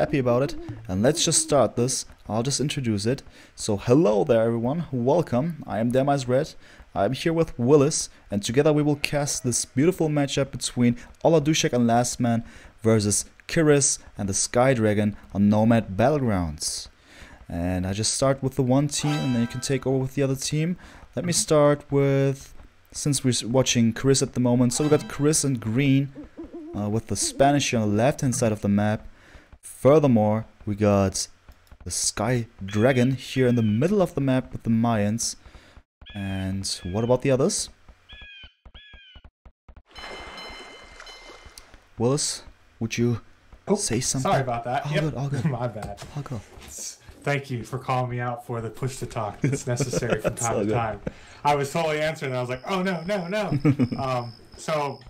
happy about it, and let's just start this. I'll just introduce it. So hello there everyone, welcome. I am Red. I'm here with Willis, and together we will cast this beautiful matchup between Oladushek+Lastman versus Chirris and the Sky Dragon on Nomad Battlegrounds. And I just start with the one team and then you can take over with the other team. Let me start with, since we're watching Chirris at the moment, so we got Chirris in green with the Spanish here on the left hand side of the map. Furthermore, we got the Sky Dragon here in the middle of the map with the Mayans. And what about the others? Willis, would you say something? Sorry about that. All good. My bad. All good. Thank you for calling me out for the push to talk. It's necessary from time to time. I was totally answering and I was like, oh no. So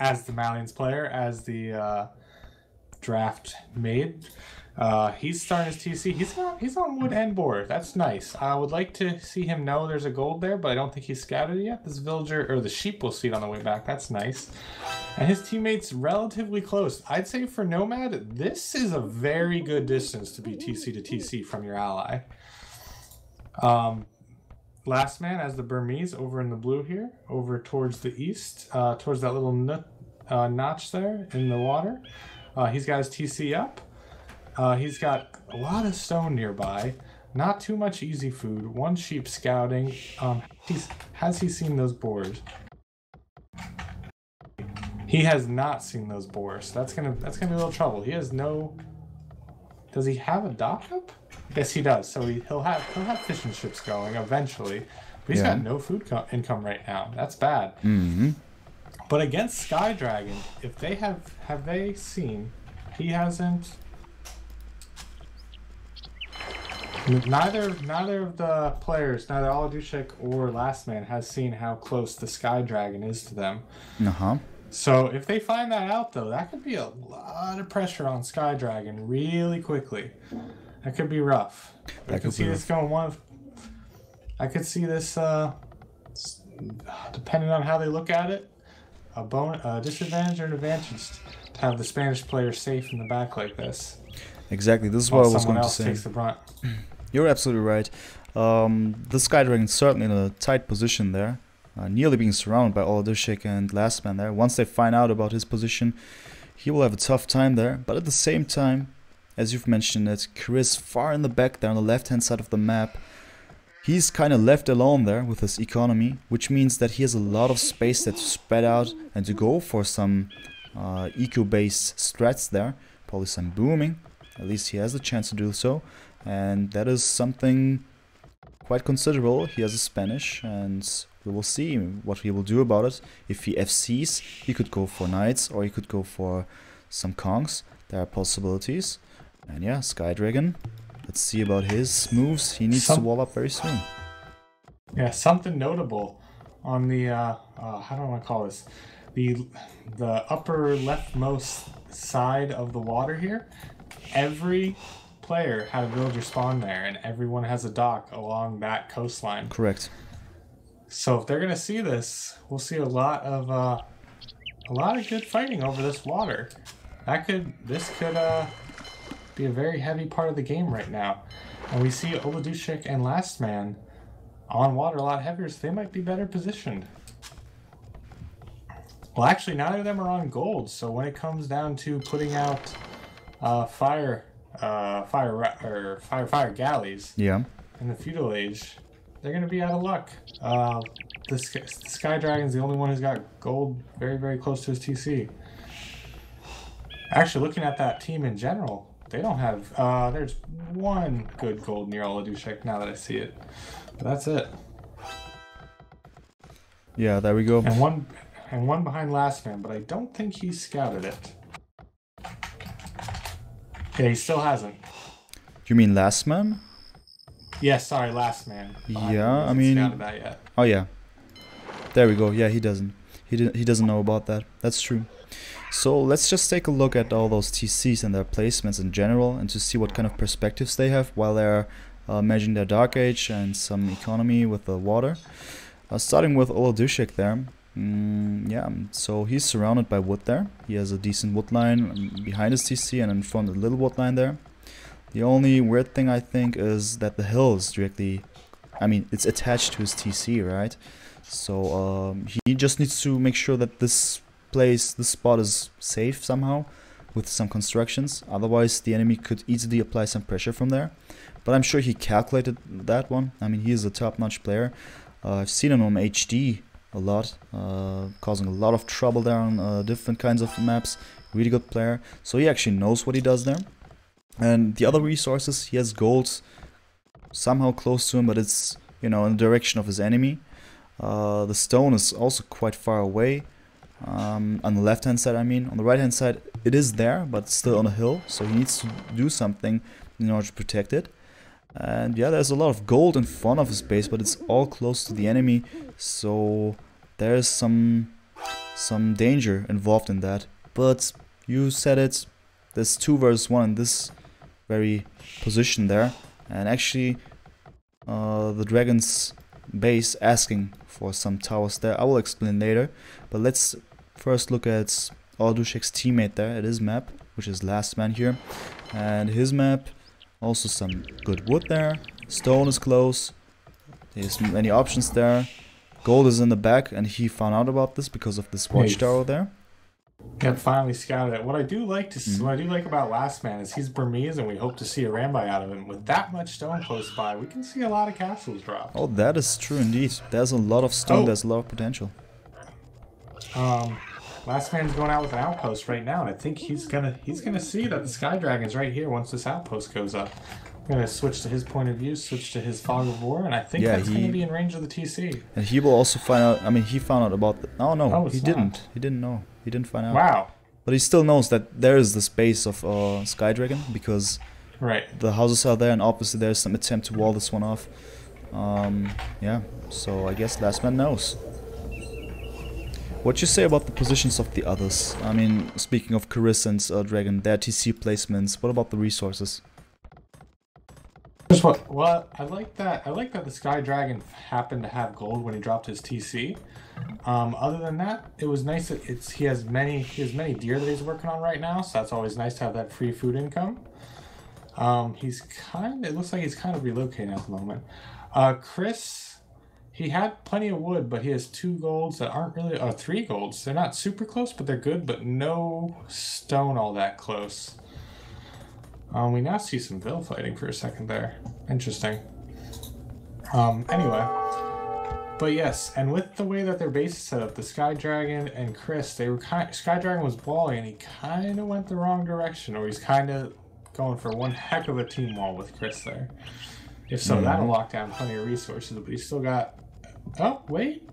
as the Malians player, as the draft made, he's starting his TC. He's on wood and board. That's nice. I would like to see him know there's a gold there, but I don't think he's scouted it yet. This villager, or the sheep, will see it on the way back. That's nice. And his teammate's relatively close. I'd say for Nomad, this is a very good distance to be TC to TC from your ally. Last man as the Burmese over in the blue here, over towards the east, towards that little notch there in the water. He's got his TC up. He's got a lot of stone nearby. Not too much easy food. One sheep scouting. Has he seen those boars? He has not seen those boars. That's gonna be a little trouble. He has no. Does he have a dock up? Yes, he does. So he'll have fishing ships going eventually, but he's got no food income right now. That's bad. But against Sky Dragon, if they have they seen? He hasn't. Neither of the players, neither Oladushek or Lastman, has seen how close the Sky Dragon is to them. So if they find that out, though, that could be a lot of pressure on Sky Dragon really quickly. That could be rough. I could see this going one. I could see this, depending on how they look at it, a disadvantage or an advantage to have the Spanish player safe in the back like this. Exactly. This is what I was going to say. Someone else takes the brunt. You're absolutely right. The Sky Dragon is certainly in a tight position there. Nearly being surrounded by Oladushek and Lastman there. Once they find out about his position, he will have a tough time there. But at the same time, as you've mentioned it, Chris far in the back there on the left hand side of the map. He's kind of left alone there with his economy, which means that he has a lot of space to spread out and to go for some eco-based strats there. Probably some booming. At least he has the chance to do so. And that is something quite considerable. He has a Spanish, and we will see what he will do about it. If he FCs, he could go for knights, or he could go for some conks. There are possibilities. And yeah, Sky Dragon. Let's see about his moves. He needs to wall up very soon. Yeah, something notable on the how do I want to call this? The upper leftmost side of the water here. Every player had a villager spawn there, and everyone has a dock along that coastline. Correct. So if they're gonna see this, we'll see a lot of good fighting over this water. This could be a very heavy part of the game right now. And we see Oladushek and Lastman on water a lot heavier, so they might be better positioned. Well, actually, neither of them are on gold, so when it comes down to putting out fire galleys in the feudal age, they're going to be out of luck. The Sky Dragon's the only one who's got gold very, very close to his TC. Actually, looking at that team in general, they don't have... there's one good gold near Oladushek now that I see it. But that's it. Yeah, there we go. And one behind Lastman, but I don't think he scouted it. Yeah, he still hasn't. You mean Lastman? Yes, sorry, Lastman. Yeah, I mean... Scouted that yet. Oh yeah. There we go. Yeah, he doesn't. He doesn't know about that. That's true. So let's just take a look at all those TCs and their placements in general, and to see what kind of perspectives they have while they're managing their Dark Age and some economy with the water. Starting with Oladushek there. Yeah, so he's surrounded by wood there. He has a decent wood line behind his TC and in front a little wood line there. The only weird thing I think is that the hill is directly, I mean, it's attached to his TC, right? So he just needs to make sure that this spot is safe somehow with some constructions. Otherwise, the enemy could easily apply some pressure from there. But I'm sure he calculated that one. I mean, he is a top-notch player. I've seen him on HD a lot, causing a lot of trouble there on different kinds of maps. Really good player. So he actually knows what he does there. And the other resources, he has gold somehow close to him, but it's, you know, in the direction of his enemy. The stone is also quite far away. On the left hand side, I mean. On the right hand side, it is there, but it's still on a hill. So he needs to do something in order to protect it. And yeah, there's a lot of gold in front of his base, but it's all close to the enemy. So there's some danger involved in that. But you said it, there's 2 versus 1 in this very position there. And actually, the dragon's base asking for some towers there. I will explain later. But let's first look at Oladushek's teammate there at his map, which is Lastman here. And his map, also some good wood there. Stone is close. There's many options there. Gold is in the back, and he found out about this because of this watchtower there. Yep, finally scouted it. What I do like about Lastman is he's Burmese, and we hope to see a Rambai out of him. With that much stone close by, we can see a lot of castles dropped. Oh, that is true indeed. There's a lot of stone. There's a lot of potential. Lastman's going out with an outpost right now, and I think he's gonna see that the Sky Dragon's right here once this outpost goes up. I'm gonna switch to his point of view, switch to his fog of war, and I think that's gonna be in range of the TC. And he will also find out. I mean, he found out about. Oh no, he didn't. He didn't know. He didn't find out. Wow. But he still knows that there is the space of Sky Dragon because the houses are there, and obviously there's some attempt to wall this one off. Yeah. So I guess Lastman knows. What you say about the positions of the others? I mean, speaking of Chirris and Dragon, their TC placements. What about the resources? Well, I like that the Sky Dragon happened to have gold when he dropped his TC. Other than that, it was nice that he has many deer that he's working on right now, so that's always nice to have that free food income. It looks like he's kind of relocating at the moment. Chris, he had plenty of wood, but he has 2 golds that aren't really 3 golds. They're not super close, but they're good, but no stone all that close. We now see some Vil fighting for a second there. Interesting. Anyway. But yes, and with the way that their base is set up, the Sky Dragon and Chris, Sky Dragon was walling, and he kind of went the wrong direction, or he's kind of going for one heck of a team wall with Chris there. If so, that'll lock down plenty of resources, but he's still got... Oh, wait.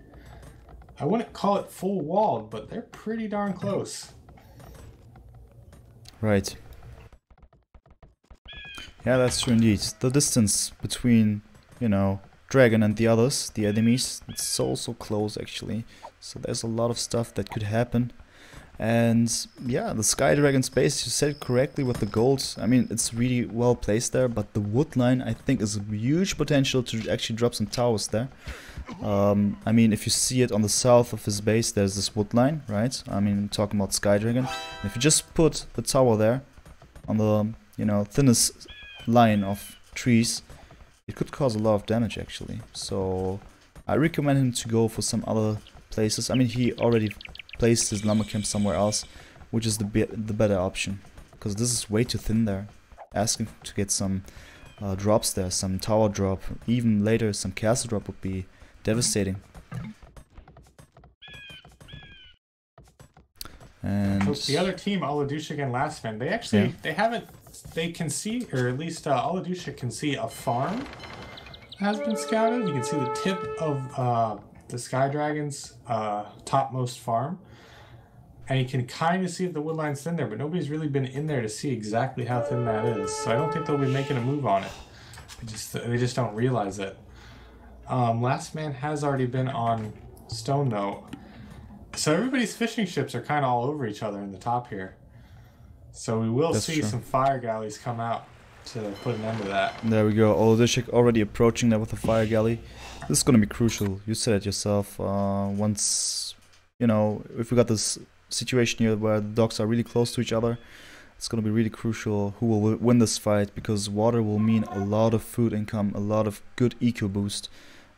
I wouldn't call it full walled, but they're pretty darn close. Right. Yeah, that's true indeed. The distance between, you know, Dragon and the others, the enemies, it's so close actually. So there's a lot of stuff that could happen. And yeah, the Sky Dragon space, you said it correctly with the gold. I mean, it's really well placed there, but the wood line I think is a huge potential to actually drop some towers there. I mean, if you see it on the south of his base, there's this wood line, right? I mean, talking about Sky Dragon. And if you just put the tower there on the, you know, thinnest line of trees, it could cause a lot of damage actually. So I recommend him to go for some other places. I mean, he already placed his lumber camp somewhere else, which is the better option, because this is way too thin there. Asking to get some drops there, some tower drop, even later some castle drop would be devastating. And so the other team, Oladushek and Lastman, they actually they can see, or at least Oladushek can see a farm has been scouted. You can see the tip of the Sky Dragon's topmost farm, and you can kind of see if the wood line's thin there, but nobody's really been in there to see exactly how thin that is. So I don't think they'll be making a move on it. They just don't realize it. Lastman has already been on stone though, so everybody's fishing ships are kind of all over each other in the top here. So we will see some fire galleys come out to put an end to that. There we go. Oladushek already approaching that with a fire galley. This is going to be crucial. You said it yourself. Once you know, if we got this situation here where the dogs are really close to each other, it's going to be really crucial who will win this fight, because water will mean a lot of food income, a lot of good eco boost,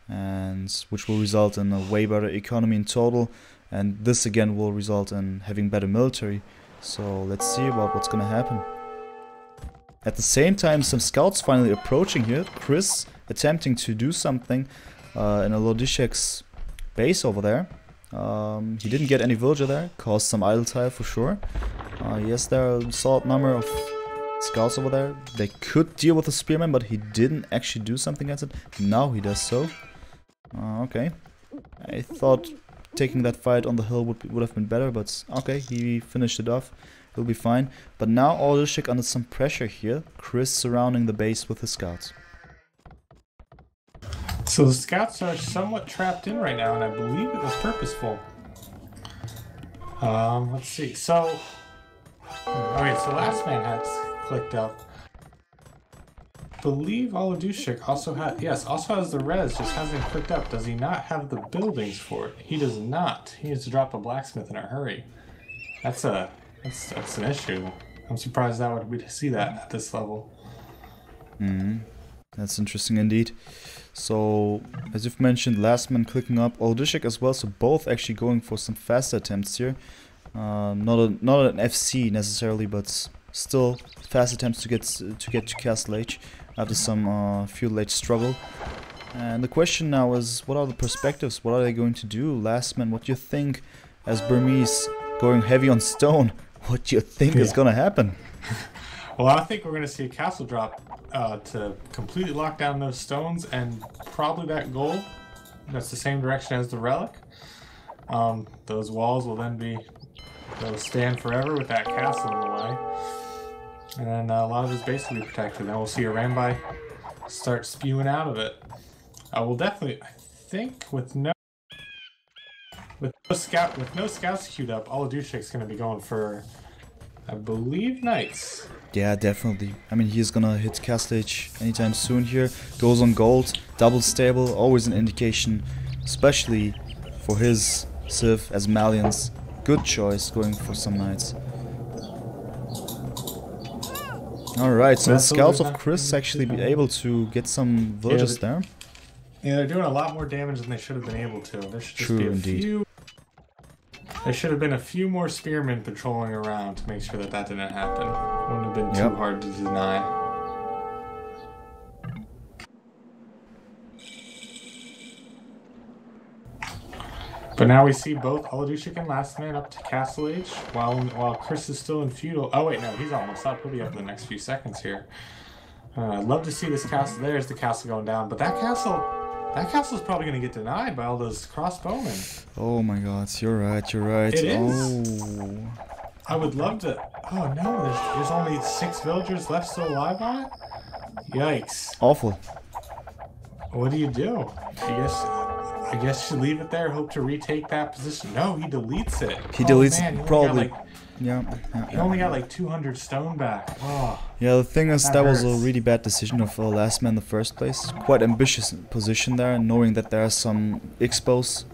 and which will result in a way better economy in total, and this again will result in having better military. So let's see about what's going to happen. At the same time, some scouts finally approaching here. Chris attempting to do something in Oladushek's base over there. He didn't get any villager there, caused some idle time for sure. Yes, there are a solid number of scouts over there. They could deal with the spearman, but he didn't actually do something against it. Now he does so. Okay. I thought taking that fight on the hill would have been better, but okay, he finished it off. He'll be fine. But now Oladushek under some pressure here. Chris surrounding the base with his scouts. So the scouts are somewhat trapped in right now, and I believe it was purposeful. Let's see. So, alright, so Lastman has clicked up. I believe Oladushek also has the res, just hasn't clicked up. Does he not have the buildings for it? He does not. He needs to drop a blacksmith in a hurry. That's an issue. I'm surprised that we'd see that at this level. That's interesting indeed. So, as you've mentioned, Lastman clicking up, Oladushek as well, so both actually going for some faster attempts here. Not an FC necessarily, but still fast attempts to get to Castle H after some feudal age struggle. And the question now is, what are the perspectives? What are they going to do? Lastman, what do you think, as Burmese going heavy on stone, what do you think is going to happen? Well, I think we're going to see a castle drop to completely lock down those stones, and probably that gold. That's the same direction as the relic. Those walls will then they'll stand forever with that castle in the way. And then a lot of his base will be protected. Then we'll see a Rambai start spewing out of it. We'll definitely, I think, with no scouts queued up, Oladushek's going to be going for, I believe, knights. Yeah, definitely. I mean, he's gonna hit Castle H anytime soon here. Goes on gold, double stable, always an indication, especially for his civ as Malians. Good choice going for some knights. Alright, so the scouts of Chris actually be able to get some villages there. Yeah, they're doing a lot more damage than they should have been able to. There should just be a indeed. few. There should have been a few more spearmen patrolling around to make sure that that didn't happen. Wouldn't have been too hard to deny. But now we see both Oladushek and Lastman up to Castle Age, while Chris is still in feudal. Oh wait, no, he's almost up. He'll be up in the next few seconds here. I'd love to see this castle. There's the castle going down, but that castle's probably going to get denied by all those crossbowmen. Oh my god, you're right, you're right. It is. Oh. I would love to. Oh no, there's only 6 villagers left still alive on it? Yikes. Awful. What do you do? I guess you leave it there, hope to retake that position. No, he deletes it. He deletes man, it, probably. He only got like 200 stone back. Oh, yeah, the thing is, that was a hurts. really bad decision of Lastman in the first place. Quite ambitious position there, knowing that there are some expos.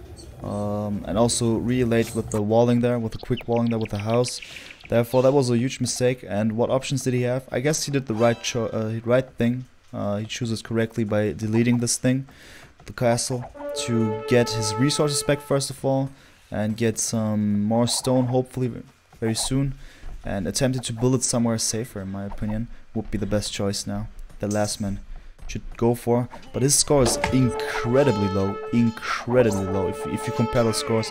And also really late with the walling there, with the quick walling there with the house. Therefore, that was a huge mistake. And what options did he have? I guess he did the right thing. He chooses correctly by deleting this thing, the castle, to get his resources back first of all, and get some more stone hopefully very soon, and attempted to build it somewhere safer, in my opinion, would be the best choice now. The Lastman should go for, but his score is incredibly low, if you compare the scores.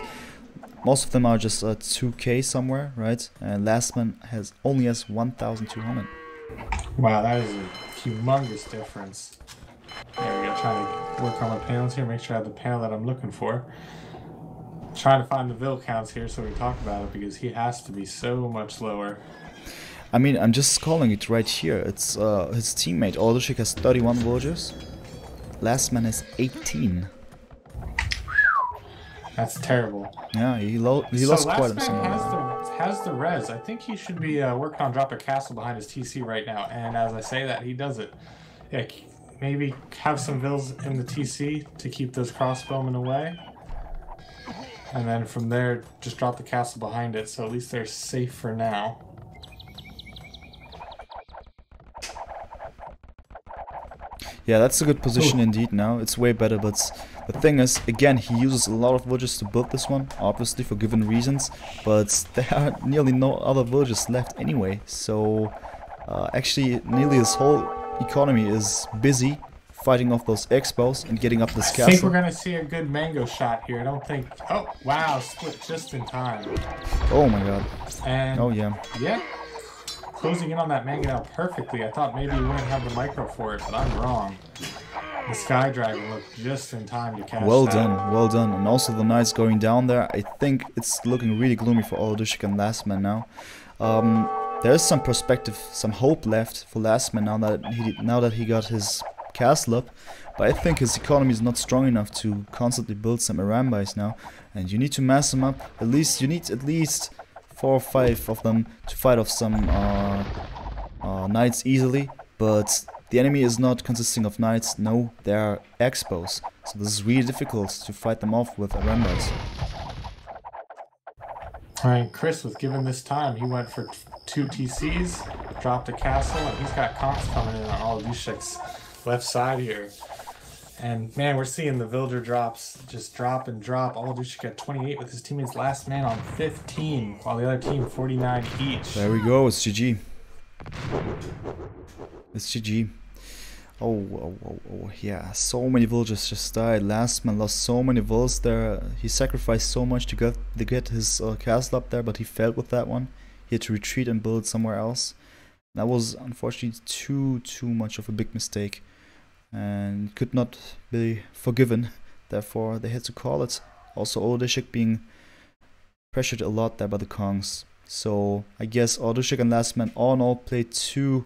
Most of them are just 2k somewhere, right? And Lastman only has 1,200. Wow, that is a humongous difference. There we go, trying to work on my panels here, make sure I have the panel that I'm looking for. Trying to find the vill counts here so we can talk about it, because he has to be so much lower. I mean, I'm just calling it right here. It's his teammate Oladushek has 31 villagers. Lastman has 18. That's terrible. Yeah, he lost quite a some. Has the res. I think he should be working on drop a castle behind his TC right now. And as I say that, he does it. Yeah, maybe have some vills in the TC to keep those crossbowmen away. And then from there, just drop the castle behind it, so at least they're safe for now. Yeah, that's a good position indeed now. It's way better, but the thing is, again, he uses a lot of villages to build this one, obviously for given reasons, but there are nearly no other villages left anyway, so actually nearly his whole economy is busy fighting off those expos and getting up this castle. I think we're gonna see a good mango shot here. I don't think... Oh, wow, split just in time. Oh my god. And oh yeah. Yeah. Closing in on that mango now perfectly. I thought maybe you wouldn't have the micro for it, but I'm wrong. The Sky Dragon looked just in time to catch well that. done, well done. And also the knights going down there. I think it's looking really gloomy for Oladushek+Lastman now. There is some perspective, some hope left for Lastman now that he got his castle up. But I think his economy is not strong enough to constantly build some Arambais now. And you need to mass them up. You need at least 4 or 5 of them to fight off some knights easily, but the enemy is not consisting of knights, no, they are expos, so this is really difficult to fight them off with Arambais. Alright, Chris was given this time. He went for 2 TCs, dropped a castle, and he's got conks coming in on Oladushek's left side here. And man, we're seeing the villager drops just drop and drop. Oladushek at 28 with his teammates Lastman on 15, while the other team 49 each. There we go, it's GG. It's GG. Oh, yeah, so many villagers just died. Lastman lost so many villas there. He sacrificed so much to get his castle up there, but he failed with that one. He had to retreat and build somewhere else. That was unfortunately too much of a big mistake, and could not be forgiven. Therefore, they had to call it. Also, Oladushek being pressured a lot there by the Kongs. So I guess Oladushek+Lastman all in all played too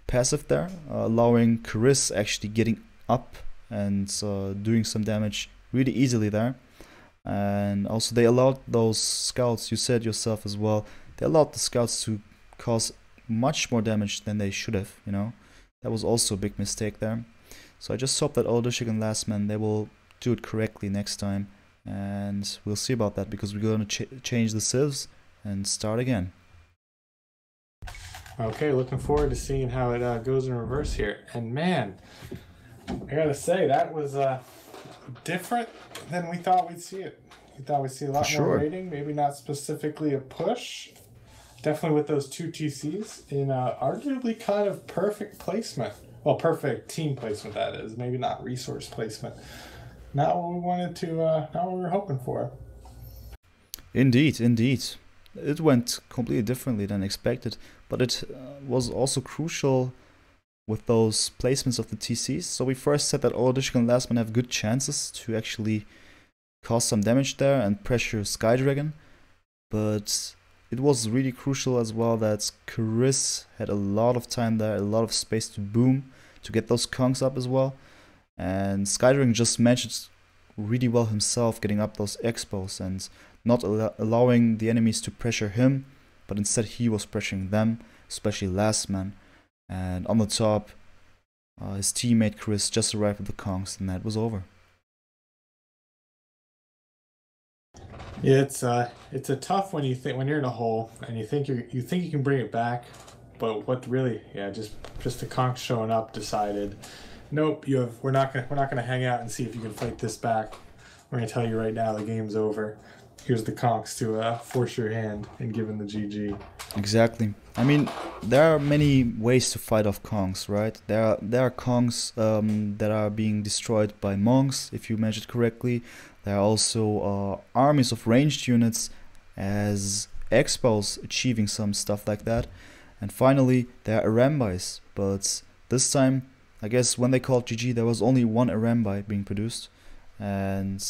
passive there, allowing Chirris actually getting up and doing some damage really easily there. And also they allowed those scouts, you said yourself as well, they allowed the scouts to cause much more damage than they should have, you know. That was also a big mistake there. So I just hope that Oladushek+Lastman, they will do it correctly next time. And we'll see about that, because we're going to change the civs and start again. Okay, looking forward to seeing how it goes in reverse here. And man, I gotta say, that was different than we thought we'd see it. We thought we'd see a lot more raiding, maybe not specifically a push. Definitely with those 2 TCs in arguably kind of perfect placement. Well, perfect team placement, that is. Maybe not resource placement. Not what we wanted to, not what we were hoping for. Indeed, indeed. It went completely differently than expected, but it was also crucial with those placements of the TCs. So we first said that Oladushek+Lastman have good chances to actually cause some damage there and pressure Sky Dragon, but it was really crucial as well that Chirris had a lot of time there, a lot of space to boom, to get those conks up as well. And Sky Dragon just managed really well himself, getting up those expos and not allowing the enemies to pressure him, but instead he was pressuring them, especially Lastman. And on the top, his teammate Chris just arrived with the conks, and that was over. Yeah, it's a tough when you're in a hole and you think you can bring it back, but what really, yeah, just the conks showing up decided, nope, we're not gonna hang out and see if you can fight this back. We're gonna tell you right now the game's over. Here's the conks to force your hand and give him the GG. Exactly. I mean, there are many ways to fight off conks, right? There are conks that are being destroyed by monks, if you measured correctly. There are also armies of ranged units as expos achieving some stuff like that. And finally, there are Arambais. But this time, I guess when they called GG, there was only 1 Arambai being produced. And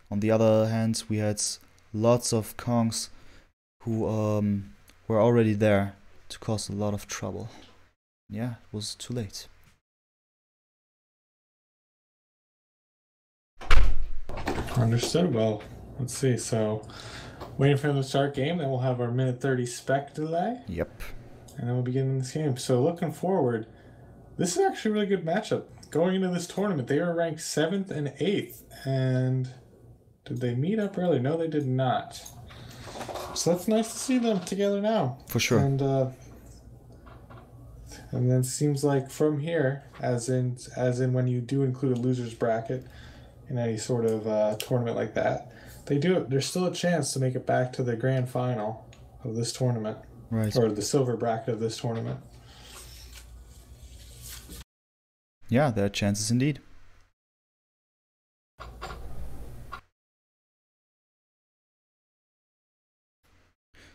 on the other hand, we had lots of Kongs who were already there to cause a lot of trouble. Yeah, it was too late. Understood. Well, let's see. So, waiting for them to start game, then we'll have our minute 30 spec delay. Yep. And then we'll begin this game. So, looking forward, this is actually a really good matchup. Going into this tournament, they were ranked 7th and 8th. And Did they meet up earlier? No, they did not. So that's nice to see them together now. For sure. And then it seems like from here, as in when you do include a loser's bracket in any sort of tournament like that, there's still a chance to make it back to the grand final of this tournament. Right. Or the silver bracket of this tournament. Yeah, there are chances indeed.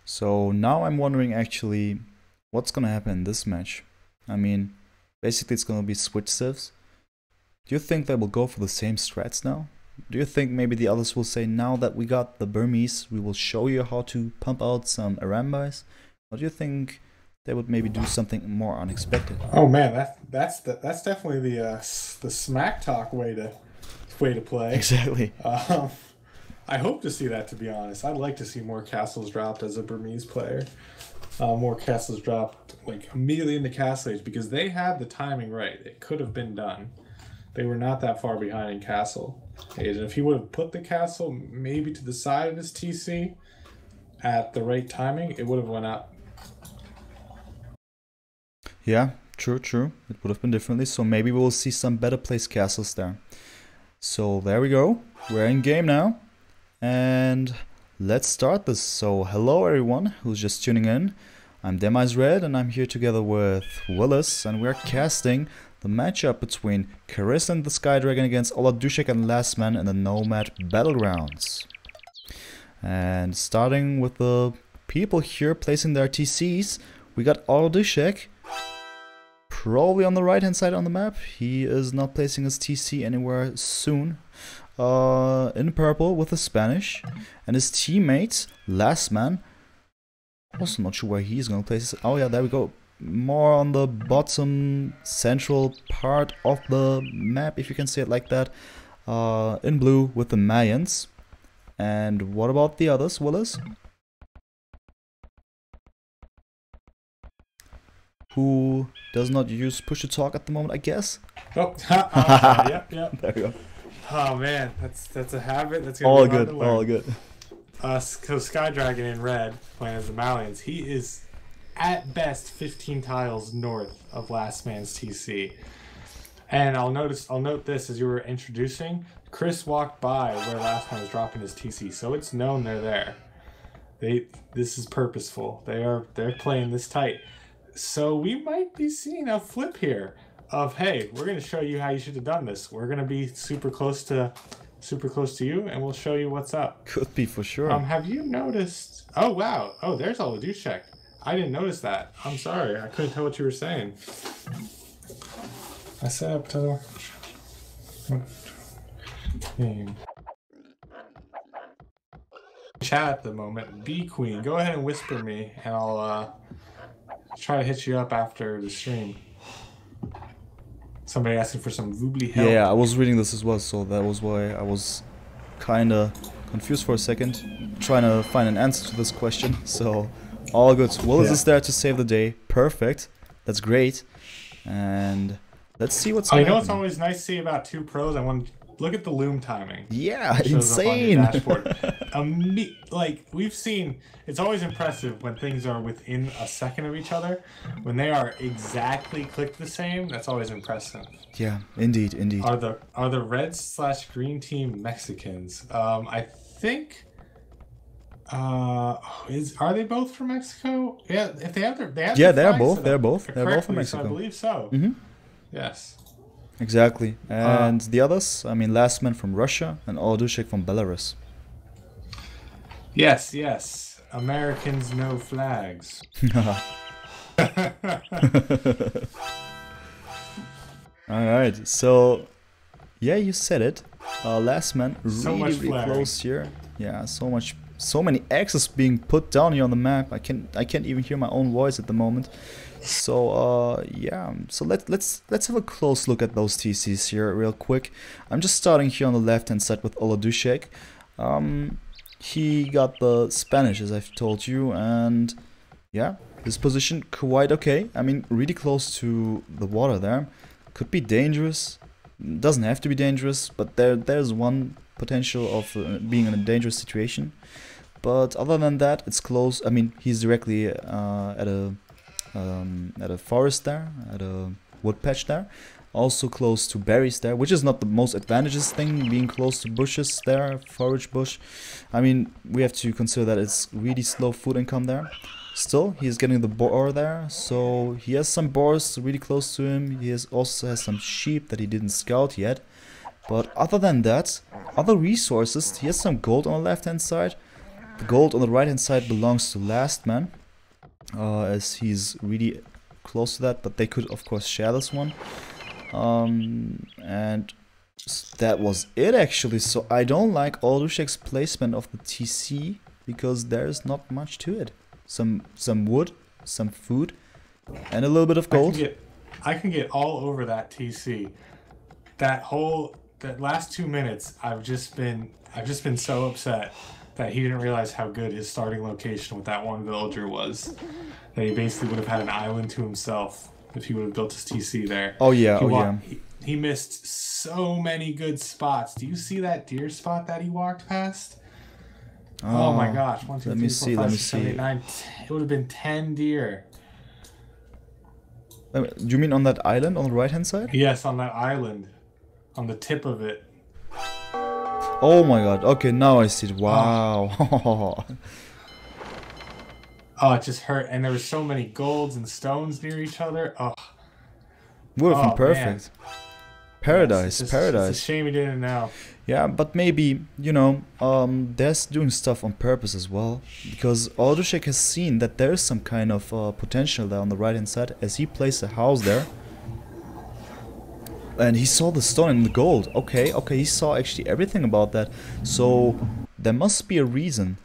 So now I'm wondering actually what's gonna happen in this match. I mean, basically it's gonna be switch civs. Do you think they will go for the same strats now? Do you think maybe the others will say, now that we got the Burmese, we will show you how to pump out some Arambais? Or do you think they would maybe do something more unexpected? Oh man, that's definitely the smack talk way to play. Exactly. I hope to see that, to be honest. I'd like to see more castles dropped as a Burmese player. More castles dropped like immediately into Castle Age, because they had the timing right. It could have been done. They were not that far behind in Castle Age. And if he would have put the castle maybe to the side of his TC at the right timing, it would have went up. Yeah, true. It would have been differently. So maybe we'll see some better placed castles there. So there we go. We're in game now. And let's start this. So hello everyone who's just tuning in. I'm Demise Red and I'm here together with Willis, and we're casting the matchup between Chirris and the Sky Dragon against Oladushek+Lastman in the Nomad Battlegrounds. And starting with the people here placing their TCs, we got Oladushek probably on the right hand side on the map. He is not placing his TC anywhere soon. In purple with the Spanish, and his teammate Lastman, also not sure where he's gonna place his, oh yeah, there we go, more on the bottom central part of the map, if you can say it like that, in blue with the Mayans. And what about the others, Willis? Who does not use push to talk at the moment, I guess? Oh, yep. There we go. Oh man, that's a habit. That's gonna be hard to learn. All good. So Sky Dragon in red, playing as the Malians, he is at best 15 tiles north of Lastman's TC. And I'll note this as you were introducing. Chris walked by where Lastman was dropping his TC, so it's known they're there. This is purposeful. They're playing this tight. So we might be seeing a flip here. Of, hey, we're going to show you how you should have done this. We're going to be super close to you, and we'll show you what's up. Could be for sure. Have you noticed? Oh wow! Oh, there's Oladushek. I didn't notice that. I'm sorry. I couldn't tell what you were saying. I set up to game. Chat at the moment. B Queen, go ahead and whisper me, and I'll try to hit you up after the stream. Somebody asking for some Voobly help. Yeah, I was reading this as well, so that was why I was kinda confused for a second, trying to find an answer to this question. So, all good. Willis is there to save the day. Perfect. That's great. And let's see what's happening. You know what's always nice to see about two pros? I want to look at the loom timing. Yeah, insane. Like, we've seen, it's always impressive when things are within a second of each other. When they are exactly clicked the same, that's always impressive. Yeah, indeed. Are the red/green team Mexicans? I think. Are they both from Mexico? Yeah, if they have they're both from Mexico. So I believe so. Mm-hmm. Yes. Exactly. And the others, I mean, Lastman from Russia and Oladushek from Belarus. Yes. Americans no flags. Alright, so yeah, you said it. Lastman really close here. Yeah, so many X's being put down here on the map. I can't even hear my own voice at the moment. So yeah, so let's have a close look at those TCs here real quick. I'm just starting here on the left hand side with Oladushek. He got the Spanish, as I've told you, and yeah, his position quite okay. I mean, really close to the water there. Could be dangerous. Doesn't have to be dangerous, but there's one potential of being in a dangerous situation. But other than that, it's close. I mean, he's directly at a forest there, at a wood patch there. Also close to berries there, which is not the most advantageous thing, being close to bushes there, forage bush. I mean, we have to consider that it's really slow food income there. Still, he's getting the boar there, so he has some boars really close to him. He also has some sheep that he didn't scout yet. But other than that, other resources, he has some gold on the left hand side. The gold on the right hand side belongs to Lastman, as he's really close to that, but they could of course share this one. And that was it actually. So I don't like Oladushek's placement of the TC because there's not much to it. Some wood, some food, and a little bit of gold. I can get all over that TC. That last 2 minutes, I've just been so upset that he didn't realize how good his starting location with that one villager was. That he basically would have had an island to himself if he would have built his TC there. Oh yeah, He missed so many good spots. Do you see that deer spot that he walked past? Oh my gosh. 1, 2, 3, 4, 5, 6, 7, 8, 9. It would have been 10 deer. Do you mean on that island on the right hand side? Yes, on that island. On the tip of it. Oh my god. Okay, now I see it. Wow. Oh, it just hurt. And there were so many golds and stones near each other. Oh. Would have been perfect. Man. Paradise, yes, paradise. It's a shame he didn't now. Yeah, but maybe, you know, they're doing stuff on purpose as well. Because Oladushek has seen that there is some kind of potential there on the right hand side as he placed a house there. And he saw the stone and the gold. Okay, he saw actually everything about that. So there must be a reason.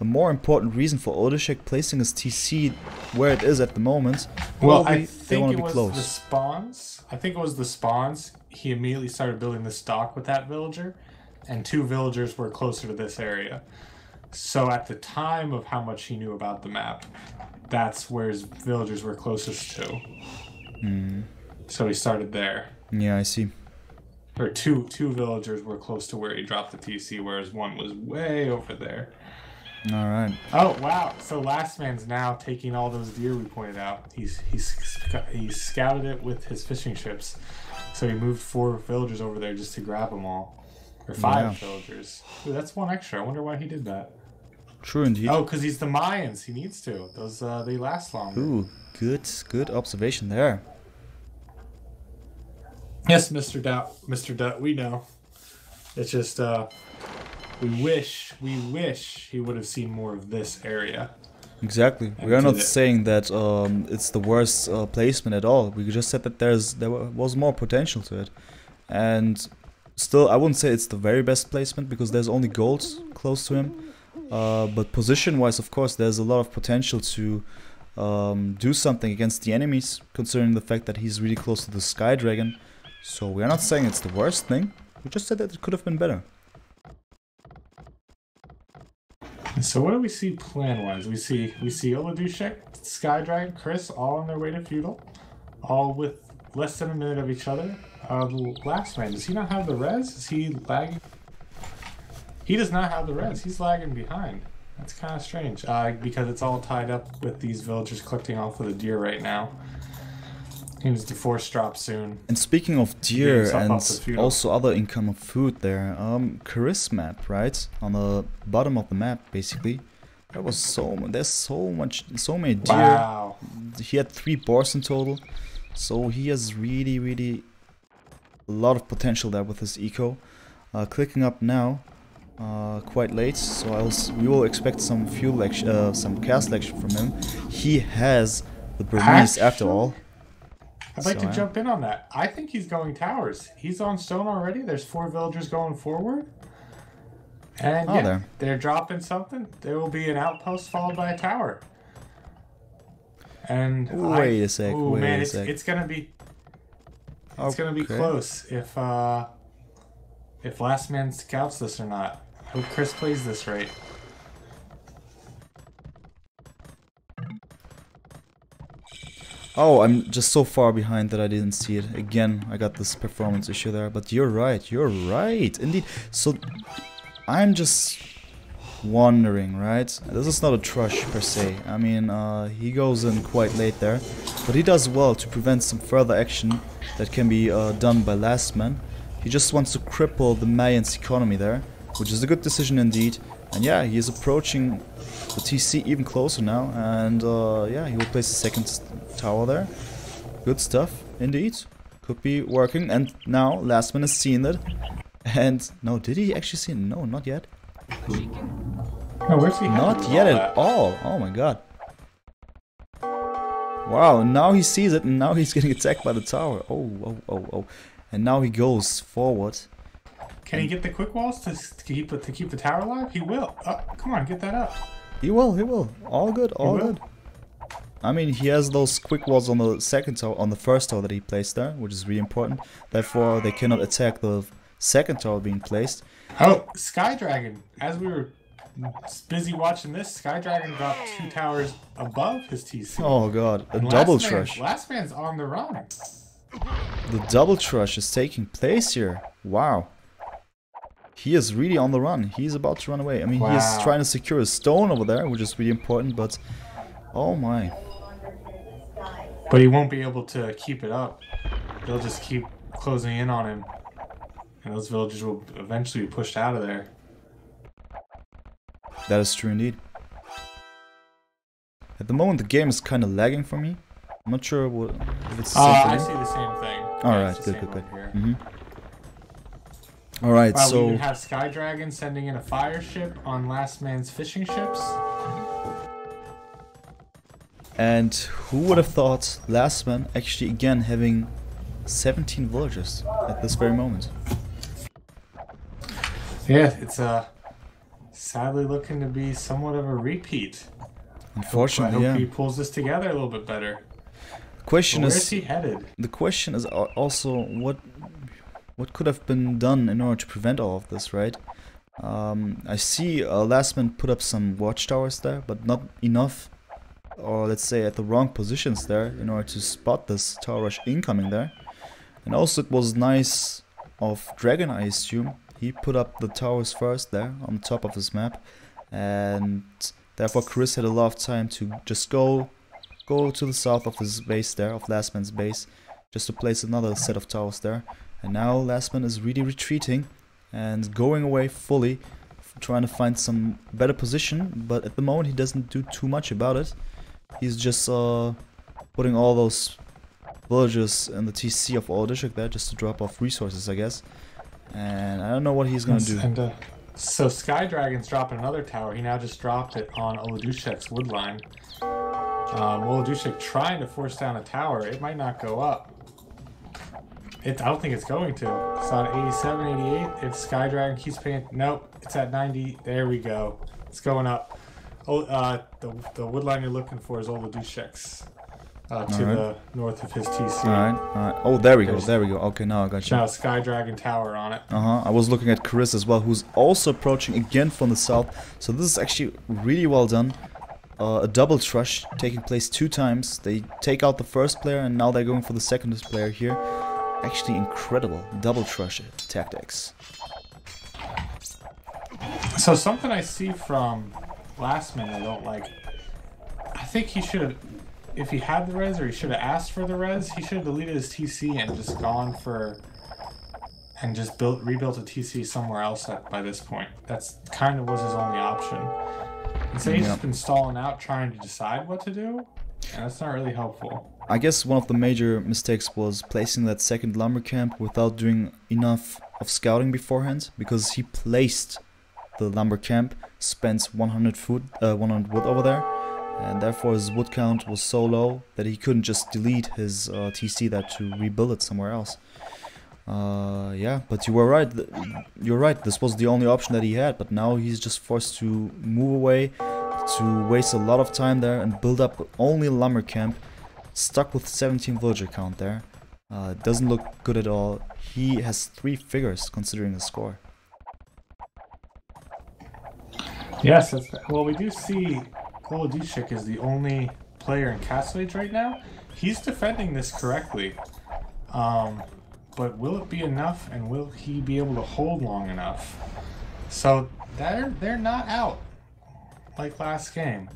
A more important reason for Oladushek placing his TC where it is at the moment. Well, I think it was the spawns. I think it was the spawns. He immediately started building the stock with that villager. And 2 villagers were closer to this area. So at the time of how much he knew about the map, that's where his villagers were closest to. So he started there. Yeah, I see. Or two villagers were close to where he dropped the TC, whereas one was way over there. Alright. Oh, wow. So Lastman's now taking all those deer we pointed out. He scouted it with his fishing ships. So he moved 4 villagers over there just to grab them all. Or 5 villagers. Ooh, that's 1 extra. I wonder why he did that. True indeed. Oh, because he's the Mayans. He needs to. Those, they last longer. Ooh, good observation there. Yes, Mr. Dutt, we know. It's just, we wish he would have seen more of this area. Exactly. We are not saying that it's the worst placement at all. We just said that there was more potential to it. And still, I wouldn't say it's the very best placement because there's only gold close to him. But position-wise, of course, there's a lot of potential to do something against the enemies, considering the fact that he's really close to the Sky Dragon. So we are not saying it's the worst thing. We just said that it could have been better. So what do we see plan-wise? We see Oladushek, Sky Dragon, Chris, all on their way to feudal, all with less than a minute of each other. The Lastman, does he not have the res? Is he lagging? He does not have the res. He's lagging behind. That's kind of strange, because it's all tied up with these villagers collecting off of the deer right now. He needs to force drop soon. And speaking of deer and also other income of food there, Chirris map, right? On the bottom of the map, basically. There's so many deer. Wow. He had 3 boars in total. So he has really a lot of potential there with his eco. Clicking up now, quite late, so we will expect some some cast action from him. He has the Burmese after all. I'd like to jump in on that. I think he's going towers. He's on stone already. There's 4 villagers going forward. And they're dropping something. There will be an outpost followed by a tower. And wait a sec. It's gonna be gonna be close if Lastman scouts this or not. I hope Chris plays this right. Oh, I'm just so far behind that I didn't see it. Again, I got this performance issue there. But you're right, indeed. So, I'm just wondering, right? This is not a Trush per se. I mean, he goes in quite late there. But he does well to prevent some further action that can be done by Lastman. He just wants to cripple the Mayans' economy there, which is a good decision indeed. And yeah, he is approaching the TC even closer now. And yeah, he will place the second tower there. Good stuff, indeed. Could be working. And now Lastman has seen it. And no, did he actually see it? No, not yet. No, where's he Not yet at all. Oh my god. Wow, now he sees it and now he's getting attacked by the tower. Oh. And now he goes forward. Can he get the quick walls to keep the tower alive? He will. Come on, get that up. He will. All good, all good. I mean, he has those quick walls on the second tower, on the first tower that he placed there, which is really important. Therefore, they cannot attack the second tower being placed. Oh, Sky Dragon. As we were busy watching this, Sky Dragon dropped 2 towers above his TC. Oh god, a double Trush. Lastman's on the run. The double Trush is taking place here. Wow. He is really on the run. He's about to run away. I mean, he is trying to secure a stone over there, which is really important, but... Oh my. But he won't be able to keep it up. They'll just keep closing in on him. And those villagers will eventually be pushed out of there. That is true indeed. At the moment, the game is kind of lagging for me. I'm not sure if it's the same thing. I see the same thing. Alright, good. Alright, so... we can have Sky Dragon sending in a fire ship on Lastman's fishing ships. And who would have thought Lastman actually again having 17 villagers at this very moment? Yeah, it's sadly looking to be somewhat of a repeat. Unfortunately, I hope he pulls this together a little bit better. The question is, where is he headed? The question is also what could have been done in order to prevent all of this, right? I see Lastman put up some watchtowers there, but not enough, or let's say at the wrong positions there, in order to spot this tower rush incoming there. And also it was nice of Dragon, I assume. He put up the towers first there on the top of his map, and therefore Chris had a lot of time to just go to the south of his base there, of Lastman's base, just to place another set of towers there. And now Lastman is really retreating and going away fully, trying to find some better position, but at the moment he doesn't do too much about it. He's just putting all those villagers in the TC of Oladushek there just to drop off resources, I guess. And I don't know what he's gonna do. And, so Sky Dragon's dropping another tower. He now just dropped it on Oladushek's wood line. Oladushek trying to force down a tower. It might not go up. I don't think it's going to. It's on 87, 88. If Sky Dragon keeps paying... Nope, it's at 90. There we go. It's going up. Oh, the wood line you're looking for is Oladushek's. To the north of his TC. Alright. Oh, there we go. Okay, now I got you. Now Sky Dragon Tower on it. I was looking at Chris as well, who's also approaching again from the south. So this is actually really well done. A double Trush taking place 2 times. They take out the first player and now they're going for the second player here. Actually incredible double Trush tactics. So something I see from Lastman I don't like. I think he should have, if he had the res, or he should have asked for the res, he should have deleted his TC and just gone for, and just rebuilt a TC somewhere else by this point. That's kind of was his only option. And so he's just been stalling out trying to decide what to do, and that's not really helpful. I guess one of the major mistakes was placing that second lumber camp without doing enough of scouting beforehand, because he placed the lumber camp, spent 100 wood over there, and therefore his wood count was so low that he couldn't just delete his TC there to rebuild it somewhere else. Yeah, but you were right. You're right. This was the only option that he had, but now he's just forced to move away, to waste a lot of time there and build up only a lumber camp, stuck with 17 villager count there. It doesn't look good at all. He has 3 figures considering the score. Yes, well, we do see Oladushek is the only player in Castle Age right now. He's defending this correctly. But will it be enough, and will he be able to hold long enough? So they're not out like last game.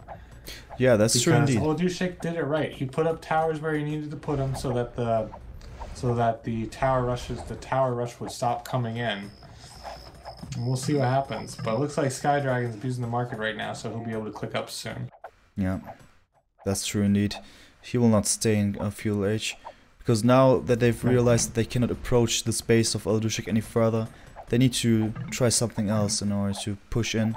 Yeah, that's true indeed. Because Oladushek did it right. He put up towers where he needed to put them so that the tower rush would stop coming in. And we'll see what happens. But it looks like Skydragon's abusing the market right now, so he'll be able to click up soon. Yeah, that's true indeed. He will not stay in Feudal Age. Because now that they've realized that they cannot approach the space of Oladushek any further, they need to try something else in order to push in.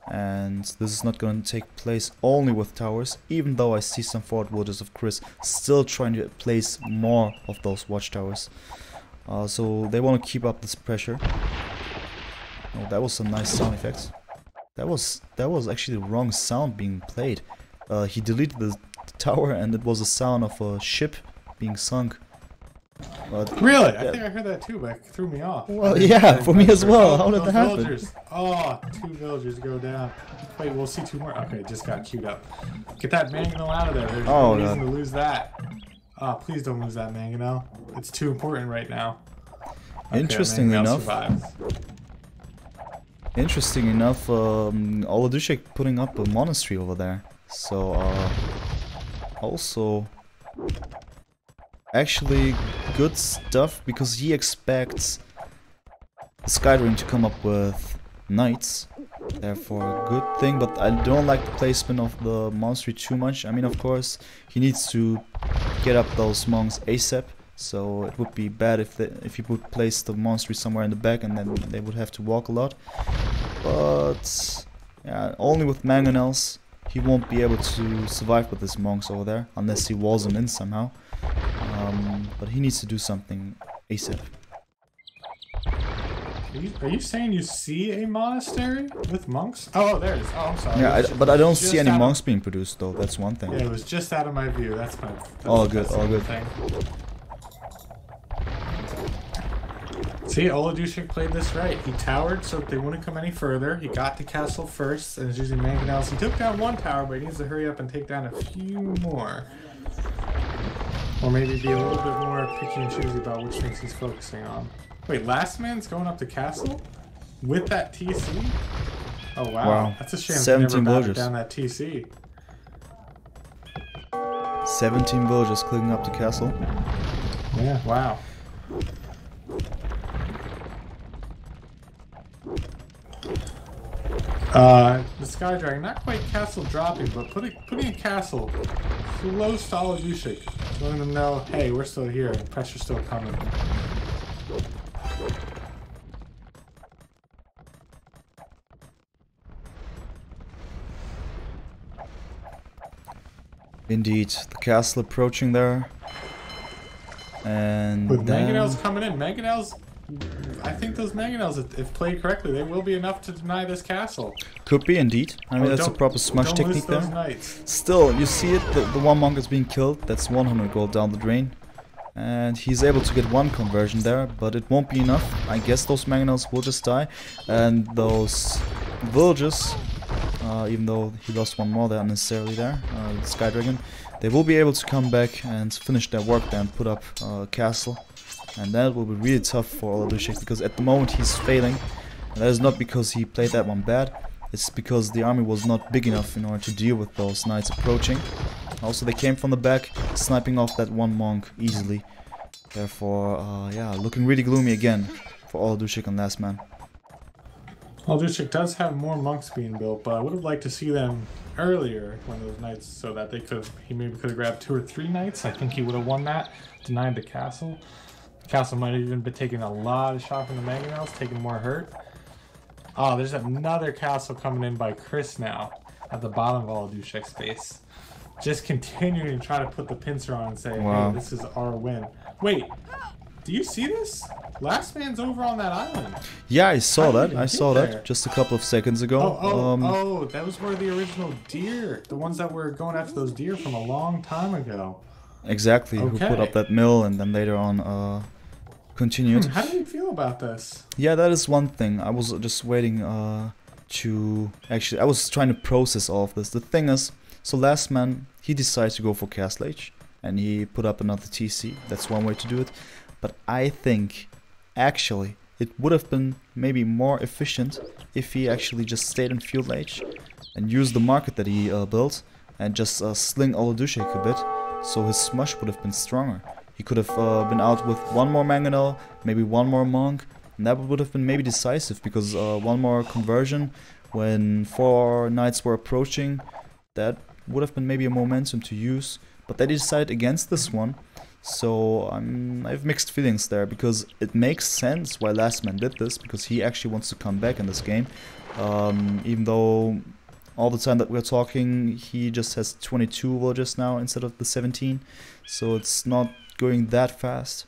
And this is not going to take place only with towers, even though I see some forward villagers of Chris still trying to place more of those watchtowers. So they want to keep up this pressure. Oh, that was some nice sound effects. That was actually the wrong sound being played. He deleted the tower and it was a sound of a ship being sunk. But really? Yeah. I think I heard that too, but it threw me off. Well, yeah, for me as well. How did that happen? Villagers. Oh, 2 villagers go down. Wait, we'll see 2 more. Okay, just got queued up. Get that mangonel out of there. There's no reason to lose that. Oh, please don't lose that mangonel. It's too important right now. Okay, Interestingly enough, Oladushek putting up a monastery over there. So, also actually good stuff, because he expects the Skydragon to come up with knights. Therefore a good thing, but I don't like the placement of the monastery too much. I mean, of course, he needs to get up those monks ASAP. So it would be bad if he would place the monastery somewhere in the back and then they would have to walk a lot. But yeah, only with mangonels he won't be able to survive with his monks over there unless he walls them in somehow. But he needs to do something ASAP. Are you saying you see a monastery with monks? Oh, there it is. Oh, I'm sorry. Yeah, but I don't see any monks being produced though. That's one thing. Yeah, it was just out of my view. That's all good. All good. Thing. See, Oladushek played this right. He towered so that they wouldn't come any further. He got the castle first and is using mangonels. He took down 1 tower, but he needs to hurry up and take down a few more. Or maybe be a little bit more picky and choosy about which things he's focusing on. Wait, Lastman's going up the castle? With that TC? Oh wow. That's a shame. 17 villagers down that TC. 17 villagers clicking up the castle. Yeah, wow. The Skydragon, not quite castle dropping, but putting a castle close to Oladushek, letting them know, hey, we're still here, the pressure's still coming. Indeed, the castle approaching there. And with mangonels coming in, mangonels, I think those mangonels, if played correctly, they will be enough to deny this castle. Could be indeed. I mean, that's a proper smush technique there. Knights. Still, you see it, the one monk is being killed. That's 100 gold down the drain. And he's able to get 1 conversion there, but it won't be enough. I guess those mangonels will just die. And those villagers, even though he lost 1 more there unnecessarily there, the Skydragon, they will be able to come back and finish their work there and put up a castle. And that will be really tough for Oladushek, because at the moment he's failing. And that is not because he played that one bad, it's because the army was not big enough in order to deal with those knights approaching. Also, they came from the back, sniping off that 1 monk easily. Therefore, yeah, looking really gloomy again for Oladushek and Lastman. Oladushek does have more monks being built, but I would have liked to see them earlier when those knights, so that he maybe could have grabbed 2 or 3 knights. I think he would have won that, denied the castle. The castle might have even been taking a lot of shot from the mangonels, taking more hurt. Oh, there's another castle coming in by Chris now, at the bottom of Oladushek's base. Just continuing to try to put the pincer on and say, hey, this is our win. Wait, do you see this? Lastman's over on that island. Yeah, I saw that. I saw that just a couple of seconds ago. Oh, that was where the original deer, the ones that were going after those deer from a long time ago. Exactly, who put up that mill and then later on continued. How do you feel about this? Yeah, that is one thing. I was just waiting to... Actually, I was trying to process all of this. The thing is, So Lastman, he decided to go for Castle Age, and he put up another TC. That's one way to do it. But I think, actually, it would have been maybe more efficient if he actually just stayed in Field Age and used the market that he built and just sling Oladushek a bit, so his smush would have been stronger. He could have been out with one more Mangonel, maybe one more Monk, and that would have been maybe decisive, because one more conversion when 4 knights were approaching, that would have been maybe a momentum to use. But they decided against this one, so I have mixed feelings there, because it makes sense why Lastman did this, because he actually wants to come back in this game, even though all the time that we're talking he just has 22 villagers now instead of the 17, so it's not going that fast.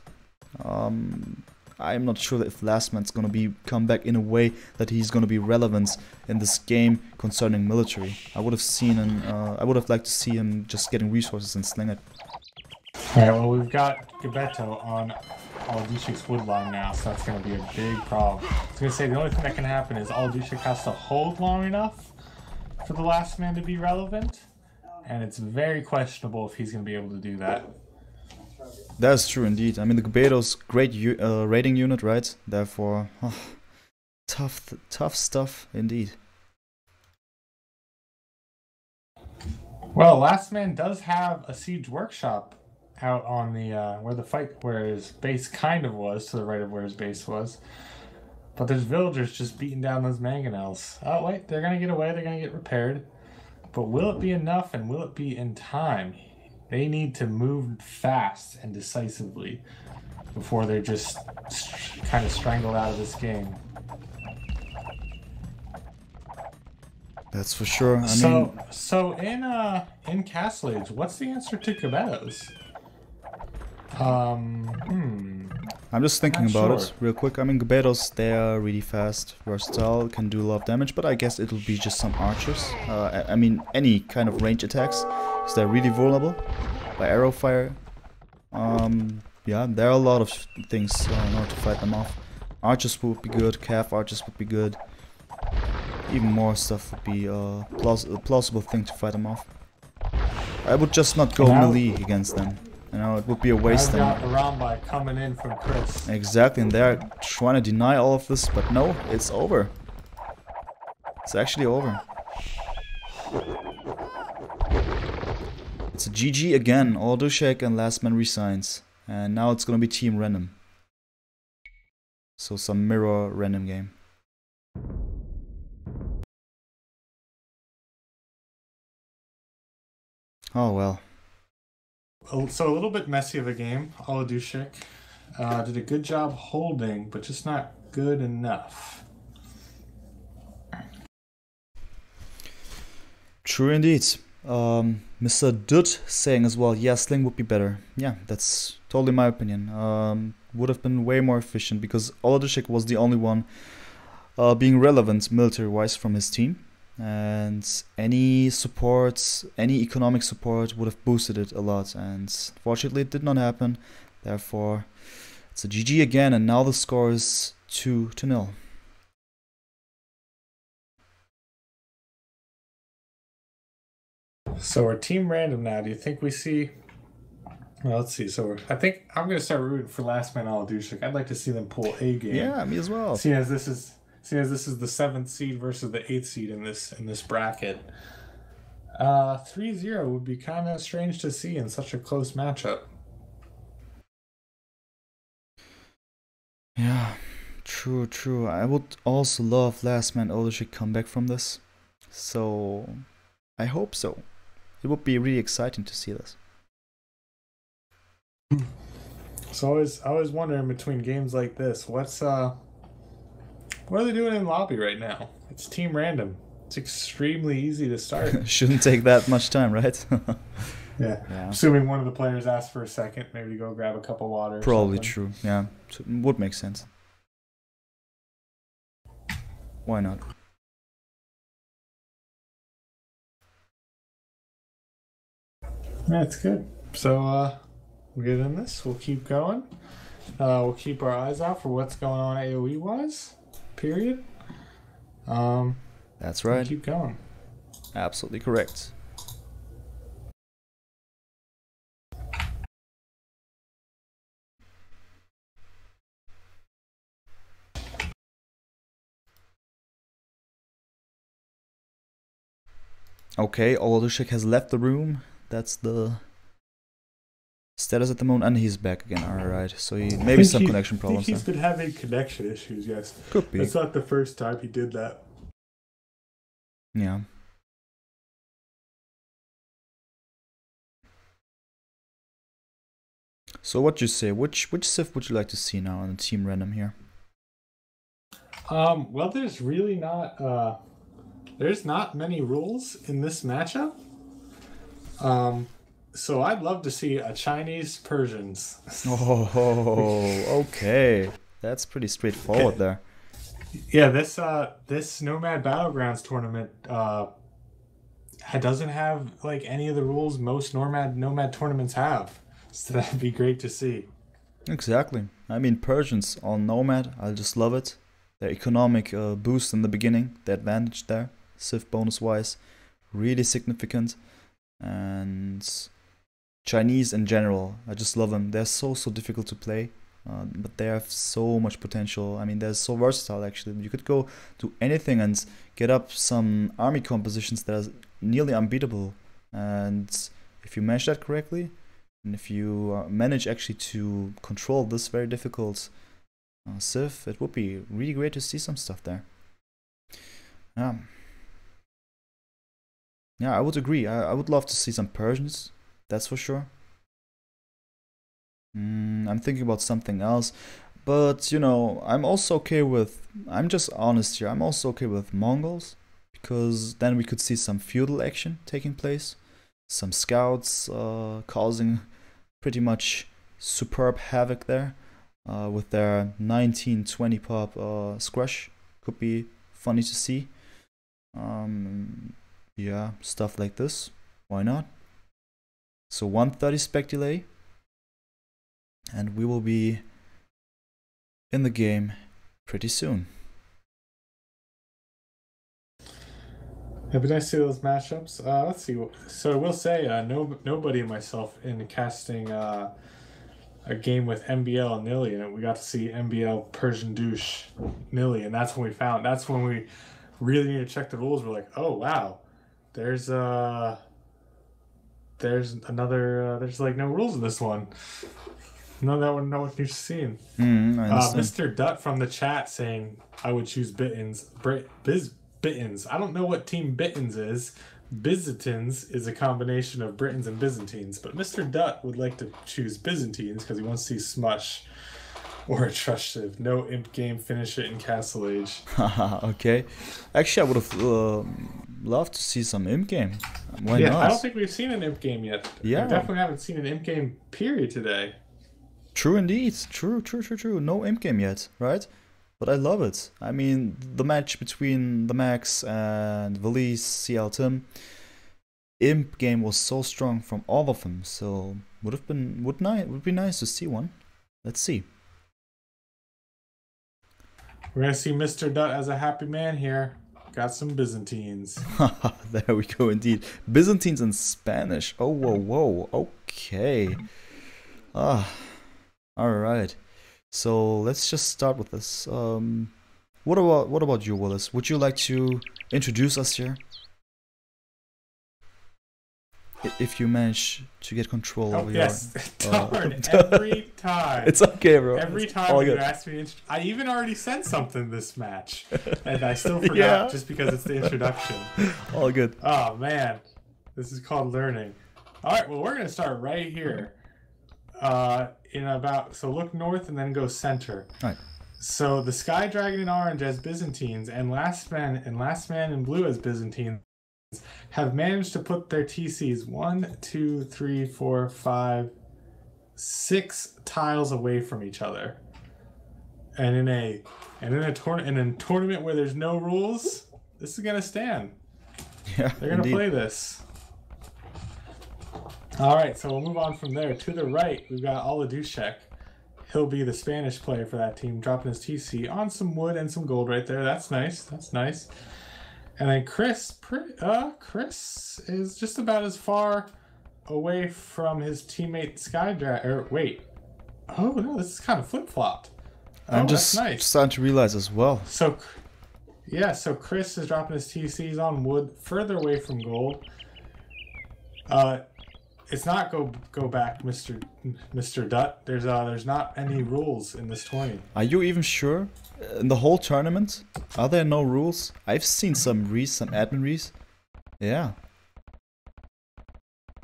I'm not sure that if Lastman's gonna come back in a way that he's gonna be relevant in this game concerning military. I would have liked to see him just getting resources and sling it. Alright, well, we've got Gabetto on Oladushek's woodline now, so that's going to be a big problem. I was going to say, the only thing that can happen is Oladushek has to hold long enough for the Lastman to be relevant, and it's very questionable if he's going to be able to do that. That's true indeed. I mean, the Gabetto's great raiding unit, right? Therefore, tough stuff indeed. Well, Lastman does have a siege workshop out on the where his base kind of was, to the right of where his base was. But there's villagers just beating down those mangonels. Oh wait, they're gonna get away, they're gonna get repaired. But will it be enough, and will it be in time? They need to move fast and decisively before they're just kind of strangled out of this game. That's for sure. So in Castle Age, what's the answer to Gabetto's? I'm just thinking about it real quick. I mean, Gabetto's, they are really fast, versatile, can do a lot of damage, but I guess it'll be just some archers. I mean, any kind of range attacks, because they're really vulnerable by arrow fire. Yeah, there are a lot of things in order to fight them off. Archers would be good, calf archers would be good. Even more stuff would be a plausible thing to fight them off. I would just not go melee against them. You know, it would be a waste. Got around by coming in from Chris. Exactly, and they're trying to deny all of this, but no, it's over. It's actually over. It's a GG again. Oladushek and Lastman resigns. And now it's gonna be team random. So some mirror random game. Oh well. So a little bit messy of a game. Oladushek did a good job holding, but just not good enough. True indeed. Mr. Dutt saying as well, yeah, Sling would be better. Yeah, that's totally my opinion. Would have been way more efficient, because Oladushek was the only one being relevant military-wise from his team. And any support, any economic support would have boosted it a lot, and fortunately it did not happen. Therefore, it's a GG again, and now the score is 2-0. So we're team random now. Do you think we see? Well, let's see. So I think I'm going to start rooting for Lastman Oladushek. I'd like to see them pull a game. Yeah, me as well. Seeing as this is the 7th seed versus the 8th seed in this bracket. 3-0 would be kind of strange to see in such a close matchup. Yeah, true. I would also love Lastman Oladushek come back from this. So I hope so. It would be really exciting to see this. So I was wondering, between games like this, what are they doing in lobby right now? It's team random. It's extremely easy to start. Shouldn't take that much time, right? Yeah. Assuming one of the players asks for a second, maybe to go grab a cup of water. Probably true. Yeah, would make sense. Why not? That's good. So we'll get in this. We'll keep going. We'll keep our eyes out for what's going on AoE wise. Period. That's right. Keep going. Absolutely correct. Okay, Oladushek has left the room. That's the status at the moment, and he's back again. Alright, so maybe some connection problems. I think he's been having connection issues, yes. Could be. It's not the first time he did that. Yeah. So what you say? Which Civ would you like to see now on the team random here? Well, there's really not there's not many rules in this matchup. So I'd love to see a Chinese Persians. Oh, okay. That's pretty straightforward there. Yeah, this Nomad Battlegrounds tournament doesn't have like any of the rules most Nomad tournaments have. So that'd be great to see. Exactly. I mean, Persians on Nomad, I just love it. Their economic boost in the beginning, the advantage there, Civ bonus wise, really significant. And Chinese in general, I just love them. They're so difficult to play, but they have so much potential. I mean, they're so versatile actually. You could go to anything and get up some army compositions that are nearly unbeatable. And if you manage that correctly, and if you manage actually to control this very difficult Civ, it would be really great to see some stuff there. Yeah, I would agree. I would love to see some Persians, that's for sure. I'm thinking about something else, but you know, I'm just honest here, I'm also okay with Mongols, because then we could see some feudal action taking place, some scouts causing pretty much superb havoc there with their 1920 pop Scrush. Could be funny to see. Yeah, stuff like this. Why not? So 130 spec delay, and we will be in the game pretty soon. It'd be nice to see those mashups. Let's see. So I will say, nobody and myself in casting a game with MBL and Nilly, and we got to see MBL Persian Douche Nilly, and that's when we really need to check the rules. We're like, oh wow, there's like no rules in this one. No one you've seen. Mr. Dutt from the chat saying I would choose Bittins. Bittins. I don't know what team Bittins is. Byzantines is a combination of Britons and Byzantines, but Mr. Dutt would like to choose Byzantines because he wants to see Smush or a Trust Shiv. No imp game, finish it in Castle Age. Okay. Actually, I would have loved to see some imp game. Why not? I don't think we've seen an imp game yet. Yeah. We definitely haven't seen an imp game period today. True indeed. True. No imp game yet, right? But I love it. I mean, the match between the Max and Valise, CL Tim, imp game was so strong from all of them. So would be nice to see one. Let's see. We're gonna see Mr. Dutt as a happy man here. Got some Byzantines. There we go, indeed. Byzantines in Spanish. Oh, whoa. Okay. All right. So let's just start with this. What about you, Willis? Would you like to introduce us here? If you manage to get control over yes. Darn, every time. It's okay, bro. Every time you ask me, I even already said something this match, and I still forgot just because it's the introduction. All good. Oh man, this is called learning. All right, well we're gonna start right here. So look north and then go center. All right. So the Sky Dragon in orange as Byzantines and Last Man in blue as Byzantines have managed to put their TCs 1, 2, 3, 4, 5, 6 tiles away from each other. And in a tournament where there's no rules, this is gonna stand. Yeah, they're gonna play this. All right, so we'll move on from there. To the right, we've got Oladushek. He'll be the Spanish player for that team, dropping his TC on some wood and some gold right there. That's nice. And then Chris is just about as far away from his teammate Oh no, this is kind of flip-flopped. I'm just starting to realize as well. So Yeah, so Chris is dropping his TCs on wood, further away from gold. It's not go back, Mr. Dutt. There's not any rules in this tourney. Are you even sure? In the whole tournament, are there no rules? I've seen some admin rees. Yeah.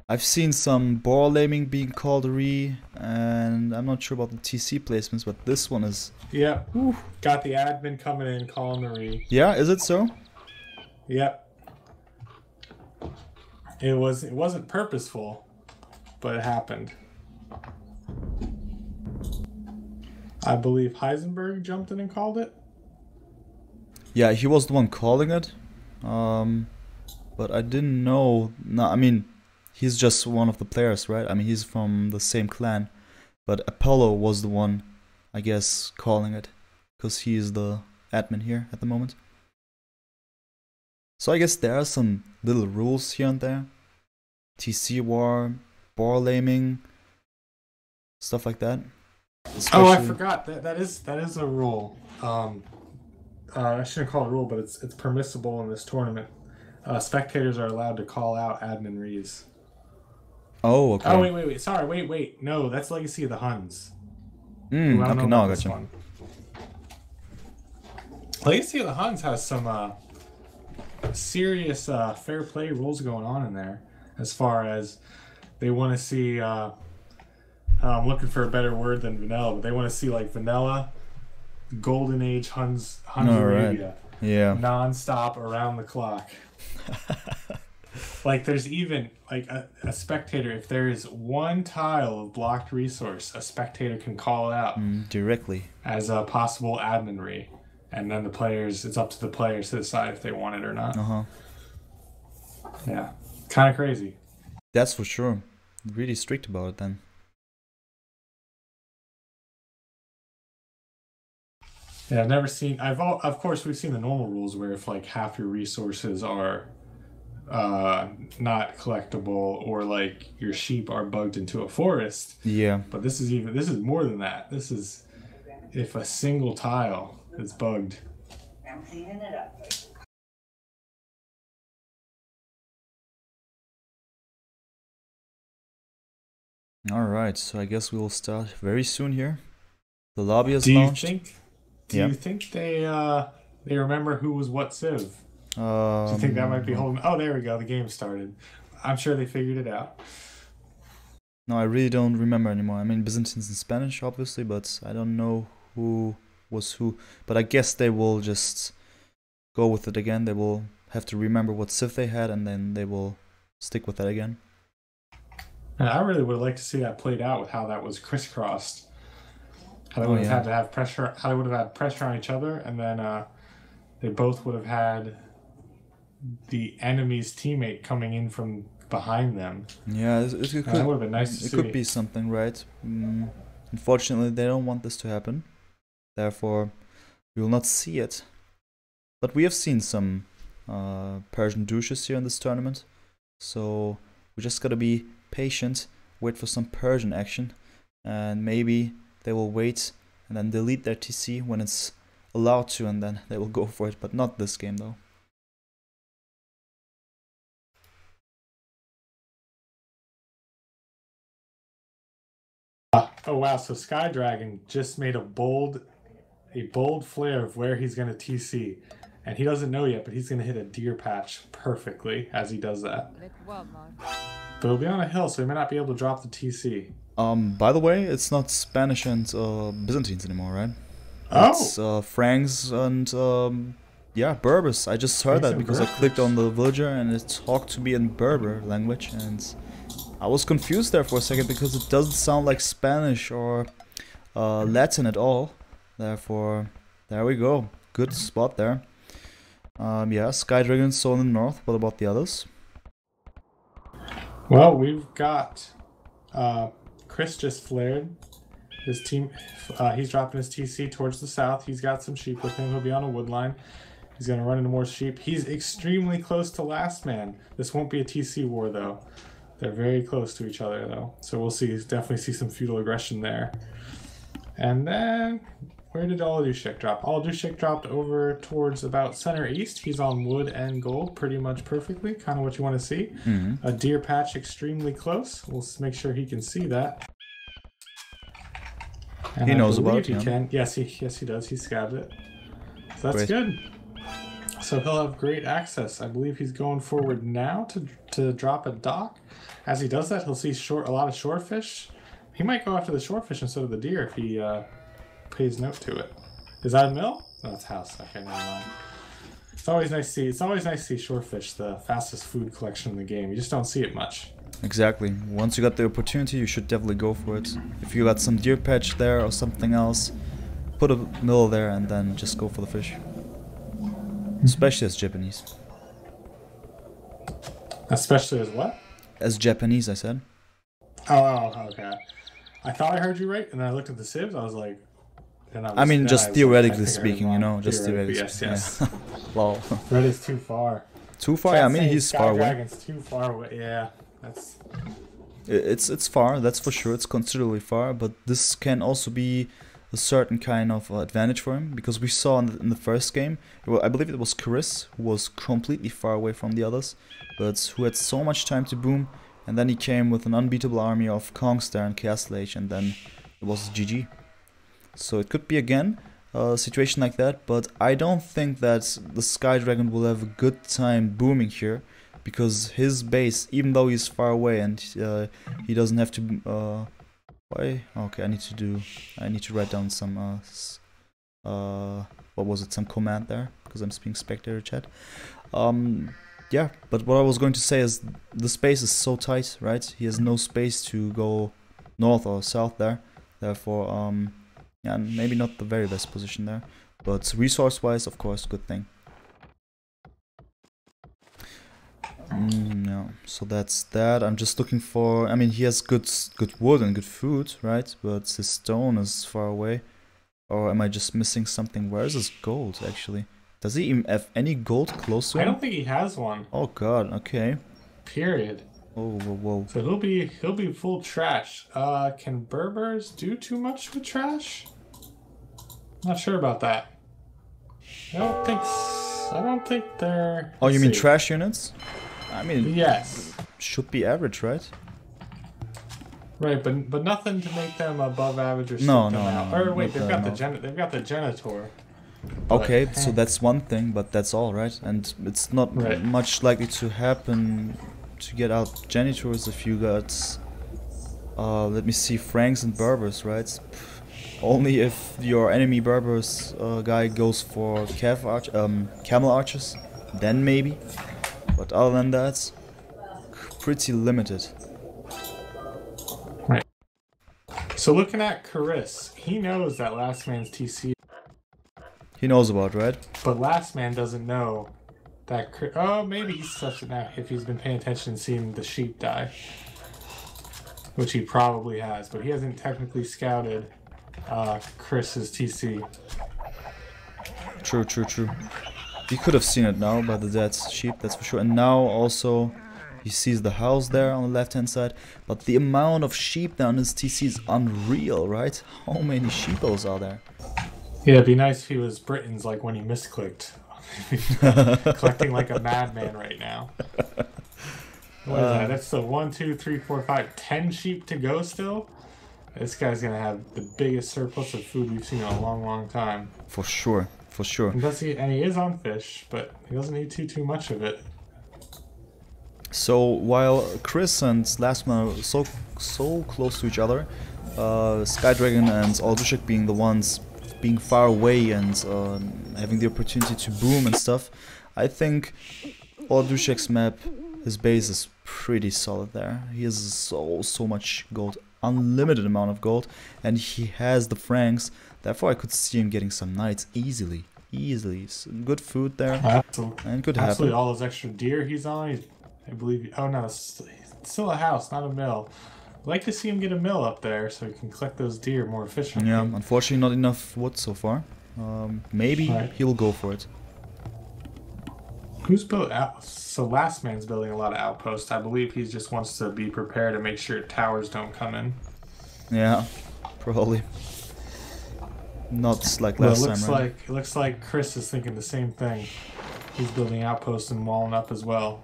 I've seen some ball laming being called a re, and I'm not sure about the TC placements, but this one is... Yep. Whew. Got the admin coming in, calling the re. Yeah, is it so? Yep. It wasn't purposeful, but it happened. I believe Heisenberg jumped in and called it. Yeah, he was the one calling it. But I didn't know... No, I mean, he's just one of the players, right? I mean, he's from the same clan. But Apollo was the one, I guess, calling it. Because he is the admin here at the moment. So I guess there are some little rules here and there. TC war, ball laming, stuff like that. Oh, I forgot that is a rule. I shouldn't call it a rule, but it's permissible in this tournament. Spectators are allowed to call out admin rees. Oh, okay. Oh, wait. Sorry, wait. No, that's Legacy of the Huns. Okay, now I got you. Legacy of the Huns has some serious fair play rules going on in there. As far as they want to see, I'm looking for a better word than vanilla, but they want to see like vanilla, golden age Huns Arabia, yeah, non-stop around the clock. Like there's even like a spectator, if there is one tile of blocked resource, a spectator can call it out directly as a possible admin re, and then it's up to the players to decide if they want it or not. Yeah. Kind of crazy. That's for sure. Really strict about it then. Yeah, I've never seen. Of course, we've seen the normal rules where if like half your resources are not collectible, or like your sheep are bugged into a forest. Yeah. But this is more than that. This is if a single tile is bugged. I'm cleaning it up. Alright, so I guess we will start very soon here. The lobby is launched. Do you think they remember who was what civ? Do you think that might be holding... Oh, there we go. The game started. I'm sure they figured it out. No, I really don't remember anymore. I mean, Byzantines and Spanish, obviously, but I don't know who was who. But I guess they will just go with it again. They will have to remember what civ they had, and then they will stick with that again. And I really would like to see that played out with how that was crisscrossed. How they would have had to have pressure. How they would have had pressure on each other, and then they both would have had the enemy's teammate coming in from behind them. Yeah, it could, that would have been nice to see. It could be something, right? Unfortunately, they don't want this to happen. Therefore, we will not see it. But we have seen some Persian douches here in this tournament, so we just gotta be patient, wait for some Persian action, and maybe they will wait and then delete their TC when it's allowed to, and then they will go for it, but not this game though. Oh wow, so Sky Dragon just made a bold flare of where he's gonna TC. And he doesn't know yet, but he's gonna hit a deer patch perfectly as he does that. But it'll be on a hill, so he may not be able to drop the TC. By the way, it's not Spanish and Byzantines anymore, right? Oh! It's Franks and yeah, Berbers. I just heard that because I clicked on the villager and it talked to me in Berber language, and I was confused there for a second because it doesn't sound like Spanish or Latin at all. Therefore, there we go. Good spot there. Yeah, Sky Dragon's still in the north. What about the others? Well, we've got Chris just flared his team. He's dropping his TC towards the south. He's got some sheep with him. He'll be on a wood line. He's going to run into more sheep. He's extremely close to Lastman. This won't be a TC war, though. They're very close to each other, though. So we'll see. Definitely see some feudal aggression there. And then Where did Oladushek drop? Oladushek dropped over towards about center east. He's on wood and gold pretty much perfectly. Kind of what you want to see. A deer patch extremely close. We'll make sure he can see that. And he knows about it. He can. Yes, he does. He scouted it. So that's good. So he'll have great access. I believe he's going forward now to drop a dock. As he does that, he'll see a lot of shorefish. He might go after the shorefish instead of the deer if he pays note to it. Is that a mill? No, it's a house. Okay, never mind. It's always nice to see. It's always nice to see shorefish, the fastest food collection in the game. You just don't see it much. Exactly. Once you got the opportunity, you should definitely go for it. If you got some deer patch there or something else, put a mill there and then just go for the fish. Especially as Japanese. Especially as what? As Japanese, I said. Oh, okay. I thought I heard you right, and then I looked at the sieves. I was like, I mean, just theoretically speaking, you know, just theoretically. Yes. Yeah. Lol. Red is too far. Too far? Yeah, I mean, he's far away. Dragon's too far away. Yeah, that's. It's far. That's for sure. It's considerably far, but this can also be a certain kind of advantage for him, because we saw in the first game, I believe it was Chirris, who was completely far away from the others, but who had so much time to boom, and then he came with an unbeatable army of Kongs there and Castle Age, and then it was GG. So it could be again a situation like that, but I don't think that the Sky Dragon will have a good time booming here, because his base, even though he's far away and he doesn't have to why? Okay, I need to write down some what was it, some command there, because I'm speaking spectator chat. Yeah, but what I was going to say is the space is so tight, right? He has no space to go north or south there, therefore yeah, maybe not the very best position there, but resource wise, of course, good thing. Yeah, so that's that. I'm just looking for, I mean, he has good wood and good food, right? But his stone is far away. Or am I just missing something? Where is his gold, actually? Does he even have any gold close to him? I don't think he has one. Oh god, okay. Period. Oh, whoa. So he'll be full trash. Can Berbers do too much with trash? Not sure about that. I don't think they're. Oh, you mean trash units? I mean, yes. Should be average, right? Right, but nothing to make them above average or No. Or wait, they've got the Genitor. Okay, so that's one thing, but that's all, right? And it's not much likely to happen to get out Genitors if you got, let me see, Franks and Berbers, right? Only if your enemy Berbers guy goes for camel archers, then maybe. But other than that, pretty limited. Right. So looking at Chirris, he knows that Last Man's TC. He knows about, right? But Last Man doesn't know that. Oh, maybe he's such it now if he's been paying attention and seen the sheep die, which he probably has. But he hasn't technically scouted Chris's TC. True. He could have seen it now by the dead sheep, that's for sure. And now also he sees the house there on the left hand side. But the amount of sheep down his TC is unreal, right? How many sheepos are there? Yeah, it'd be nice if he was Britain's, like when he misclicked. Collecting like a madman right now. What is that? That's the 1, 2, 3, 4, 5, 10 sheep to go still? This guy's gonna have the biggest surplus of food we've seen in a long time. For sure. And he is on fish, but he doesn't need too much of it. So while Chris and Lastman are so close to each other, Sky Dragon and Oladushek being the ones being far away and having the opportunity to boom and stuff, I think Oladushek's map, his base is pretty solid there. He has so much gold, unlimited amount of gold, and he has the Franks. Therefore, I could see him getting some knights easily. Some good food there, and good happen. Absolutely, all those extra deer he's on. I believe. Oh no, it's still a house, not a mill. I'd like to see him get a mill up there so he can collect those deer more efficiently. Yeah, unfortunately, not enough wood so far. Maybe he'll go for it. Who's built out? So Last Man's building a lot of outposts. I believe he just wants to be prepared to make sure towers don't come in. Yeah, probably. Not like Well, last time, right? it looks like Chris is thinking the same thing. He's building outposts and walling up as well.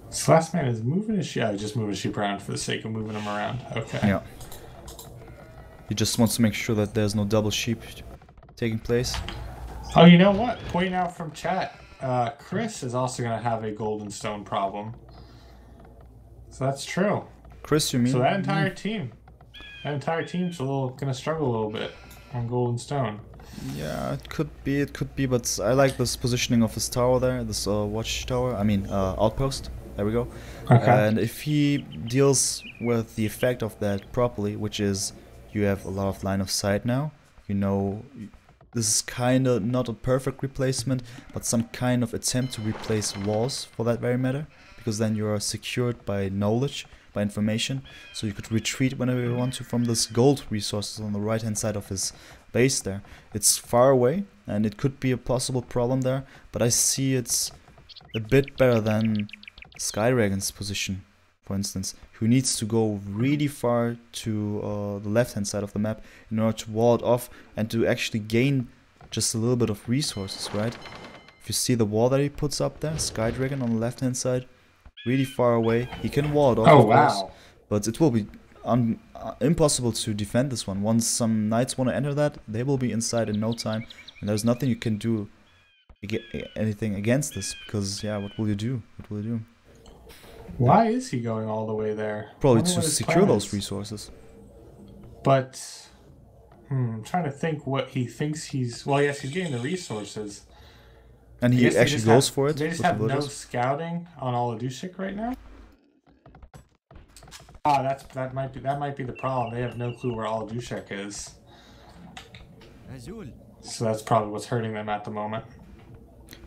So last man is moving his sheep. Oh, just moving his sheep around for the sake of moving them around. Okay. Yeah. He just wants to make sure that there's no double sheep taking place. Oh, you know what? Pointing out from chat, Chris is also going to have a golden stone problem. So that's true. Chris, you mean? So that entire team's going to struggle a little bit on golden stone. Yeah, it could be, but I like this positioning of his tower there, this watchtower, outpost. There we go. Okay. And if he deals with the effect of that properly, which is you have a lot of line of sight now, you know, this is kind of not a perfect replacement, but some kind of attempt to replace walls for that very matter, because then you are secured by knowledge, by information, so you could retreat whenever you want to from this gold resources on the right hand side of his base there. It's far away and it could be a possible problem there, but I see it's a bit better than Skydragon's position, for instance, who needs to go really far to the left hand side of the map in order to wall it off and to actually gain just a little bit of resources, right? If you see the wall that he puts up there, Skydragon on the left hand side, really far away, he can wall it off, Oh, of course, wow. but it will be impossible to defend this one. Once some knights want to enter that, they will be inside in no time, and there's nothing you can do anything against this, because yeah, what will you do? What will you do? Why is he going all the way there? Probably Wonder to what his secure plan those is. resources. But, I'm trying to think what he thinks he's... Well, yes, he's getting the resources. And I he guess they actually just goes have- for it. They just with the have no villagers. scouting on Oladushek right now. Ah, that might be the problem. They have no clue where Oladushek is. So that's probably what's hurting them at the moment.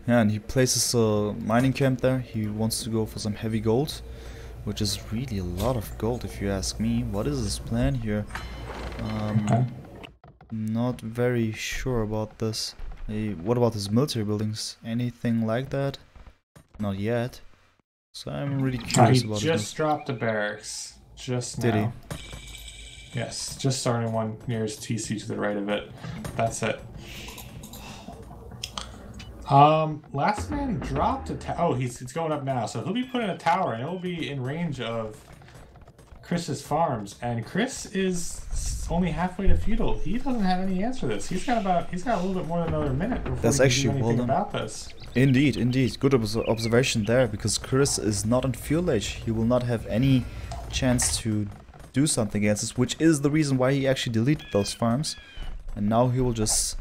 Yeah, and he places a mining camp there. He wants to go for some heavy gold, which is really a lot of gold if you ask me. What is his plan here? Okay. Not very sure about this. What about his military buildings? Anything like that? Not yet. So I'm really curious He about just dropped a barracks. Just Did he? now. Yes, just starting one near his TC to the right of it. That's it. Last man dropped a tower. Oh, it's going up now. So he'll be putting a tower, and it will be in range of Chris's farms. And Chris is only halfway to feudal. He doesn't have any answer to this. He's got a little bit more than another minute before That's he can actually do anything well done. about this. Indeed, indeed. Good observation there, because Chris is not on field age. He will not have any chance to do something against this, which is the reason why he actually deleted those farms. And now he will just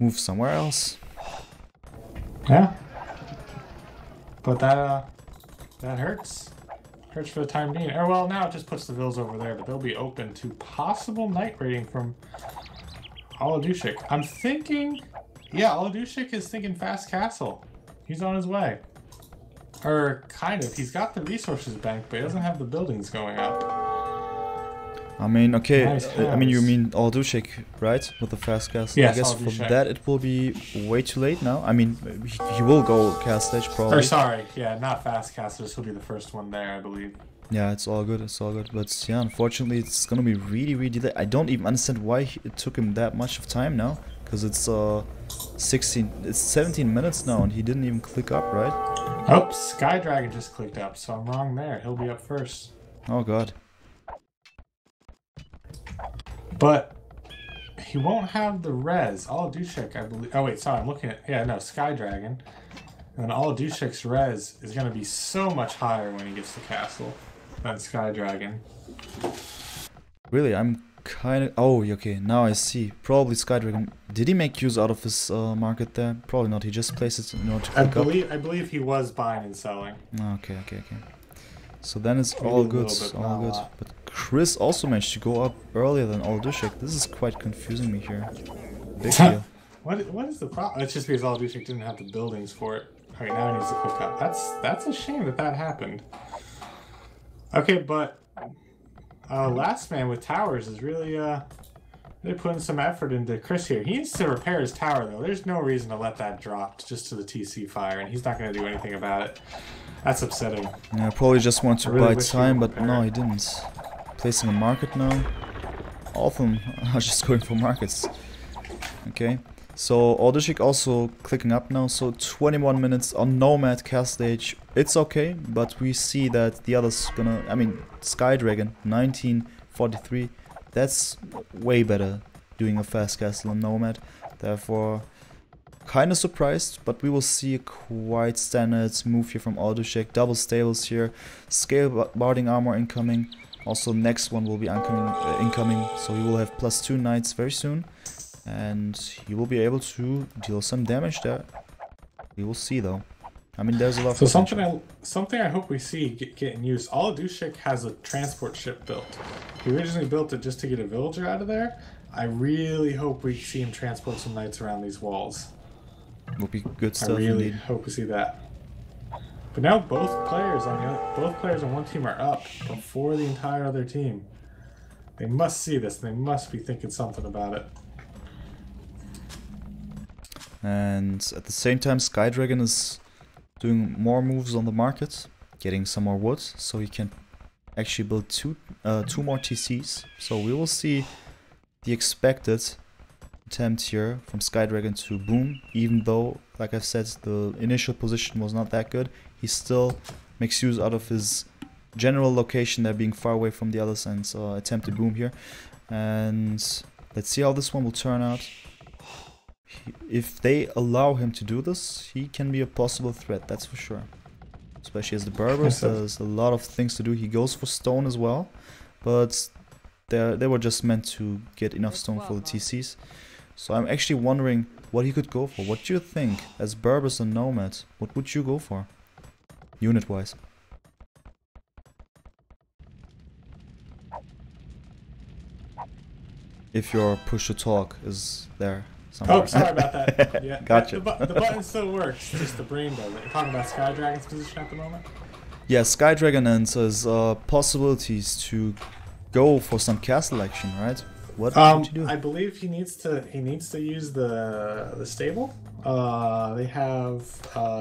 move somewhere else. Yeah. But that hurts. Hurts for the time being. Or well, now it just puts the vills over there, but they'll be open to possible night raiding from Oladushek. I'm thinking, yeah, Oladushek is thinking fast castle. He's on his way. Or kind of. He's got the resources banked, but he doesn't have the buildings going up. I mean, okay, Nice I mean, you house. mean Oladushek, right? With the fast cast. Yes, I guess for Oladushek. that it will be way too late now. I mean, he will go cast stage probably. Or sorry, yeah, not fast casters. He'll be the first one there, I believe. Yeah, it's all good, it's all good. But yeah, unfortunately, it's gonna be really, really late. I don't even understand why it took him that much of time now. Because it's 17 minutes now and he didn't even click up, right? Oh, Skydragon just clicked up, so I'm wrong there. He'll be up first. Oh god. But he won't have the res. Oladushek, I believe. Oh wait, sorry, I'm looking at. Yeah, no, Skydragon. And then Oladushek's res is going to be so much higher when he gets the castle than Skydragon. Really, I'm kind of... Oh, okay, now I see. Probably Skydragon... Did he make use out of his market there? Probably not, he just placed it in order to I click up. believe he was buying and selling. Okay. So then it's Maybe all a good, little bit, all not a good. lot. But Chris also managed to go up earlier than Oladushek. This is quite confusing me here. Big deal. What is the problem? It's just because Oladushek didn't have the buildings for it. Okay, now he needs to click up. That's a shame that happened. Okay, but Last Man with towers is really They're putting some effort into Chris here. He needs to repair his tower, though. There's no reason to let that drop just to the TC fire, and he's not going to do anything about it. That's upsetting. Yeah, probably just wanted to really buy time, but no, he didn't. Placing a market now. All of them are just going for markets. Okay. So Oladushek also clicking up now, so 21 minutes on Nomad Castle stage. It's okay, but we see that the others gonna, I mean, Sky Dragon 1943, that's way better doing a fast castle on Nomad. Therefore, kind of surprised, but we will see a quite standard move here from Oladushek. Double stables here, scale barding armor incoming. Also next one will be incoming, so he will have +2 knights very soon. And he will be able to deal some damage there. We will see though. I mean, there's a lot of something I hope we see getting used. Oladushek has a transport ship built. He originally built it just to get a villager out of there. I really hope we see him transport some knights around these walls. Would be good stuff. I really indeed. hope we see that. But now both players on one team are up before the entire other team. They must see this. They must be thinking something about it. And at the same time, Sky Dragon is doing more moves on the market, getting some more wood, so he can actually build two more TCs. So we will see the expected attempt here from Sky Dragon to boom, even though, like I said, the initial position was not that good. He still makes use out of his general location there, being far away from the others, and attempt to boom here. And let's see how this one will turn out. If they allow him to do this, he can be a possible threat, that's for sure. Especially as the Berbers, there's a lot of things to do. He goes for stone as well, but they were just meant to get enough stone for the TCs. So I'm actually wondering what he could go for. What do you think, as Berbers and Nomad, what would you go for, unit-wise? If your push to talk is there. Somewhere. Oh, sorry about that. Yeah, Gotcha. The button still works, just the brain doesn't. You're talking about Sky Dragon's position at the moment? Yeah, Sky Dragon and his possibilities to go for some castle action, right? What would you do? I believe he needs to use the stable. They have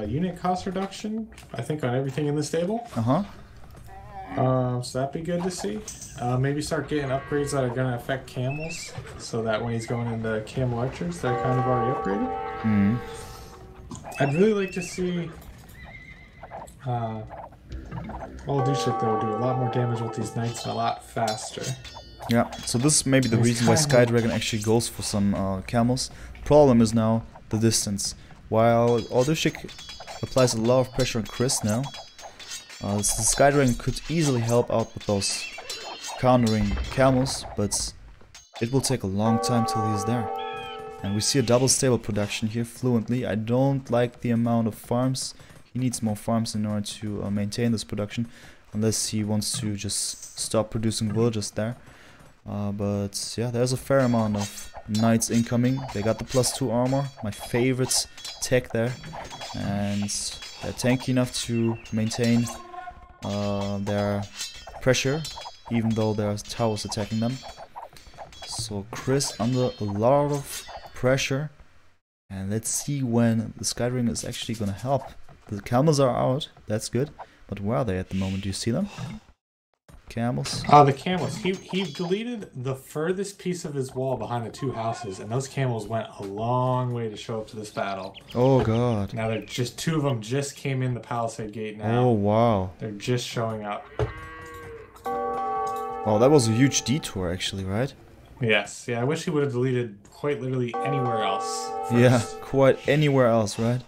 unit cost reduction, I think, on everything in the stable. So that'd be good to see. Maybe start getting upgrades that are going to affect camels, so that when he's going into camel archers, they're kind of already upgraded. I'd really like to see Oladushek, though, do a lot more damage with these knights and a lot faster. Yeah, so this is maybe the reason why Sky Dragon actually goes for some camels. Problem is now the distance. While Oladushek applies a lot of pressure on Chris now, the Sky Dragon could easily help out with those countering camels, but it will take a long time till he's there. And we see a double stable production here fluently. I don't like the amount of farms. He needs more farms in order to maintain this production, unless he wants to just stop producing villages there. But yeah, there's a fair amount of knights incoming. They got the +2 armor, my favorite tech there, and they're tanky enough to maintain their pressure, even though there are towers attacking them. So Chris under a lot of pressure, and let's see when the Sky Dragon is actually gonna help. The camels are out, that's good, but where are they at the moment? Do you see them? Camels? The camels. He deleted the furthest piece of his wall behind the two houses, and those camels went a long way to show up to this battle. Oh god. Now they're just, two of them just came in the palisade gate now. Oh wow. They're just showing up. Oh, that was a huge detour actually, right? Yes. Yeah, I wish he would have deleted quite literally anywhere else first. Yeah, quite anywhere else, right?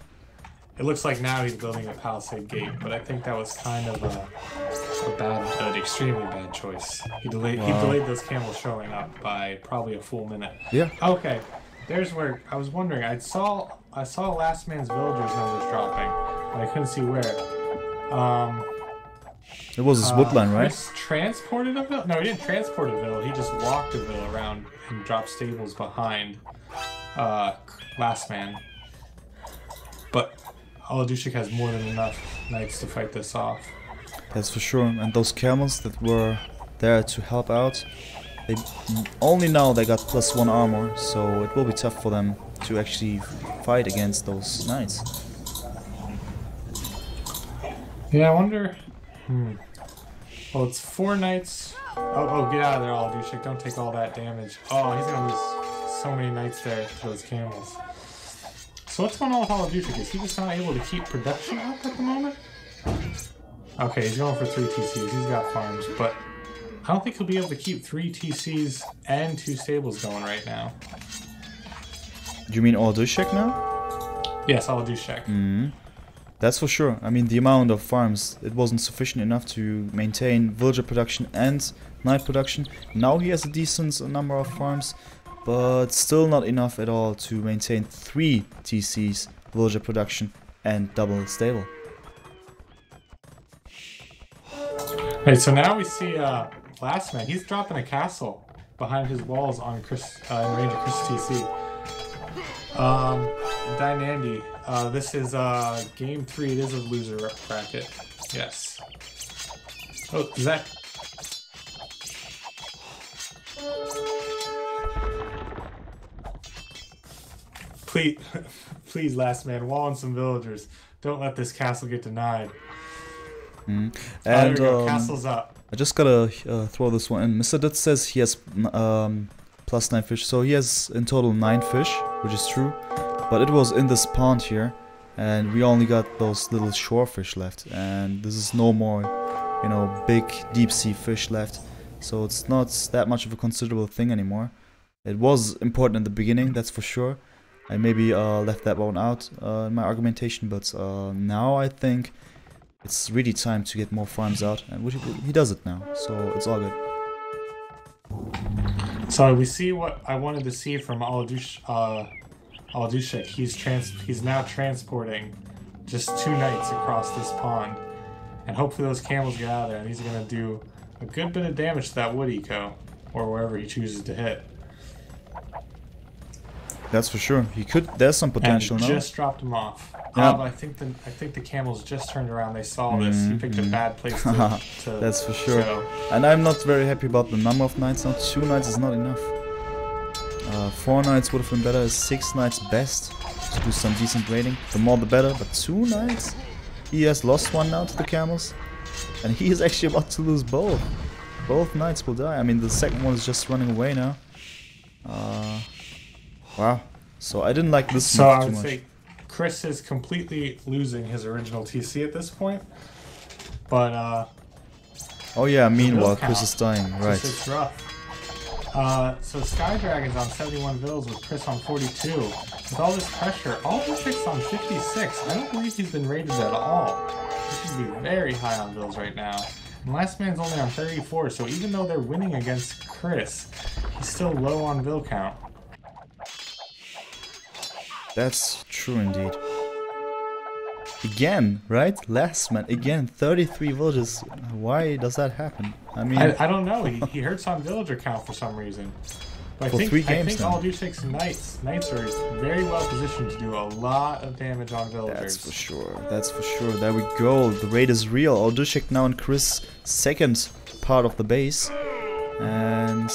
It looks like now he's building a palisade gate, but I think that was kind of an extremely bad choice. He delayed those camels showing up by probably a full minute. Yeah. Okay, there's where I was wondering. I saw Last Man's villagers numbers dropping, but I couldn't see where. It was his woodline, right? Chris transported a village? No, he didn't transport a village. He just walked a village around and dropped stables behind Last Man. But Oladushek has more than enough knights to fight this off. That's for sure. And those camels that were there to help out, They only now they got +1 armor, so it will be tough for them to actually fight against those knights. Yeah, I wonder. Well, it's 4 knights. Oh, get out of there, Oladushek. Don't take all that damage. Oh, he's gonna lose so many knights there to those camels. So what's going on with Oladushek? Is he just not able to keep production up at the moment? Okay, he's going for 3 TCs. He's got farms, but I don't think he'll be able to keep 3 TCs and 2 stables going right now. Do you mean Oladushek now? Yes, Oladushek. That's for sure. I mean, the amount of farms, it wasn't sufficient enough to maintain villager production and knight production. Now he has a decent number of farms, but still not enough at all to maintain 3 TCs, villager production, and double stable. Right, so now we see Lastman. He's dropping a castle behind his walls on Chris, in range of Chris TC. Dynandy, this is game 3. It is a loser bracket. Yes. Oh, is that? Please, please, Lastman, wall in some villagers. Don't let this castle get denied. And there we go. Castle's up. I just gotta throw this one in. Mr. Dutz says he has +9 fish, so he has in total 9 fish, which is true. But it was in this pond here, and we only got those little shore fish left, and this is no more, you know, big deep sea fish left. So it's not that much of a considerable thing anymore. It was important in the beginning, that's for sure. I maybe left that one out in my argumentation, but now I think it's really time to get more farms out, and he does it now, so it's all good. So we see what I wanted to see from Oladushek. He's now transporting just 2 knights across this pond, and hopefully those camels get out of there, and he's going to do a good bit of damage to that wood eco, or wherever he chooses to hit. That's for sure. He could. There's some potential now. Just dropped him off. Yeah. But I think the camels just turned around. They saw this. He picked a bad place to That's for sure. go. And I'm not very happy about the number of knights now. 2 knights is not enough. 4 knights would have been better. 6 knights best to do some decent raiding. The more the better. But 2 knights? He has lost 1 now to the camels. And he is actually about to lose both. Both knights will die. I mean, the second one is just running away now. Wow. So I didn't like this So move I too would much. say Chris is completely losing his original TC at this point. But Oh yeah, meanwhile count. Chris is dying. Right. It's rough. So Sky Dragon's on 71 vills with Chris on 42. With all this pressure, Oladushek's on 56. I don't believe he's been rated at all. He should be very high on vills right now. And Lastman's only on 34, so even though they're winning against Chris, he's still low on vill count. That's true indeed. Again, right? Lastman, again, 33 villages. Why does that happen? I mean, I don't know. He hurts on villager count for some reason. But For 3 I games think now. Oladushek's knights are very well positioned to do a lot of damage on villagers. that's for sure. That's for sure. There we go. The raid is real. Oladushek now in Chris' second part of the base. And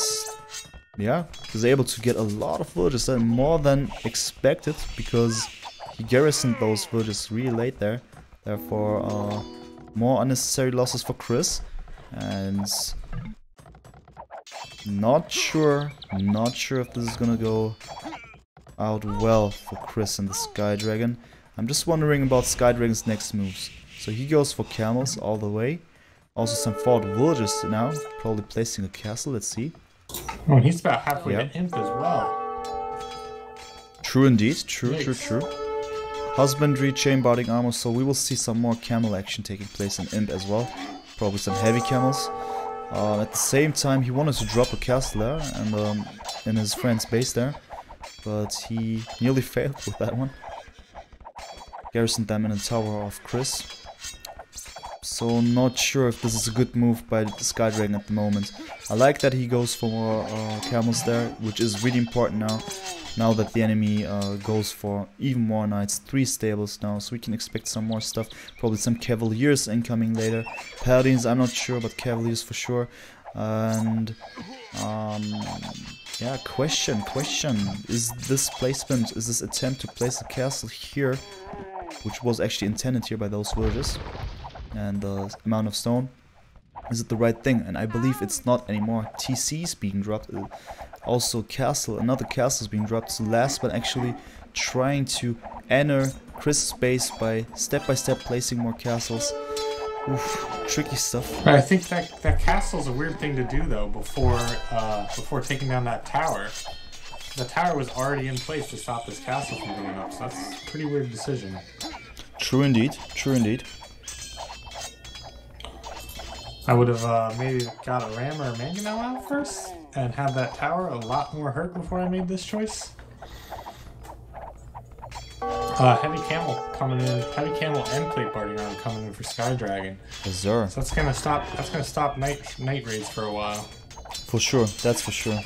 yeah, he's able to get a lot of villages, and more than expected, because he garrisoned those villages really late there. Therefore, more unnecessary losses for Chris. And not sure if this is gonna go out well for Chris and the Sky Dragon. I'm just wondering about Sky Dragon's next moves. So he goes for camels all the way. Also some fort villages now, probably placing a castle, let's see. Oh, he's about halfway Yeah. to Imp as well. True indeed, true. Yikes. Husbandry, chain barding armor, so we will see some more camel action taking place in Imp as well. Probably some heavy camels. At the same time, he wanted to drop a castle there and in his friend's base there, but he nearly failed with that one. Garrisoned them in a tower of Chris. So not sure if this is a good move by the Sky Dragon at the moment. I like that he goes for more camels there, which is really important now. Now that the enemy goes for even more knights, 3 stables now, so we can expect some more stuff. Probably some cavaliers incoming later. Paladins, I'm not sure, but cavaliers for sure. And yeah, question. Is this placement, is this attempt to place a castle here, which was actually intended here by those villagers, and the amount of stone, is it the right thing? And I believe it's not anymore. TC is being dropped. Also another castle is being dropped. So Lastman actually trying to enter Chris' base by step placing more castles. Oof, tricky stuff. I think that castle's a weird thing to do though before taking down that tower. The tower was already in place to stop this castle from going up, so that's a pretty weird decision. True indeed, true indeed. I would have maybe got a ram or a mangonel out first and have that tower a lot more hurt before I made this choice. Heavy camel coming in. Heavy camel and plate parting arm coming in for Sky Dragon. Yes, sir. So that's gonna stop night raids for a while. For sure, that's for sure.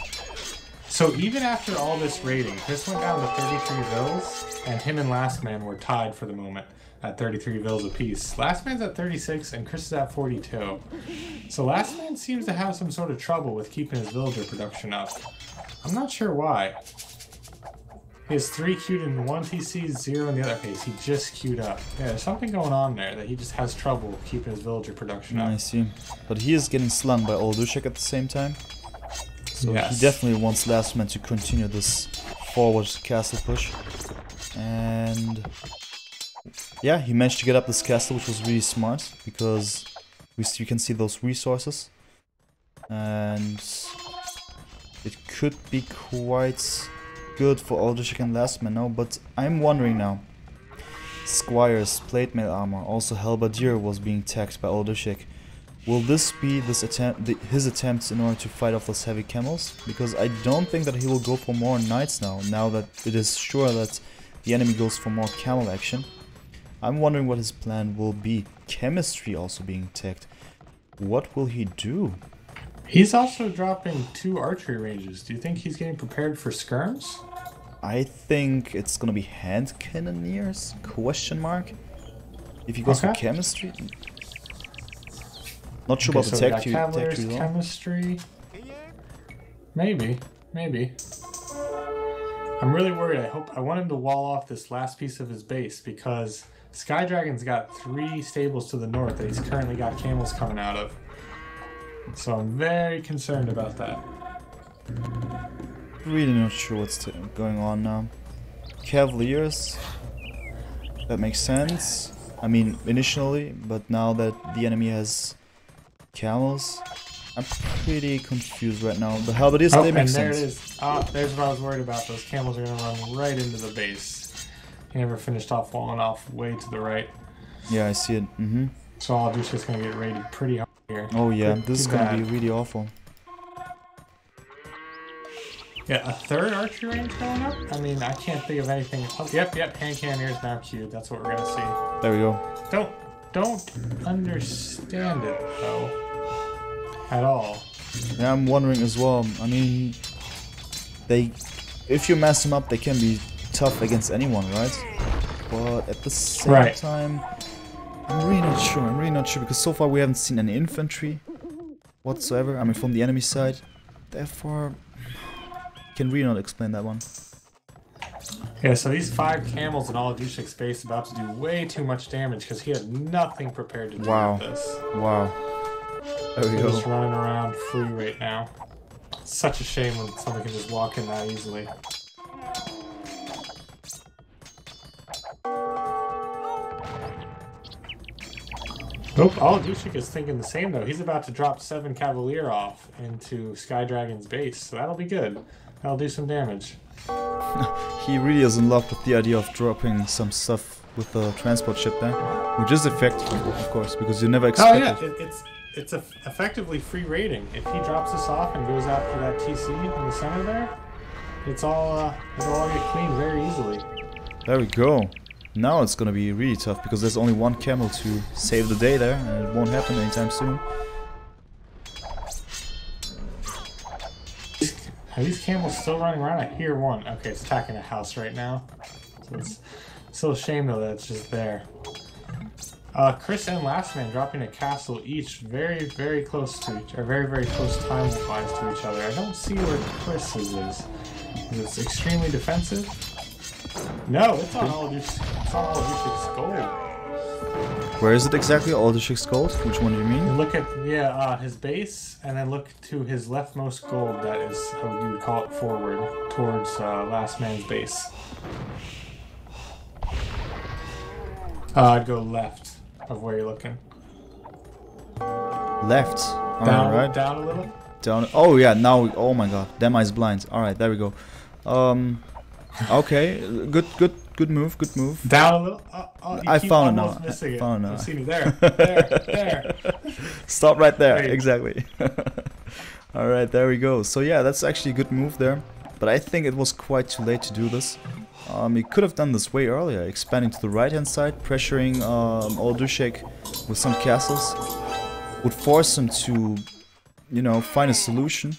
So even after all this raiding, Chris went down to 33 vills, and him and Lastman were tied for the moment at 33 vills apiece. Lastman's at 36, and Chris is at 42. So Lastman seems to have some sort of trouble with keeping his villager production up. I'm not sure why. He has 3 queued in 1 TC, 0 in the other case. He just queued up. Yeah, there's something going on there that he just has trouble keeping his villager production up. I see. But he is getting slung by Oladushek at the same time. So yes. He definitely wants Lastman to continue this forward castle push. And yeah, he managed to get up this castle, which was really smart, because you can see those resources. And it could be quite good for Oladushek and Lastman now, but I'm wondering now. Squire's plate mail armor, also Halberdier was being tagged by Oladushek. Will this be his attempts in order to fight off those heavy camels? Because I don't think that he will go for more knights now that it is sure that the enemy goes for more camel action. I'm wondering what his plan will be. Chemistry also being tagged. What will he do? He's also dropping 2 archery ranges. Do you think he's getting prepared for skirms? I think it's gonna be hand cannoneers? Question mark? If he goes for chemistry? Not sure about the tech tree. Chemistry. Maybe. I'm really worried. I want him to wall off this last piece of his base because Sky Dragon's got 3 stables to the north that he's currently got camels coming out of. So I'm very concerned about that. Really not sure what's going on now. Cavaliers. That makes sense. I mean, initially, but now that the enemy has camels, I'm pretty confused right now. The Halberdiers, they make sense. There it is. There's what I was worried about. Those camels are going to run right into the base. He never finished off walling off way to the right. Yeah, I see it. So Oladushek's going to get raided pretty hard here. Oh yeah, this is going to be really awful. Yeah, a 3rd archery range going up? I mean, I can't think of anything. Oh, yep, hand cannoneers now queued. That's what we're going to see. There we go. Don't understand it, though. At all. Yeah, I'm wondering as well. I mean, if you mess them up, they can be tough against anyone, right? But at the same time, I'm really not sure because so far we haven't seen any infantry whatsoever. I mean, from the enemy side. Therefore, can really not explain that one. Yeah, so these 5 camels in Oladushek's base about to do way too much damage because he had nothing prepared to do with this. Wow. There we go. Just running around free right now. Such a shame when somebody can just walk in that easily. Nope, Oladushek is thinking the same though. He's about to drop 7 Cavalier off into Sky Dragon's base, so that'll be good. That'll do some damage. He really is in love with the idea of dropping some stuff with the transport ship there, which is effective, of course, because you never expect it. It's effectively free raiding. If he drops this off and goes after that TC in the center there, it'll all get cleaned very easily. There we go. Now it's gonna be really tough because there's only 1 camel to save the day there, and it won't happen anytime soon. Are these camels still running around? I hear one. Okay, it's attacking a house right now. So it's still a shame though that it's just there. Chris and Lastman dropping a castle each very, very close to each, or very, very close time-wise to each other. I don't see where Chris's is. Is it extremely defensive? No, it's on Oladushek's gold. Where is it exactly? Oladushek's gold? Which one do you mean? Look at, his base, and then look to his leftmost gold that is, how you would call it, forward, towards Lastman's base. I'd go left of where you're looking. Left. Down, Alright. down a little. Down. Oh yeah, now, oh my god. Them eyes blind. Alright, there we go. Okay. Good move, good move. Down a little. I found it now. Missing I found it now. I've seen it. There. Stop right there. Wait. Exactly. Alright, there we go. So yeah, that's actually a good move there. But I think it was quite too late to do this. He could have done this way earlier, expanding to the right hand side, pressuring Oladushek with some castles. Would force him to, you know, find a solution.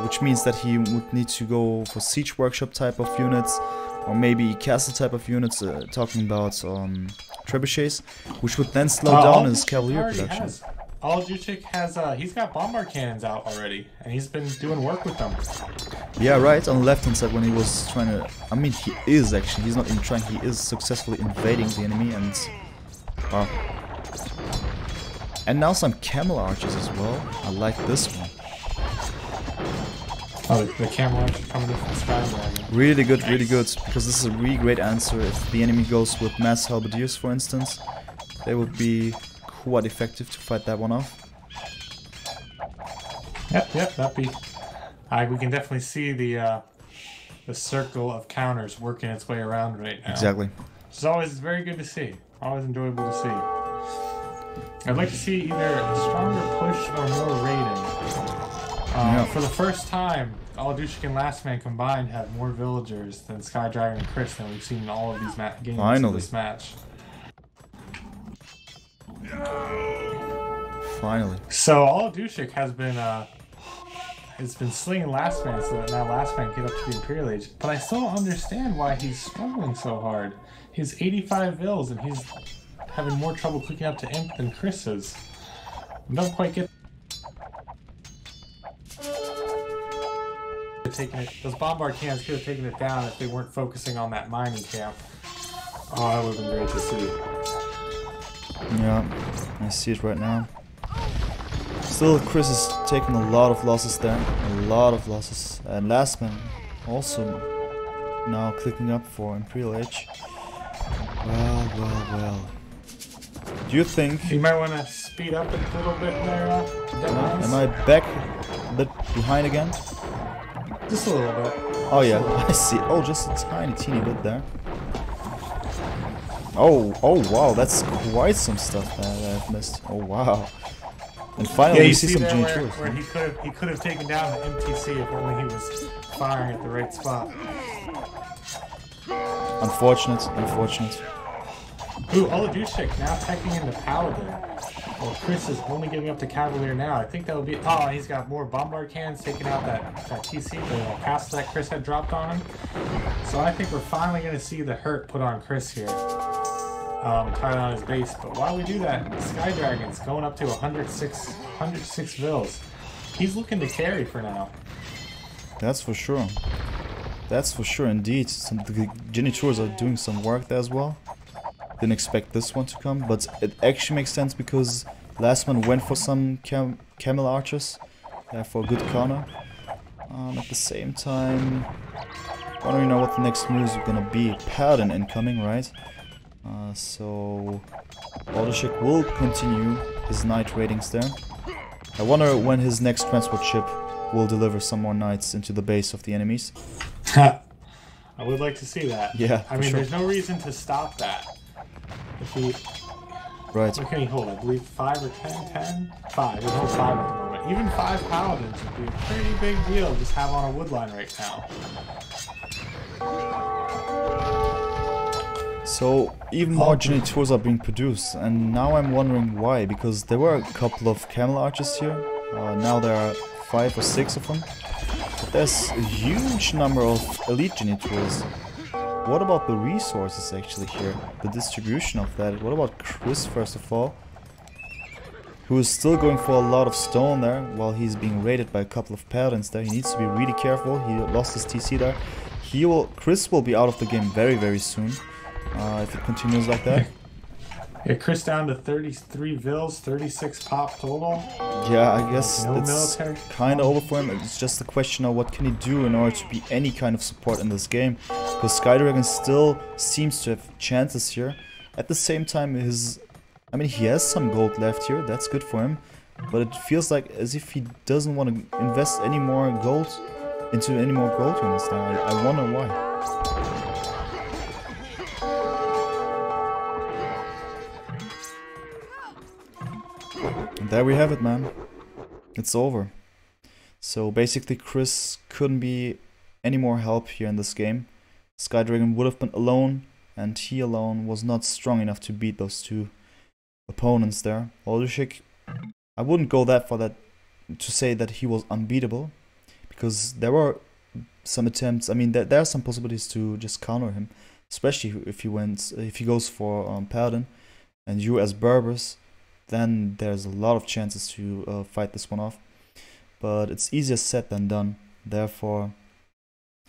Which means that he would need to go for siege workshop type of units, or maybe castle type of units, talking about trebuchets, which would then slow down his cavalier production. Oladushek has, he's got bombard cannons out already, and he's been doing work with them. Yeah, right, on the left hand side when he was trying to, I mean he is actually, he's not even trying, he is successfully invading the enemy and now some camel archers as well. I like this one. Oh, the camel archer coming in from Skydragon. Really good, because this is a really great answer. If the enemy goes with mass halberdiers, for instance, they would be quite effective to fight that one off. Yep, that'd be. We can definitely see the circle of counters working its way around right now. Exactly. It's always very good to see. Always enjoyable to see. I'd like to see either a stronger push or more raiding. For the first time, Oladushek and Lastman combined have more villagers than Skydragon and Chris than we've seen in all of these games of this match. Finally. So Oladushek has been slinging Lastman so that now Lastman can get up to the Imperial Age. But I still don't understand why he's struggling so hard. He's 85 vills and he's having more trouble clicking up to Imp than Chris is. I don't quite get taking it. Those bombard cannons could have taken it down if they weren't focusing on that mining camp. Oh, that would have been great to see. Yeah, I see it right now. Still, Chris is taking a lot of losses there. A lot of losses. And Lastman also now clicking up for Imperial Age. Well. Do you think... You might want to speed up a little bit there, am I back a bit behind again? Just a little bit. Oh yeah, I see. Oh, just a teeny bit there. Oh wow, that's quite some stuff that I've missed. Oh wow. And finally, you see some Chirris. Where he could have taken down the MTC if only he was firing at the right spot. Unfortunate. Ooh, Oladushek now teching into Paladin. Well, Chris is only giving up to Cavalier now. I think that would be... Oh, he's got more bombard cannons taking out that TC, the castle that Chris had dropped on him. So I think we're finally going to see the hurt put on Chris here. Tied on his base. But while we do that, Skydragon's going up to 106 vills. He's looking to carry for now. That's for sure. That's for sure indeed. The Genitors are doing some work there as well. Didn't expect this one to come, but it actually makes sense because Lastman went for some camel archers for a good counter. At the same time, wondering now what the next moves are gonna be. Paladin incoming, right? So Oladushek will continue his knight ratings there. I wonder when his next transport ship will deliver some more knights into the base of the enemies. I would like to see that. Yeah, I mean, sure. There's no reason to stop that. If he... Right. What can he hold? I believe 5 or 10? 10? 5. He holds 5 at the moment. Even 5 paladins would be a pretty big deal to just have on a wood line right now. So even more Genitors are being produced, and now I'm wondering why, because there were a couple of camel archers here. Now there are 5 or 6 of them. But there's a huge number of elite Genitors. what about the resources actually here? The distribution of that. What about Chris first of all? Who is still going for a lot of stone there while he's being raided by a couple of paladins there. He needs to be really careful. He lost his TC there. Chris will be out of the game very soon if it continues like that. Yeah, Chris down to 33 vills, 36 pop total. Yeah, I guess No it's military. kind of over for him. It's just a question of what can he do in order to be any kind of support in this game. Because Skydragon still seems to have chances here. At the same time, I mean, he has some gold left here. That's good for him. But it feels like as if he doesn't want to invest any more gold into any more gold units now. I wonder why. And there we have it, man. It's over. So basically Chris couldn't be any more help here in this game. Skydragon would have been alone, and he alone was not strong enough to beat those two opponents there. Oladushek, I wouldn't go that far to say that he was unbeatable, because there were some attempts. I mean, there are some possibilities to just counter him, especially if he goes for Paladin, and you as Berbers, then there's a lot of chances to fight this one off. But it's easier said than done. Therefore,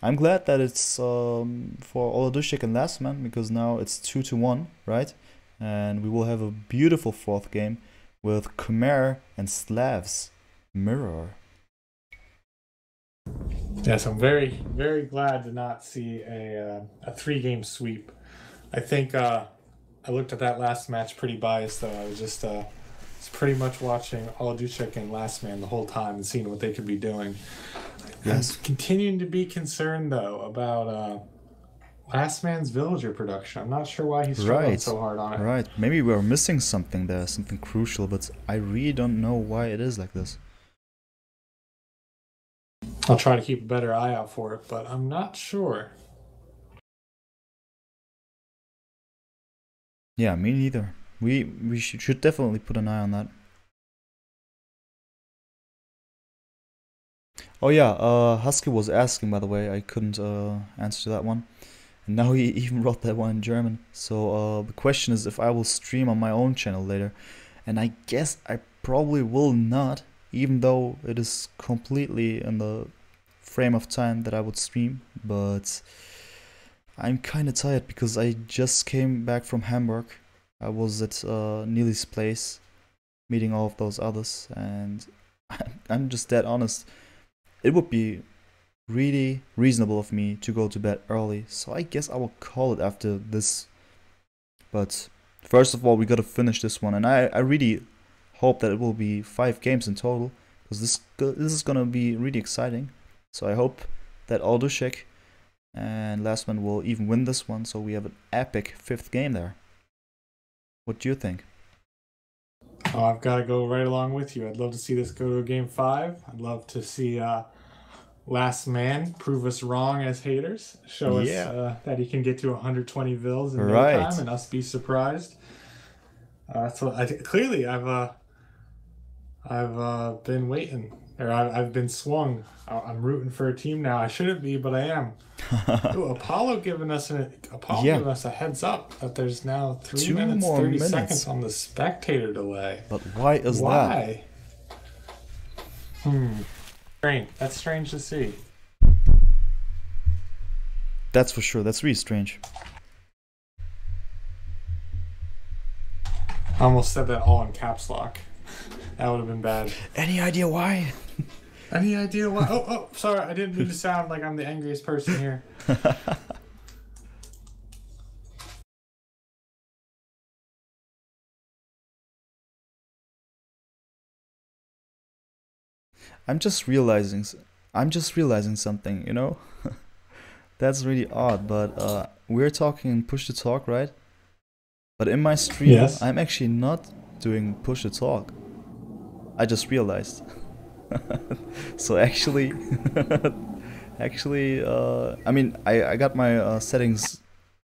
I'm glad that it's for Oladushek+Lastman, because now it's 2-1, right? And we will have a beautiful fourth game with Khmer and Slavs mirror. Yes, I'm very glad to not see a 3-game sweep. I think I looked at that last match pretty biased though. I was just pretty much watching Oladushek+Lastman the whole time and seeing what they could be doing. Yes. I'm continuing to be concerned though about Lastman's villager production. I'm not sure why he's struggling so hard on it. Right, maybe we're missing something there, something crucial, but I really don't know why it is like this. I'll try to keep a better eye out for it, but I'm not sure. Yeah, me neither. We should definitely put an eye on that. Oh yeah, Husky was asking, by the way. I couldn't answer to that one. And now he even wrote that one in German. So the question is if I will stream on my own channel later. And I guess I probably will not, even though it is completely in the frame of time that I would stream. But I'm kind of tired because I just came back from Hamburg. I was at Neely's place meeting all of those others, and I'm just dead honest. It would be really reasonable of me to go to bed early, so I guess I will call it after this. But first of all, we gotta finish this one, and I really hope that it will be 5 games in total, because this is gonna be really exciting. So I hope that Oladushek and Lastman will even win this one, so we have an epic 5th game there. What do you think? Oh, I've got to go right along with you. I'd love to see this go to game 5. I'd love to see Lastman prove us wrong as haters. Show us that he can get to 120 vills in no time and us be surprised. So clearly I've been waiting, or I've been swung. I'm rooting for a team now. I shouldn't be, but I am. Ooh, Apollo giving us a heads up that there's now 3 minutes 30 seconds on the spectator delay. But why is that? Strange. That's strange to see. That's for sure. That's really strange. I almost said that all in caps lock. That would have been bad. Any idea why? Any idea why? Oh, sorry. I didn't mean to sound like I'm the angriest person here. I'm just realizing something, you know? That's really odd, but we're talking push to talk, right? But in my stream, yes, I'm actually not doing push to talk. I just realized. So actually, I mean, I got my settings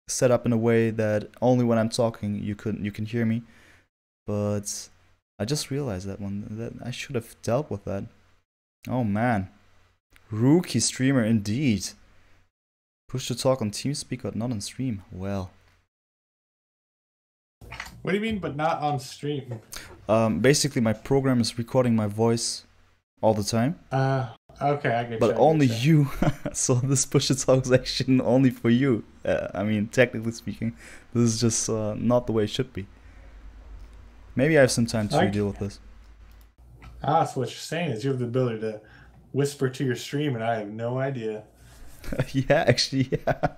set up in a way that only when I'm talking you can hear me. But I just realized that I should have dealt with that. Oh man, rookie streamer indeed. Push to talk on TeamSpeak but not on stream. Well. What do you mean, but not on stream? Basically, my program is recording my voice all the time. Okay, I get you. But only you. So this push to talk is actually only for you. I mean, technically speaking, this is just not the way it should be. Maybe I have some time to deal with this. Ah, so what you're saying is you have the ability to whisper to your stream, and I have no idea. Yeah, actually, yeah.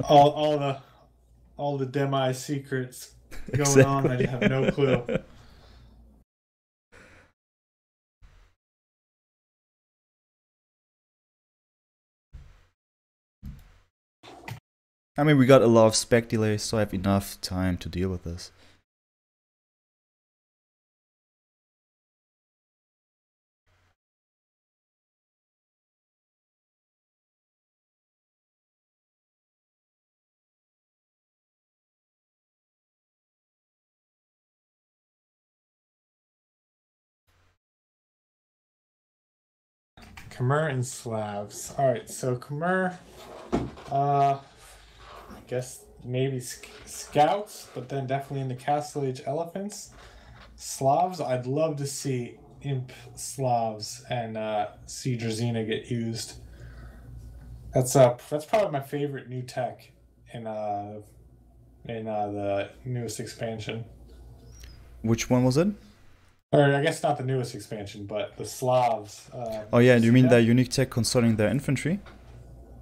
all the demi secrets going on. I have no clue. I mean, we got a lot of spec delays, so I have enough time to deal with this. Khmer and Slavs. Alright, so Khmer, I guess maybe scouts, but then definitely in the Castle Age elephants. Slavs, I'd love to see Imp Slavs and see Drazina get used. That's probably my favorite new tech in the newest expansion. Which one was it? Or I guess not the newest expansion, but the Slavs. Oh yeah, do you mean their unique tech concerning their infantry?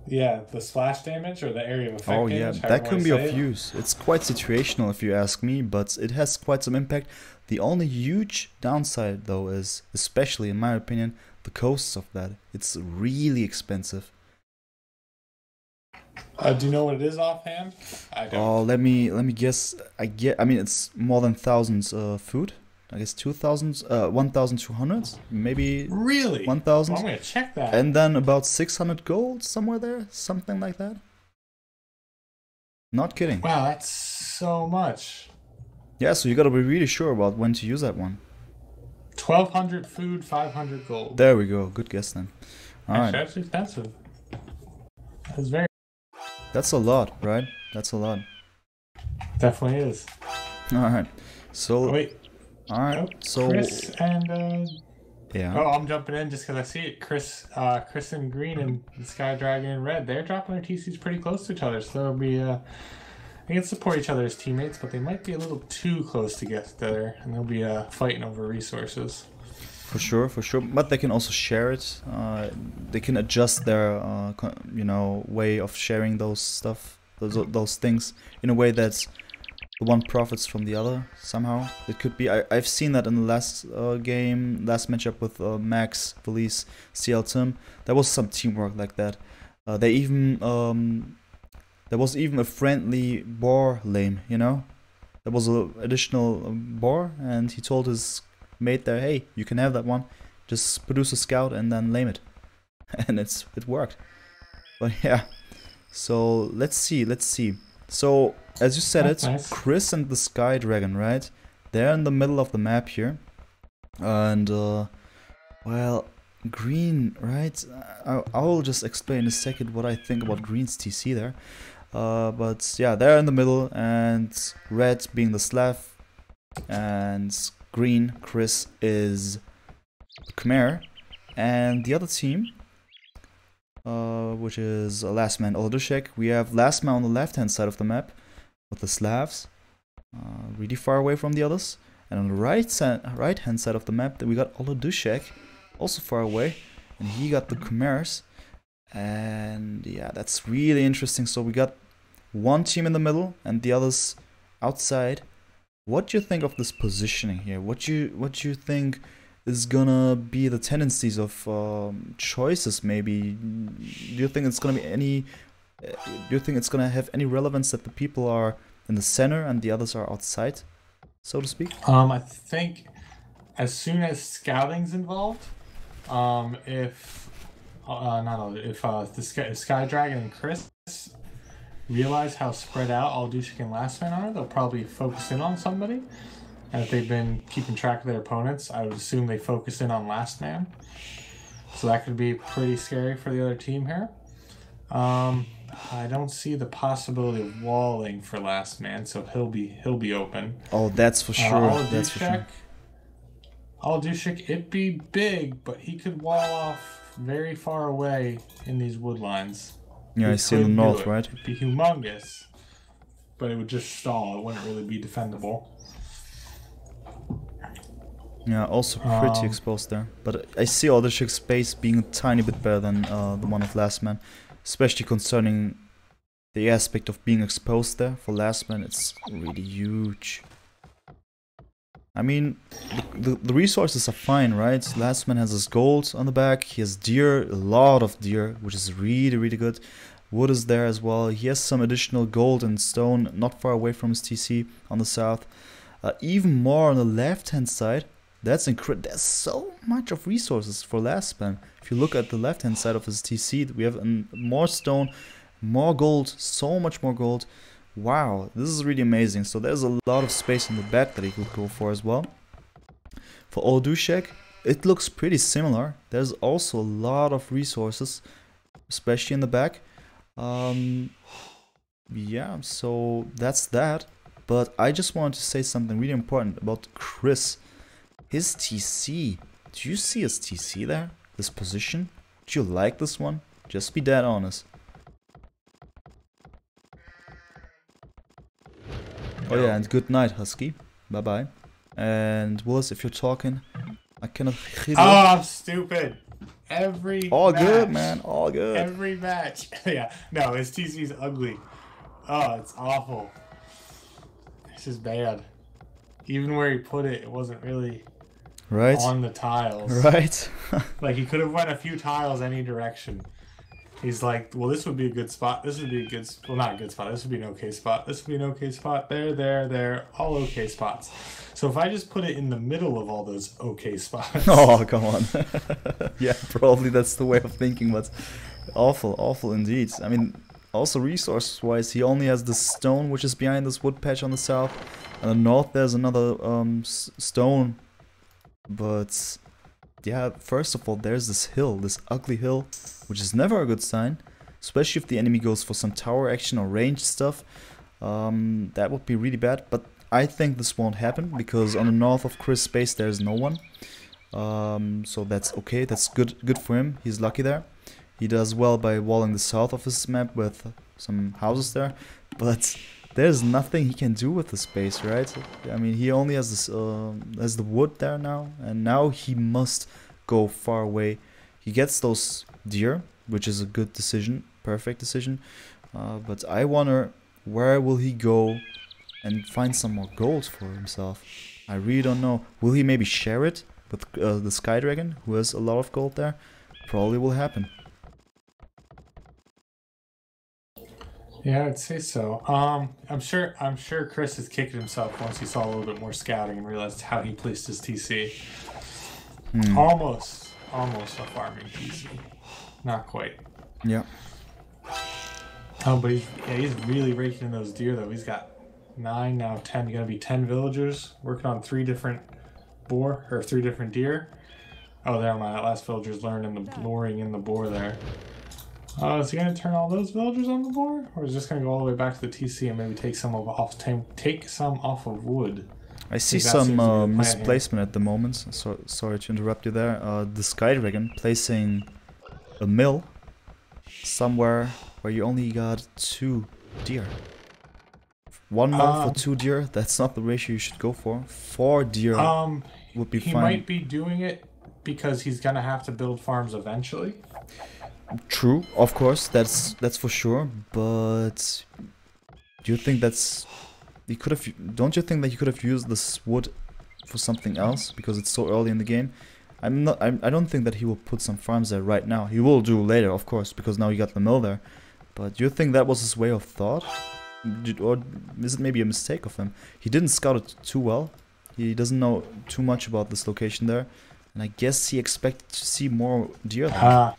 Yeah, the splash damage or the area of effect damage. Oh yeah, that can be of use. It's quite situational if you ask me, but it has quite some impact. The only huge downside though is, especially in my opinion, the costs of that. It's really expensive. Do you know what it is offhand? I don't. Oh, let me guess. I mean, it's more than thousands food. I guess 2,000, 1,200, maybe. Really? 1,000. Well, I'm gonna check that. And then about 600 gold somewhere there, something like that. Not kidding. Wow, that's so much. Yeah, so you gotta be really sure about when to use that one. 1,200 food, 500 gold. There we go. Good guess then. All right. That's expensive. That's very. That's a lot, right? That's a lot. Definitely is. All right. So. Oh, wait. All right. Oh, so. Chris and. Yeah. Oh, I'm jumping in just because I see it. Chris in green and Sky Dragon in red. They're dropping their TCs pretty close to each other, so they'll be. They can support each other as teammates, but they might be a little too close to get together, and they'll be fighting over resources. For sure, for sure. But they can also share it. They can adjust their, way of sharing those stuff, those things, in a way that the one profits from the other somehow. It could be. I've seen that in the last last matchup with Max, Felice, CL Tim. There was some teamwork like that. They even there was even a friendly boar lame. There was an additional boar, and he told his mate there, hey, you can have that one, just produce a scout and then lame it. And it worked. But yeah, so let's see. So as you said, That's it's nice. Chris and the Sky Dragon, right? They're in the middle of the map here, and well, green, right? I'll just explain in a second what I think about green's TC there. But yeah, they're in the middle, and red being the Slav, and green, Chris, is Khmer, and the other team, which is Lastman, Oladushek. We have Lastman on the left-hand side of the map with the Slavs, really far away from the others, and on the right-hand side of the map, we got Oladushek, also far away, and he got the Khmers. And yeah, that's really interesting. So we got one team in the middle and the others outside. What do you think of this positioning here? What you think is gonna be the tendencies of choices? Maybe do you think it's gonna be any? Do you think it's gonna have any relevance that the people are in the center and the others are outside, so to speak? I think as soon as scouting's involved, if the Sky Dragon and Chris realize how spread out Oladushek and Lastman are, they'll probably focus in on somebody. And if they've been keeping track of their opponents, I would assume they focus in on Lastman. So that could be pretty scary for the other team here. I don't see the possibility of walling for last man, so he'll be open. Oh, that's for sure. That's for sure. Oladushek, it'd be big, but he could wall off very far away in these wood lines. Yeah, I see in the north, right? It'd be humongous, but it would just stall. It wouldn't really be defendable. Yeah, also pretty exposed there. But I see Oladushek's base being a tiny bit better than the one of Last Man. Especially concerning the aspect of being exposed there. For Last Man, it's really huge. I mean, the resources are fine, right? Last Man has his gold on the back. He has deer, a lot of deer, which is really, really good. Wood is there as well. He has some additional gold and stone not far away from his TC on the south. Even more on the left-hand side. That's incredible. There's so much of resources for Last Man. If you look at the left-hand side of his TC, we have more stone, more gold, so much more gold. Wow, this is really amazing. So there's a lot of space in the back that he could go for as well. For Oladushek, it looks pretty similar. There's also a lot of resources, especially in the back. Yeah, so that's that. But I just wanted to say something really important about Chris. His TC. Do you see his TC there? This position? Do you like this one? Just be dead honest. Oh yeah, and good night, Husky. Bye bye. And Willis, if you're talking, I cannot hear you. Oh, I'm stupid. Every all match, good, man. All good. Every match. Yeah. No, his TC's ugly. Oh, it's awful. This is bad. Even where he put it, it wasn't really right on the tiles. Right. Like he could have went a few tiles any direction. He's like, well, this would be a good spot. This would be a good, well, not a good spot. This would be an okay spot. This would be an okay spot. There, all okay spots. So if I just put it in the middle of all those okay spots. Oh, come on. Yeah, probably that's the way of thinking, but awful indeed. I mean, also resource-wise, he only has the stone, which is behind this wood patch on the south. On the north, there's another stone. But yeah, first of all, there's this hill, this ugly hill, which is never a good sign, especially if the enemy goes for some tower action or range stuff. That would be really bad, but I think this won't happen because on the north of Chris' base there's no one. So that's okay, that's good for him. He's lucky there. He does well by walling the south of his map with some houses there, but there's nothing he can do with the space, right? I mean, he only has this, has the wood there now, and now he must go far away. He gets those deer, which is a good decision, perfect decision. But I wonder, where will he go and find some more gold for himself? I really don't know. Will he maybe share it with the Sky Dragon, who has a lot of gold there? Probably will happen. Yeah, I'd say so. I'm sure Chris has kicked himself once he saw a little bit more scouting and realized how he placed his TC. Almost a farming TC. Not quite. Yeah. Oh, but he's really raking in those deer though. He's got 9, now 10. You gotta be 10 villagers working on 3 different boar or 3 different deer. Oh, never mind. That last villager's luring in the boar there. Is he gonna turn all those villagers on the board, or is he just gonna go all the way back to the TC and maybe take some off of wood? I see some misplacement at the moment. So sorry to interrupt you there. The Sky Dragon placing a mill somewhere where you only got 2 deer. 1 mill for 2 deer. That's not the ratio you should go for. 4 deer would be fine. He might be doing it because he's gonna have to build farms eventually. True, of course, that's for sure. But do you think that's don't you think that you could have used this wood for something else because it's so early in the game? I don't think that he will put some farms there right now. He will do later, of course, because now you got the mill there. But do you think that was his way of thought? Or is it maybe a mistake of him? He didn't scout it too well. He doesn't know too much about this location there. And I guess he expected to see more deer there.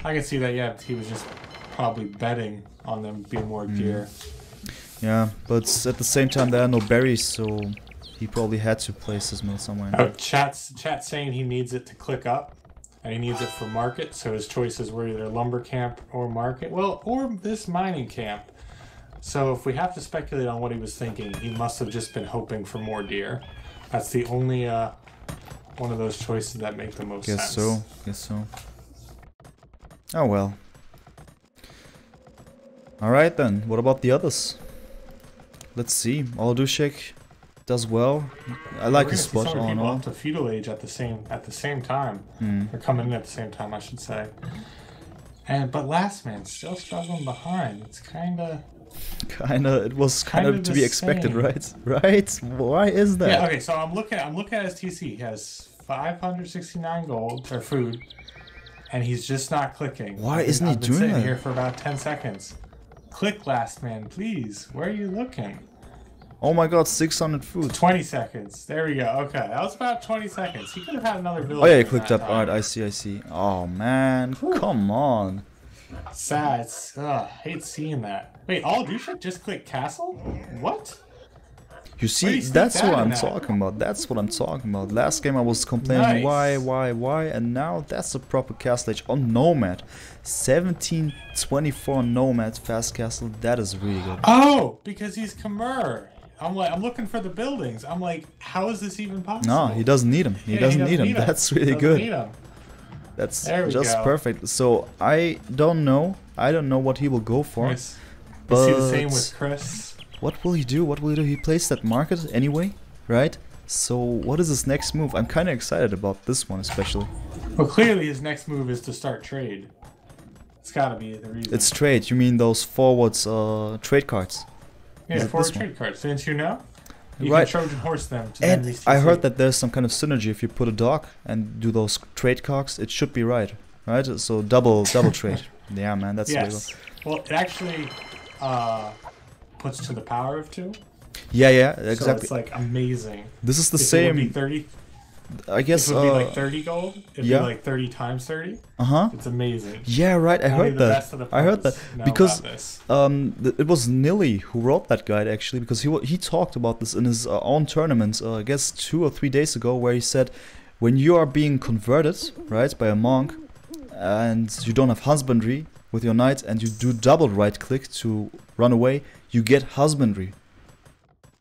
I can see that, yeah. He was just probably betting on them being more deer. Yeah, but at the same time there are no berries, so he probably had to place his mill somewhere. Oh, chat's saying he needs it to click up. and he needs it for market, so his choices were either lumber camp or market. Well, or this mining camp. So if we have to speculate on what he was thinking, he must have just been hoping for more deer. That's the only one of those choices that make the most sense. Guess so. Oh well. Alright then, what about the others? Let's see. Oladushek does well. I like his spot all in all. To feudal age at the same time. They're coming in at the same time, I should say. But Lastman still struggling behind. It's it was kind of to be expected, right? Right? Why is that? Yeah, okay, so I'm looking at his TC. He has 569 gold or food, and he's just not clicking. Why isn't he doing that? I've been sitting here for about 10 seconds. Click, Lastman, please. Where are you looking? Oh my god, 600 food. 20 seconds. There we go. Okay, that was about 20 seconds. He could have had another village. Oh yeah, he clicked up. Alright, I see. Oh man, come on. Sad. Hate seeing that. Wait, Oladushek just clicked castle? What? You see, that's what I'm talking about. That's what I'm talking about. Last game I was complaining why, and now that's a proper castle age on Nomad. 1724 Nomad fast castle. That is really good. Oh, because he's Khmer. I'm looking for the buildings. I'm like, how is this even possible? No, he doesn't need him. He doesn't need him. That's really good. That's just perfect. So I don't know what he will go for. Yes. But see the same with Chris. What will he do? He placed that market anyway, right? So what is his next move? I'm kind of excited about this one especially. Well, clearly his next move is to start trade. It's got to be the reason. It's trade. You mean those forwards trade cards? Yeah, forward trade cards. Didn't you know? You right. can Trojan horse them. And I heard that there's some kind of synergy if you put a dog and do those trade cards. It should be right? So double trade. Yeah, man, that's legal. Well, it actually puts to the power of 2. Yeah, exactly. So it's like amazing. This is the same. It would be 30. I guess it would be like 30 gold. It'd be like 30 times 30. It's amazing. Yeah, right. I heard that because it was Nilly who wrote that guide actually, because he talked about this in his own tournament. I guess 2 or 3 days ago, where he said, when you are being converted, right, by a monk, and you don't have husbandry with your knight, and you do double right click to run away, you get husbandry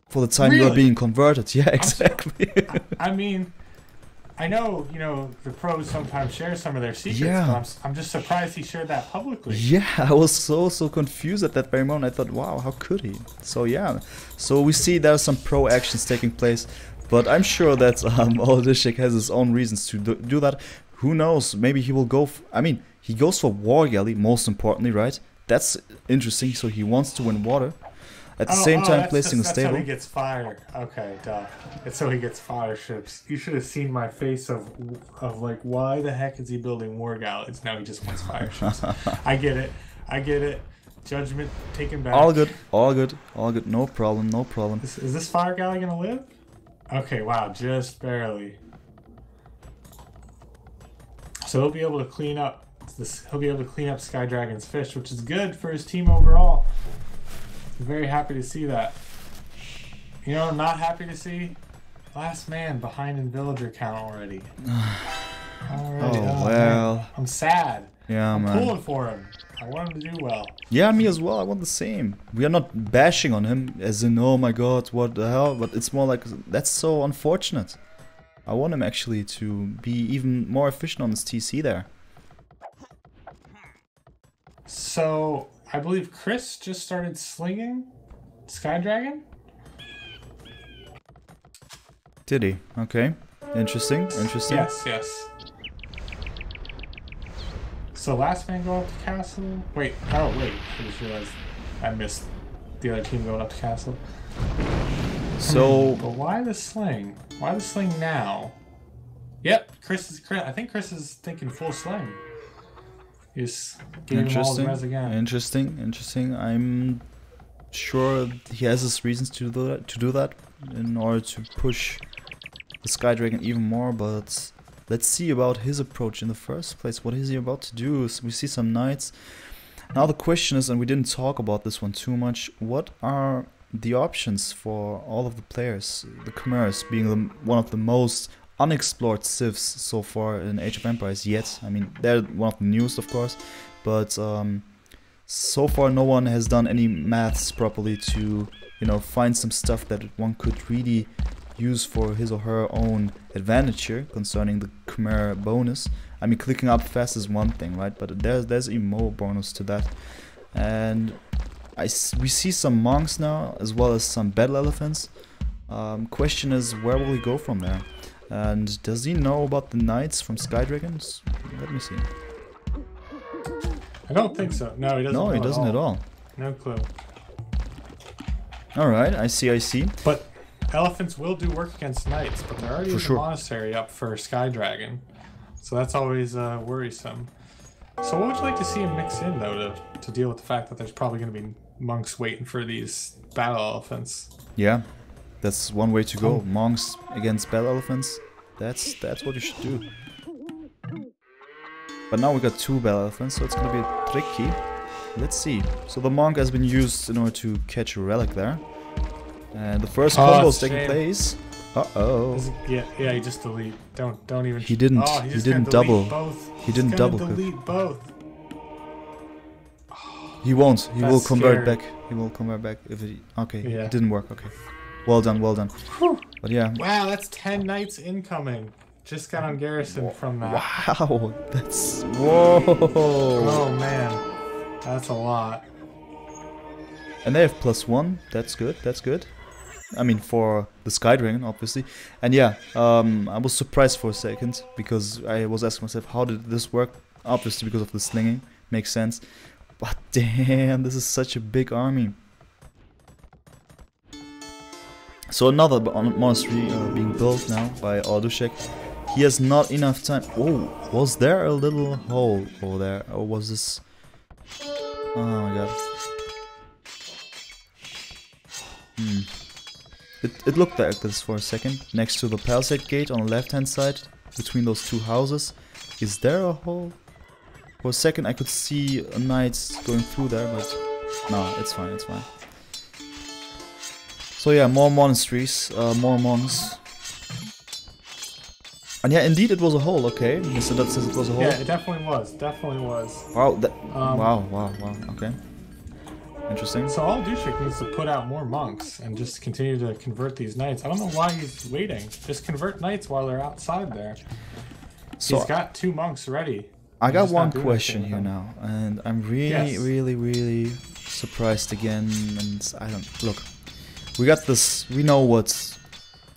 for the time you are being converted. Yeah, exactly. I mean, I know, the pros sometimes share some of their secrets, but I'm just surprised he shared that publicly. Yeah, I was so confused at that very moment. I thought, wow, how could he? So yeah, so we see there's some pro actions taking place, but I'm sure that Oladushek has his own reasons to do that. Who knows, maybe he will go, he goes for War Galley, most importantly, right? That's interesting, so he wants to win water. At the same time, placing a stable. That's how he gets fire. Okay, duh. It's so he gets fire ships. You should have seen my face of like, why the heck is he building war galleys? Now he just wants fire ships. I get it. Judgment taken back. All good. No problem. Is this fire galley gonna live? Okay, wow, just barely. So he'll be able to clean up Sky Dragon's fish, which is good for his team overall. I'm very happy to see that. I'm not happy to see Lastman behind in villager count already. Oh well. Man. I'm sad. Yeah, I'm pulling for him. I want him to do well. Yeah, me as well. I want the same. We are not bashing on him as in, oh my god, what the hell, but it's more like, that's so unfortunate. I want him actually to be even more efficient on his TC there. So, I believe Chris just started slinging Sky Dragon? Did he? Okay. Interesting. Yes. So Lastman go up to castle? Wait, I just realized I missed the other team going up to castle. So... But why the sling? Why the sling now? Yep, I think Chris is thinking full sling. He's giving him all the res again. Interesting. I'm sure he has his reasons to do that in order to push the Sky Dragon even more, but let's see about his approach in the first place. What is he about to do? So we see some knights. Now the question is, and we didn't talk about this one too much, what are the options for all of the players? The Khmer's being one of the most unexplored civs so far in Age of Empires yet. I mean, they're one of the newest, of course, but so far no one has done any maths properly to, you know, find some stuff that one could really use for his or her own advantage here concerning the Khmer bonus. I mean, clicking up fast is one thing, right? But there's even more bonus to that. And we see some monks now, as well as some battle elephants. Question is, where will he go from there? And does he know about the knights from Sky Dragons? Let me see. I don't think so. No, he doesn't. No, he doesn't at all. No clue. Alright, I see. But elephants will do work against knights, but they're already in the sure. monastery up for Sky Dragon. So that's always worrisome. So what would you like to see him mix in, though, to deal with the fact that there's probably going to be monks waiting for these battle elephants? Yeah, that's one way to go. Monks against battle elephants. That's what you should do. But now we got 2 battle elephants, so it's gonna be tricky. Let's see. So the monk has been used in order to catch a relic there. And the first combo is taking place. Uh-oh. Yeah, he just delete. Don't even. He didn't. Oh, he didn't double. Both. He didn't double. Delete both. He won't. He will convert scary. back. He will convert back if it. Okay. Yeah. It didn't work. Okay. Well done. Well done. Whew. But yeah. Wow, that's 10 knights incoming. Just got on garrison from that. Wow. That's. Whoa. Oh man, that's a lot. And they have +1. That's good. That's good. I mean, for the Sky Dragon, obviously. And yeah, I was surprised for a second because I was asking myself, how did this work? Obviously, because of the slinging. Makes sense. But damn, this is such a big army. So another monastery being built now by Oladushek. He has not enough time. Oh, was there a little hole over there? Or was this... Oh my god. It looked like this for a second. Next to the palisade gate on the left hand side, between those 2 houses. Is there a hole? For a second I could see a knight going through there, but no, it's fine, it's fine. So yeah, more monasteries, more monks. And yeah, indeed it was a hole, okay. So that says it was a hole. Yeah, it definitely was. Definitely was. Wow, wow, okay. Interesting. So Oladushek needs to put out more monks and just continue to convert these knights. I don't know why he's waiting. Just convert knights while they're outside there. So he's got 2 monks ready. I got one question here now, and I'm really, Yes. really surprised again. And I don't look. We got this. We know what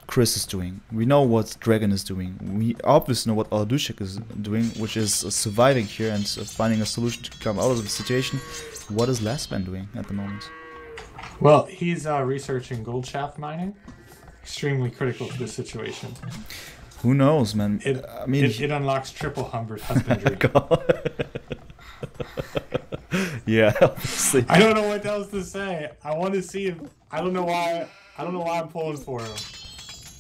Chris is doing. We know what Dragon is doing. We obviously know what Oladushek is doing, which is surviving here and finding a solution to come out of the situation. What is Lastman doing at the moment? Well, he's researching gold shaft mining. Extremely critical to this situation. Who knows, man? I mean, it unlocks triple husbandry. Yeah, obviously. I don't know what else to say. I want to see him. I don't know why I'm pulling for him.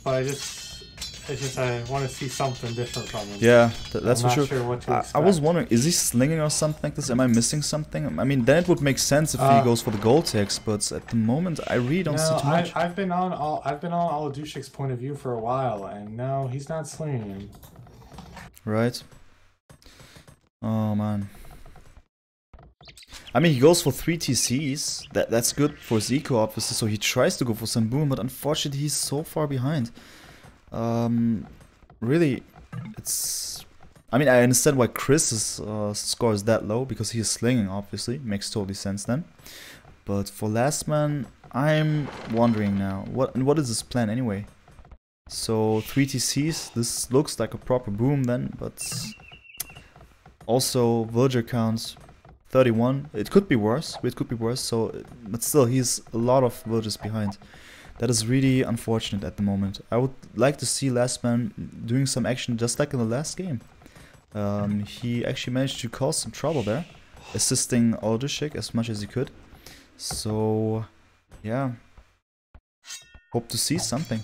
But I want to see something different from him. Yeah, that's I'm for not sure. sure what to expect. I was wondering, is he slinging or something like this? Am I missing something? I mean, then it would make sense if he goes for the gold tax, but at the moment, I really don't see too much. I've been on Oladushek's point of view for a while, and no, he's not slinging him. Right. Oh man. I mean, he goes for 3 TCs. That's good for his eco, obviously. So he tries to go for some boom, but unfortunately, he's so far behind. Really, it's. I mean, I understand why Chris's score is that low because he is slinging. Obviously, makes totally sense then. But for Lastman, I'm wondering now what is his plan anyway? So 3 TCs. This looks like a proper boom then, but also villager count 31. It could be worse. So, but still, he's a lot of villagers behind. That is really unfortunate at the moment. I would like to see Lastman doing some action just like in the last game. He actually managed to cause some trouble there, assisting Oladushek as much as he could. So, yeah. Hope to see something.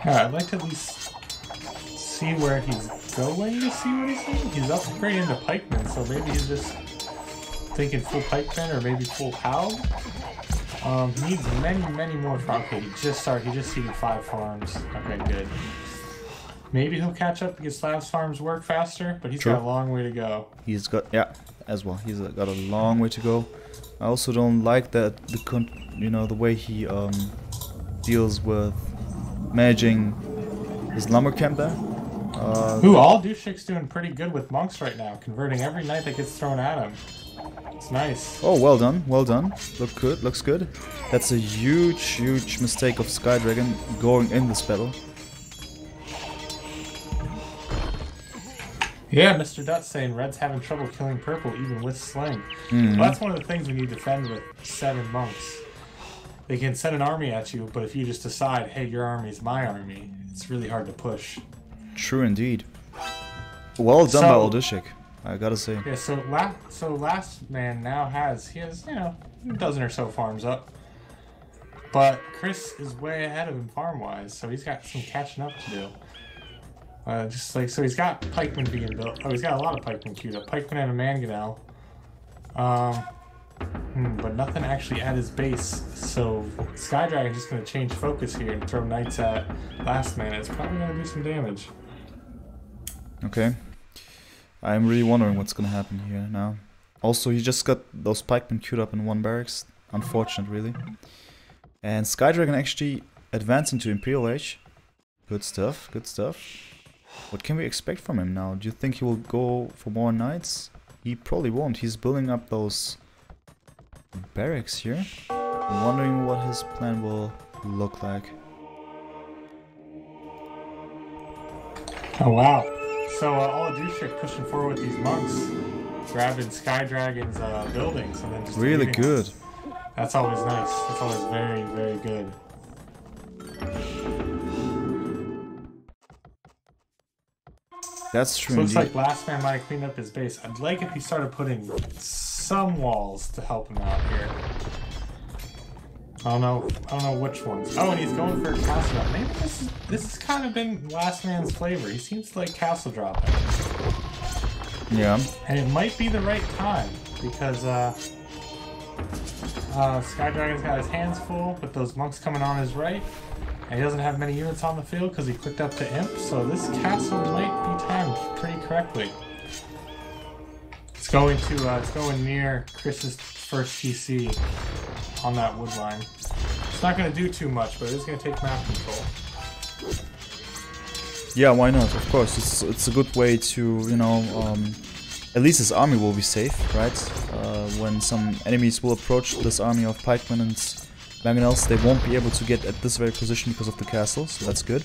Yeah, I'd like to at least see where he's going to see what he's doing. He's upgrading to pikemen, so maybe he's just thinking full pikemen or maybe full POW. He needs many more farms. Okay, he just seeded 5 farms. Okay, good. Maybe he'll catch up because Slab's farms work faster, but he's got a long way to go. He's got, yeah, as well. He's got a long way to go. I also don't like that the way he deals with managing his lumber camp there. Oladushek's doing pretty good with monks right now, converting every knight that gets thrown at him. It's nice. Oh, well done, well done. Looks good. That's a huge mistake of Skydragon going in this battle. Yeah, Mr. Dutt saying Red's having trouble killing purple even with Sling. Well, that's one of the things we need to defend with 7 monks. They can send an army at you, but if you just decide, hey, your army is my army, it's really hard to push. True indeed. Well done by Oladushek, I gotta say. Yeah, so Lastman now has, a dozen or so farms up. But Chris is way ahead of him farm-wise, so he's got some catching up to do. So he's got pikemen being built. Oh, he's got a lot of pikemen queued up. Pikemen and a mangonel. But nothing actually at his base. So Skydragon's just going to change focus here and throw knights at Lastman. It's probably going to do some damage. Okay. I'm really wondering what's going to happen here now. Also, he just got those pikemen queued up in 1 barracks. Unfortunate, really. And Skydragon actually advancing to Imperial Age. Good stuff, good stuff. What can we expect from him now? Do you think he will go for more knights? He probably won't. He's building up those barracks here. I'm wondering what his plan will look like. Oh wow. So Oladushek pushing forward with these monks, grabbing Skydragon's buildings and then just really good. That's always nice. That's always very, very good. That's true. So looks like Lastman might have cleaned up his base. I'd like if he started putting some walls to help him out here. I don't know which ones. Oh, and he's going for a castle drop. Maybe this has kind of been Lastman's flavor. He seems to like castle dropping. Yeah. And it might be the right time because Skydragon's got his hands full with those monks coming on his right. And he doesn't have many units on the field because he clicked up to Imp, so this castle might be timed pretty correctly. It's going near Chris's first TC on that wood line. It's not going to do too much, but it is going to take map control. Yeah, why not? Of course, it's a good way to, at least his army will be safe, right? When some enemies will approach this army of pikemen and mangonels, they won't be able to get at this very position because of the castle, so that's good.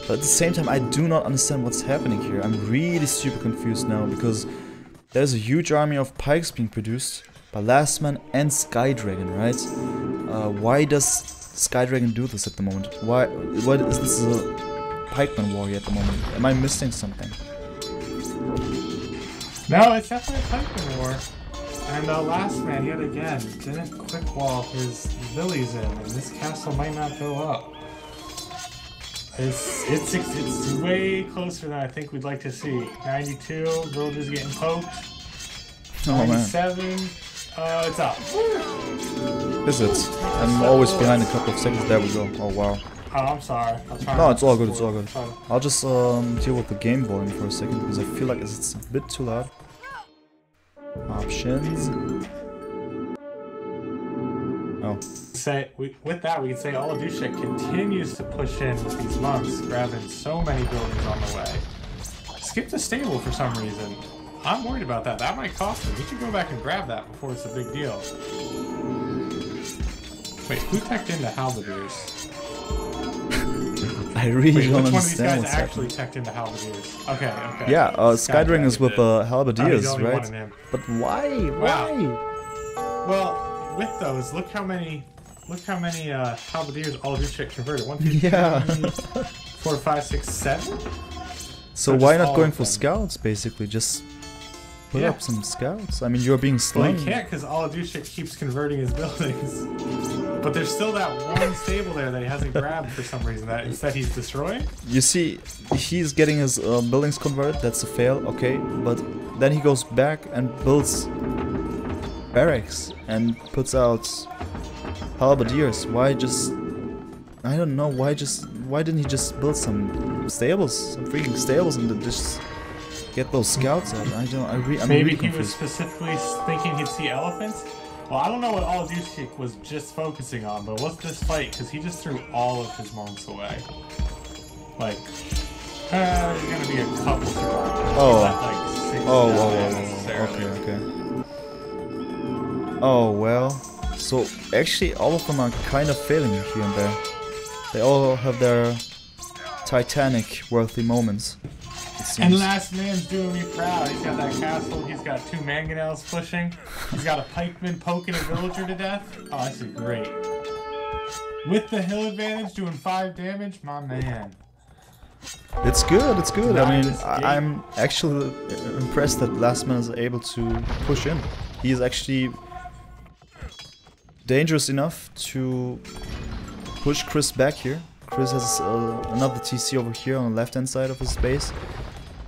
But at the same time, I do not understand what's happening here. I'm really super confused now, because there's a huge army of pikes being produced by Lastman and Skydragon, right? Why does Skydragon do this at the moment? Why is this a pikeman warrior at the moment? Am I missing something? No, it's definitely a pikeman war. And Lastman, yet again, didn't quick wall his villies in, and this castle might not go up. It's way closer than I think we'd like to see. 92, villagers getting poked. Oh 97, man. It's up. Is it? I'm always behind a couple of seconds. There we go. Oh wow. Oh, I'm sorry. No, it's all good, it's all good. I'll just deal with the game volume for a second, because I feel like it's a bit too loud. Options. Oh. With that, we can say Oladushek continues to push in with these monks, grabbing so many buildings on the way. Skip the stable for some reason. I'm worried about that. That might cost him. He should go back and grab that before it's a big deal. Wait, who teched into halberdiers? I really don't understand what's happening. Which one of these guys actually teched into halberdiers? Okay, okay. Yeah, Skydragon is with halberdiers, right? But why? Wow. Why? Well, with those, look how many halberdiers Oladushek converted. 1, 2, 3, Yeah. 4, 5, 6, 7? So why not going for scouts, basically? Just put up some scouts. I mean, you're being slain. Well, he can't, because Oladushek keeps converting his buildings. But there's still that one stable there that he hasn't grabbed for some reason, that instead he's destroying. You see, he's getting his buildings converted. That's a fail, okay. But then he goes back and builds barracks and puts out halberdiers. Why just I don't know why didn't he just build some stables, some freaking stables, and then just get those scouts out? I'm Maybe really he was confused. specifically thinking he'd see elephants. Well, I don't know what Oladushek was just focusing on, but what's this fight? Because he just threw all of his monks away. Like, there's gonna be a couple survivors. Oh. Not like 6 Oh, down whoa, there whoa, necessarily. okay. Oh well. So actually, all of them are kind of failing here and there. They all have their Titanic-worthy moments, it seems. And Last Man's doing me proud. He's got that castle. He's got 2 mangonels pushing. He's got a pikeman poking a villager to death. Oh, this is great. With the hill advantage, doing 5 damage, my man. It's good, it's good. I mean, Nice game. I'm actually impressed that Lastman is able to push in. He is actually dangerous enough to push Chris back here. Chris has another TC over here on the left-hand side of his base.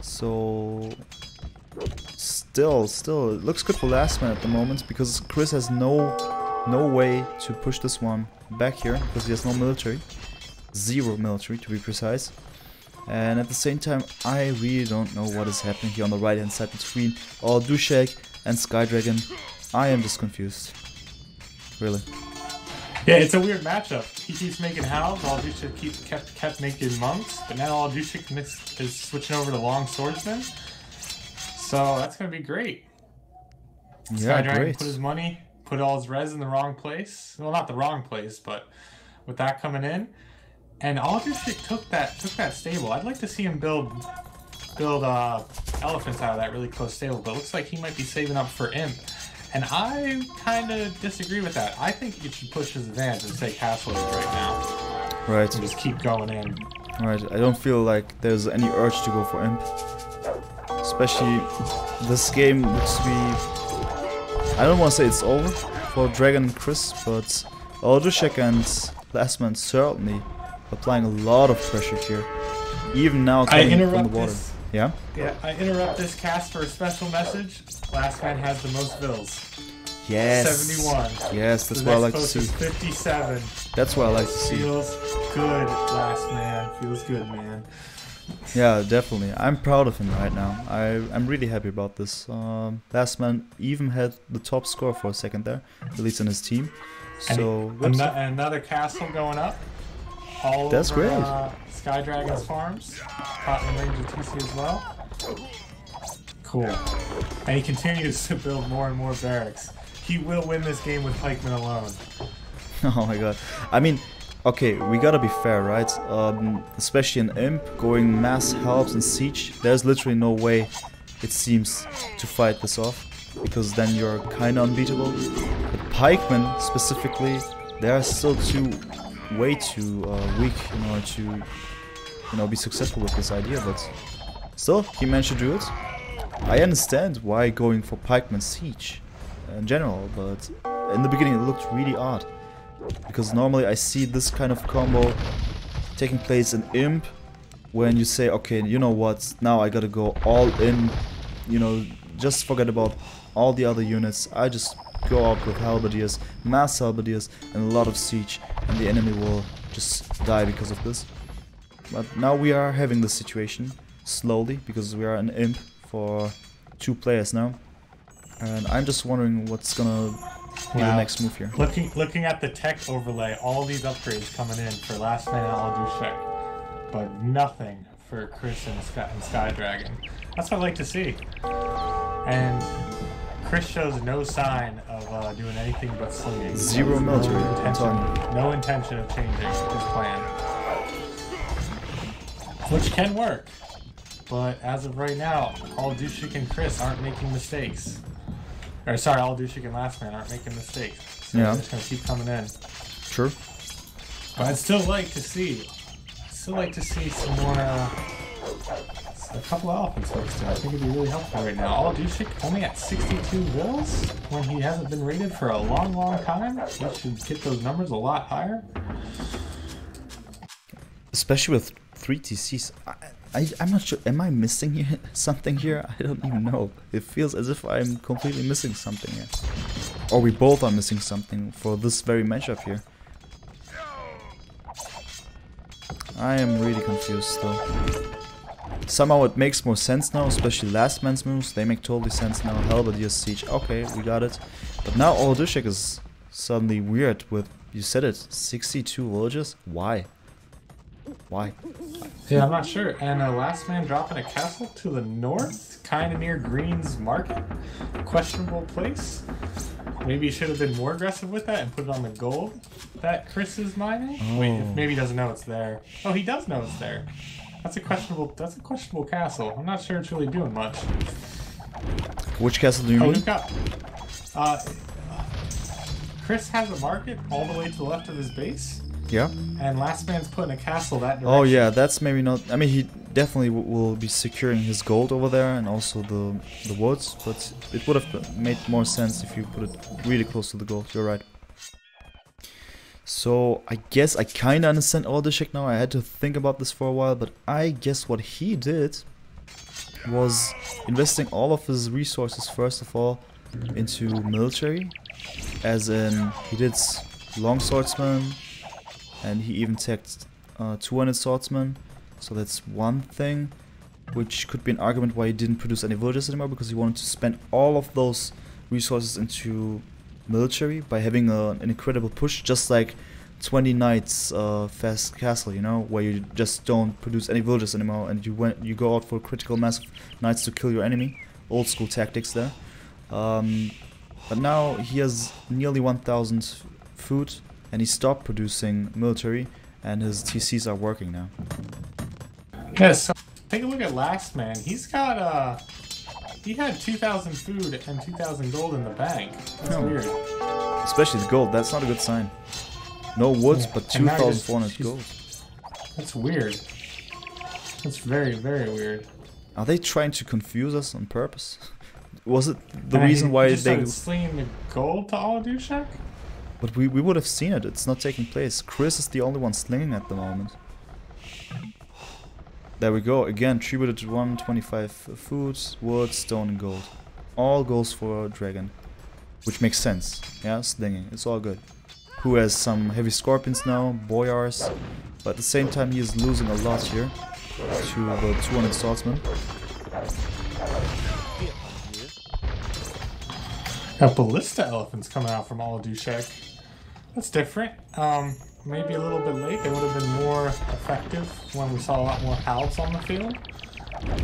So still, it looks good for Lastman at the moment because Chris has no way to push this one back here because he has no military. 0 military to be precise. And at the same time, I really don't know what is happening here on the right hand side between Oladushek and Skydragon. I am just confused. Really. Yeah, it's a weird matchup. He keeps making hounds, Oladushek kept making monks, but now Oladushek is switching over to long swordsman. So that's gonna be great. Yeah, Skydragon great. put his money, put all his res in the wrong place. Well, not the wrong place, but with that coming in. And Oladushek took that stable. I'd like to see him build elephants out of that really close stable, but it looks like he might be saving up for imp. And I kind of disagree with that. I think you should push his advantage and say castle age right now. Right, And just keep going in. right. I don't feel like there's any urge to go for imp. Especially this game looks to be... I don't want to say it's over for Dragon and Chris, but Oladushek and Lastman certainly applying a lot of pressure here. Even now coming from the water. Yeah? Yeah, I interrupt this cast for a special message. Last Man has the most vills. Yes. 71. Yes, that's The what I next like to closest see. 57. That's what I like to see. Feels good, Last Man. Feels good, man. Yeah, definitely. I'm proud of him right now. I'm really happy about this. Lastman even had the top score for a second there, at least in his team. So Another castle going up. All That's over, great. Skydragon's farms. Caught in range of TC as well. Cool. And he continues to build more and more barracks. He will win this game with pikemen alone. Oh my god. I mean, okay, we gotta be fair, right? Especially in Imp, going mass helps and siege, there's literally no way, it seems, to fight this off. Because then you're kinda unbeatable. But pikemen, specifically, they are still way too weak in order to, be successful with this idea. But still, he managed to do it. I understand why going for pikeman siege in general, but in the beginning it looked really odd. Because normally I see this kind of combo taking place in Imp when you say, okay, you know what, now I gotta go all in, just forget about all the other units. I just go out with halberdiers, mass halberdiers, and a lot of siege, and the enemy will just die because of this. But now we are having this situation slowly, because we are an Imp for 2 players now. And I'm just wondering what's gonna be the next move here. Looking at the tech overlay, all these upgrades coming in for Last Man and Oladushek, but nothing for Chris and Skydragon. That's what I like to see. And Chris shows no sign of doing anything but slinging. 0 military, I'm telling you. No intention of changing his plan. Which can work. But as of right now, Oladushek and Chris aren't making mistakes. Or sorry, Oladushek and Last Man aren't making mistakes. So Yeah. they're just gonna keep coming in. True. But I'd still like to see some more a couple of elephants next to it. I think it'd be really helpful right now. Oladushek only at 62 vills when he hasn't been rated for a long, long time. He should get those numbers a lot higher. Especially with 3 TCs. I'm not sure, am I missing something here? I don't even know. It feels as if I'm completely missing something here. Or we both are missing something for this very matchup here. I am really confused though. Somehow it makes more sense now, especially Lastman's moves. They make totally sense now. Halberdier's Siege, okay, we got it. But now Oladushek is suddenly weird with, you said it, 62 villages? Why? Why? Yeah, I'm not sure. And Lastman dropping a castle to the north, kind of near Green's Market. Questionable place. Maybe he should have been more aggressive with that and put it on the gold that Chris is mining. Oh. Wait, maybe he doesn't know it's there. Oh, he does know it's there. That's a questionable castle. I'm not sure it's really doing much. Which castle do you mean? We've got Chris has a market all the way to the left of his base. Yeah. And Lastman's putting a castle that direction. Oh yeah, that's maybe not. I mean, he definitely will be securing his gold over there and also the woods, but it would have made more sense if you put it really close to the gold. You're right. So I guess I kind of understand Oladushek now. I had to think about this for a while, but I guess what he did was investing all of his resources first of all into military, as in he did long swordsman. And he even teched 200 swordsmen, so that's one thing, which could be an argument why he didn't produce any villages anymore, because he wanted to spend all of those resources into military by having an incredible push, just like 20 knights fast castle, you know, where you just don't produce any villages anymore and you go out for critical mass of knights to kill your enemy. Old school tactics there. But now he has nearly 1,000 food. And he stopped producing military, and his TCs are working now. Yeah, so take a look at Lastman. He's got he had 2,000 food and 2,000 gold in the bank. That's weird. Especially the gold. That's not a good sign. No woods, but 2,400 gold. That's weird. That's very, very weird. Are they trying to confuse us on purpose? Was it the reason why they they slinging the gold to Oladushek? But we would have seen it. It's not taking place. Chris is the only one slinging at the moment. There we go. Again, tributed to 125 food, wood, stone, and gold. All goes for Dragon. Which makes sense. Yeah, slinging. It's all good. Who has some heavy scorpions now, boyars. But at the same time, he is losing a lot here to the 200 swordsmen. Got ballista elephants coming out from Oladushek. That's different. Maybe a little bit late. They would have been more effective when we saw a lot more halves on the field.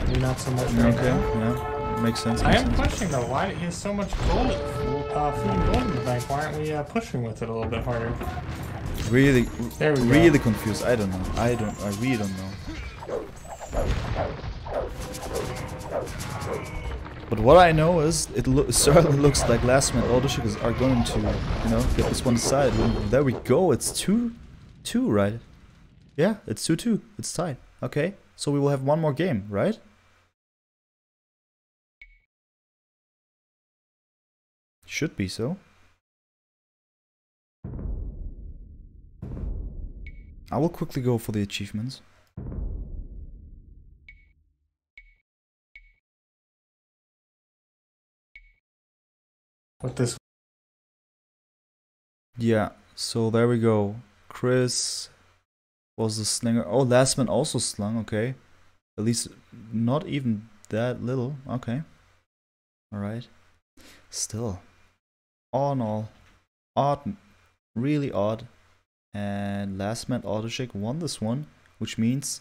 Maybe not so much right now. Yeah, makes sense. I am questioning though why he has so much gold, food and gold in the bank. Why aren't we pushing with it a little bit harder? Really, there we really go. Confused. I don't know. I really don't know. But what I know is, it certainly looks like Lastman and Oladushek are going to, you know, get this one decided. There we go. It's 2-2, right? Yeah, it's 2-2. It's tied. Okay, so we will have one more game, right? Should be so. I will quickly go for the achievements. With this. Yeah, so there we go. Chris was the slinger. Oh, Lastman also slung, okay. At least not even that little, okay. Alright. Still. All in all, odd, really odd. And Lastman Oladushek won this one, which means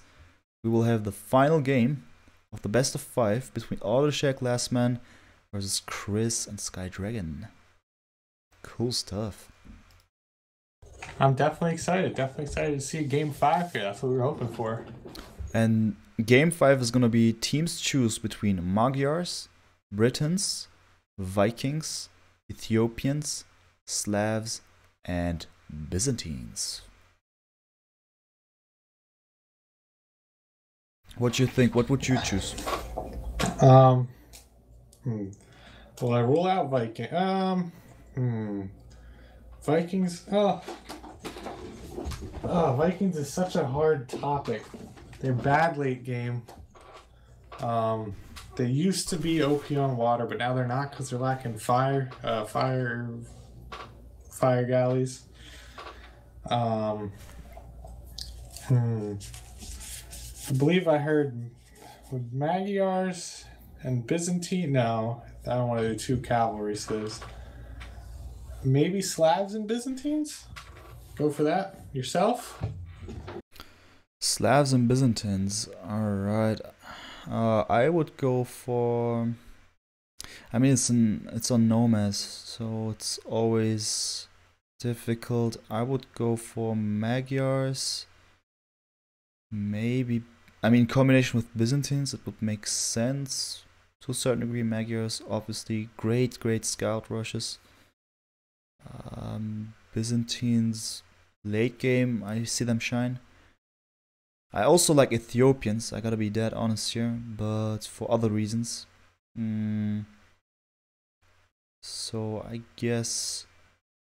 we will have the final game of the best of 5 between Oladushek, Lastman versus Chris and Sky Dragon. Cool stuff. I'm definitely excited. Definitely excited to see game 5 here. That's what we were hoping for. And game 5 is gonna be teams choose between Magyars, Britons, Vikings, Ethiopians, Slavs, and Byzantines. What do you think? What would you choose? Will I rule out Viking? Vikings. Vikings is such a hard topic. They're bad late game. They used to be OP on water, but now they're not because they're lacking fire galleys. I believe I heard with Magyars and Byzantine. No, I don't want to do 2 cavalry civs. Maybe Slavs and Byzantines? Go for that yourself? Slavs and Byzantines. Alright. I would go for... I mean, it's on Nomads, so it's always difficult. I would go for Magyars. Maybe... I mean, in combination with Byzantines, it would make sense. To a certain degree, Magyars, obviously, great scout rushes. Byzantines, late game, I see them shine. I also like Ethiopians, I gotta be dead honest here, but for other reasons. So I guess,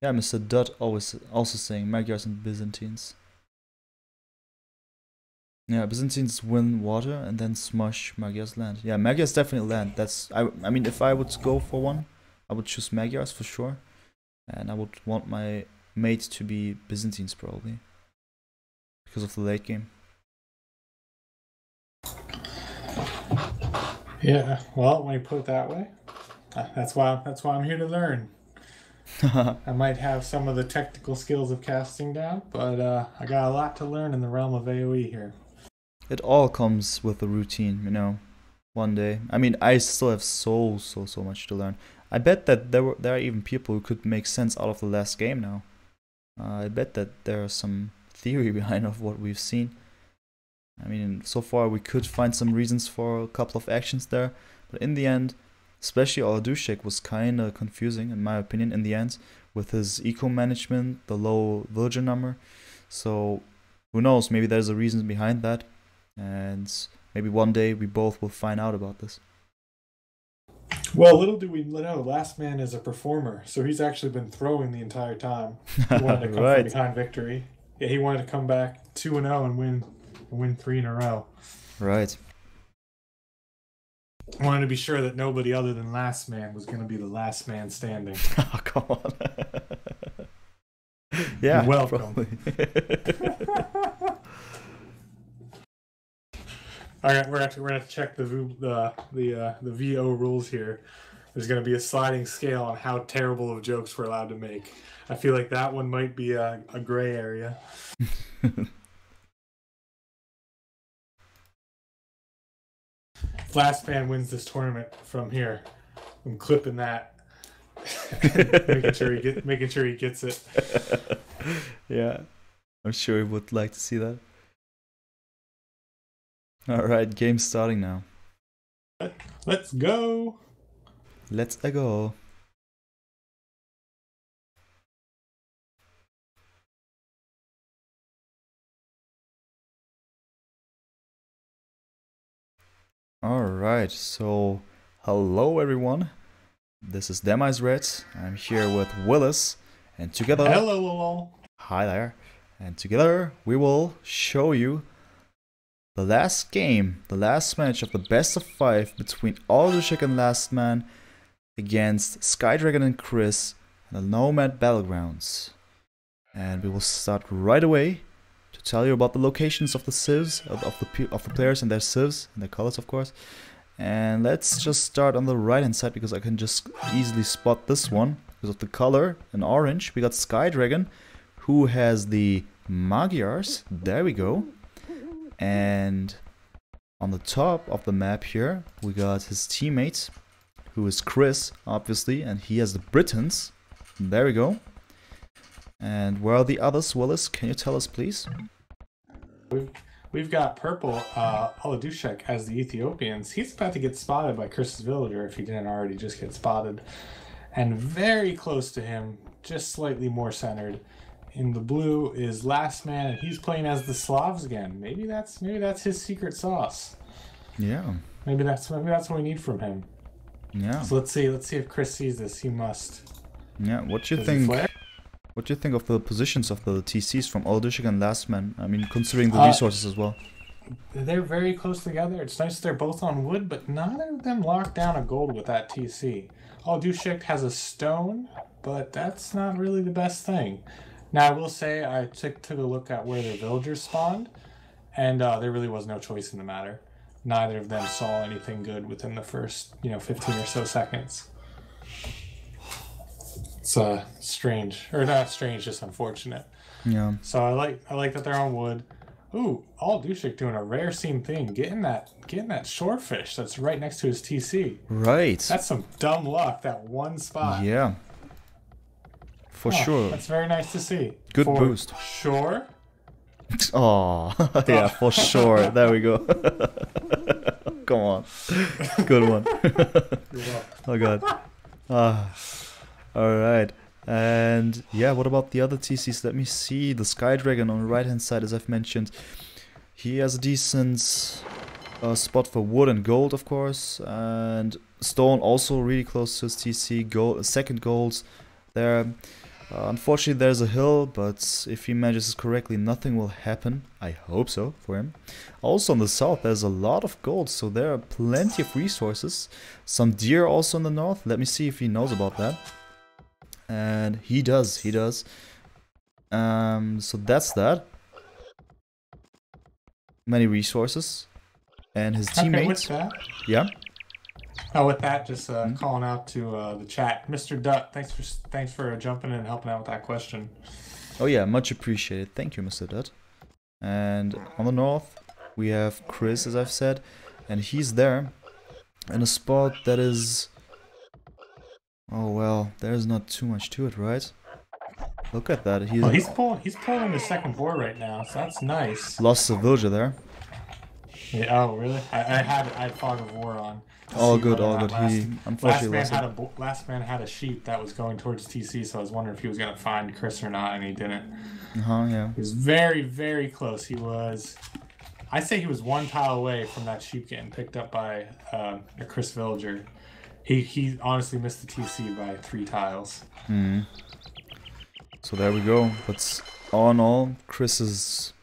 yeah, Mr. Dutt always also saying Magyars and Byzantines. Yeah, Byzantines win water and then smush Magyars land. Yeah, Magyars definitely land. I mean, if I would go for one, I would choose Magyars for sure. And I would want my mate to be Byzantines probably. Because of the late game. Yeah, well, when you put it that way, that's why I'm here to learn. I might have some of the technical skills of casting down, but I got a lot to learn in the realm of AoE here. It all comes with a routine, you know. One day. I mean, I still have so much to learn. I bet that there are even people who could make sense out of the last game now. I bet that there are some theory behind of what we've seen. I mean, so far we could find some reasons for a couple of actions there, but in the end, especially Oladushek was kind of confusing in my opinion in the end with his eco management, the low villager number. So who knows? Maybe there's a reason behind that, and maybe one day we both will find out about this. Well, little do we know, Last Man is a performer, so he's actually been throwing the entire time. He wanted to come from behind victory. Yeah, he wanted to come back 2-0 and win 3 in a row. Right. I wanted to be sure that nobody other than Last Man was going to be the last man standing. Oh, come on. Yeah, you're welcome. All right, we're gonna have to check the VO rules here. There's gonna be a sliding scale on how terrible of jokes we're allowed to make. I feel like that one might be a gray area. Last man wins this tournament from here. I'm clipping that. making sure he gets it. Yeah, I'm sure he would like to see that. Alright, game starting now. Let's go! Let's go. Alright, so hello everyone. This is Demise Red. I'm here with Willis, and together... Hello! Hi there. And together we will show you the last game, the last match of the best of 5 between Oladushek+Lastman against Skydragon and Chris in the Nomad Battlegrounds. And we will start right away to tell you about the locations of the civs, of the players and their civs, and their colors of course. And let's just start on the right hand side because I can just easily spot this one because of the color in orange. We got Skydragon, who has the Magyars, there we go. And on the top of the map here, we got his teammate, who is Chris, obviously, and he has the Britons. There we go. And where are the others, Willis? Can you tell us, please? We've got purple Oladushek as the Ethiopians. He's about to get spotted by Chris's villager if he didn't already just get spotted. And very close to him, just slightly more centered. In the blue is Last Man, and he's playing as the Slavs again. Maybe that's his secret sauce. Yeah. Maybe that's what we need from him. Yeah. So let's see if Chris sees this. He must. Yeah. What do you think? What do you think of the positions of the TCs from Oladushek+Lastman? I mean, considering the resources as well. They're very close together. It's nice they're both on wood, but neither of them locked down a gold with that TC. Oladushek has a stone, but that's not really the best thing. Now, I will say I took a look at where their villagers spawned, and there really was no choice in the matter. Neither of them saw anything good within the first, 15 or so seconds. It's strange, or not strange, just unfortunate. Yeah. So I like that they're on wood. Ooh, Oladushek doing a rare scene thing, getting that shorefish that's right next to his TC. Right. That's some dumb luck, that one spot. Yeah. For sure. That's very nice to see. Good boost. Sure. Oh, yeah, for sure. There we go. Come on. Good one. Oh god. All right. And yeah, what about the other TCs? Let me see. The Sky Dragon on the right hand side, as I've mentioned. He has a decent spot for wood and gold, of course. And stone also really close to his TC. Gold, second golds there. Unfortunately, there's a hill, but if he manages correctly, nothing will happen. I hope so for him. Also on the south, there's a lot of gold, so there are plenty of resources. Some deer also in the north. Let me see if he knows about that. And he does. So that's that. Many resources. And his teammates. With that. Yeah. Oh, with that, just calling out to the chat, Mr. Dutt. Thanks for jumping in and helping out with that question. Oh yeah, much appreciated. Thank you, Mr. Dutt. And on the north, we have Chris, as I've said, and he's there in a spot that is. Oh well, there's not too much to it, right? Look at that. He's pulling the second board right now, so that's nice. Lost a villager there. Yeah, oh really? I had Fog of War on. All good, all good. He unfortunately last man had a sheep that was going towards TC, so I was wondering if he was gonna find Chris or not, and he didn't. Yeah. He was very, very close. I'd say he was one tile away from that sheep getting picked up by a Chris villager. He honestly missed the TC by 3 tiles. So there we go. But all in all, Chris's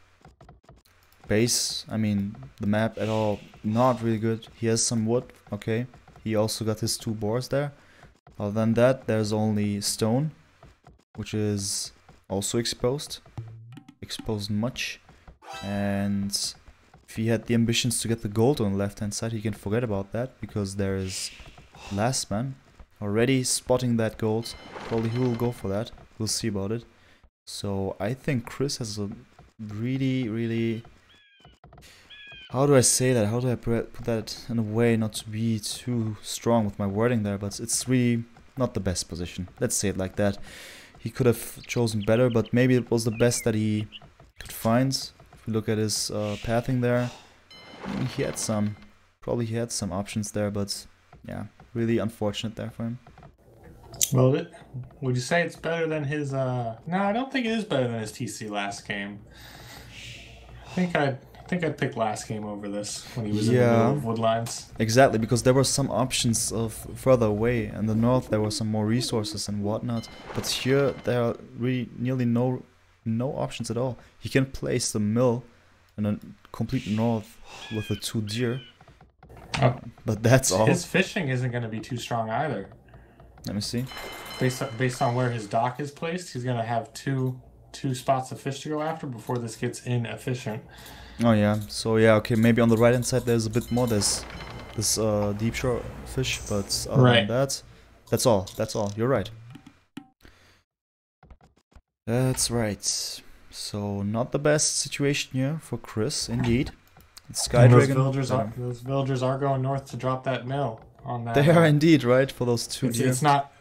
base, I mean the map at all, not really good. He has some wood, okay. He also got his 2 boars there. Other than that, there's only stone, which is also exposed much. And if he had the ambitions to get the gold on the left hand side, he can forget about that, because there is Lastman already spotting that gold. Probably he will go for that. We'll see about it. So I think Chris has a really, how do I say that? How do I put that in a way not to be too strong with my wording there? But it's really not the best position. Let's say it like that. He could have chosen better, but maybe it was the best that he could find. If we look at his pathing there, he had some options there, but yeah, really unfortunate there for him. Well, would you say it's better than his? No, I don't think it is better than his TC last game. I think I'd pick last game over this when he was in the middle of woodlines. Exactly, because there were some options of further away. In the north, there were some more resources and whatnot. But here, there are really nearly no options at all. He can place the mill in a complete north with the 2 deer. But that's all. His fishing isn't going to be too strong either. Let me see. Based on where his dock is placed, he's going to have two spots of fish to go after before this gets inefficient. Oh yeah, so yeah, okay, maybe on the right hand side there's a bit more, there's this deep shore fish, but other than that, that's all, you're right. That's right. So not the best situation here for Chris, indeed. Sky Dragon. Those villagers are going north to drop that mill on that. They are indeed, right, for those 2 deer. It's not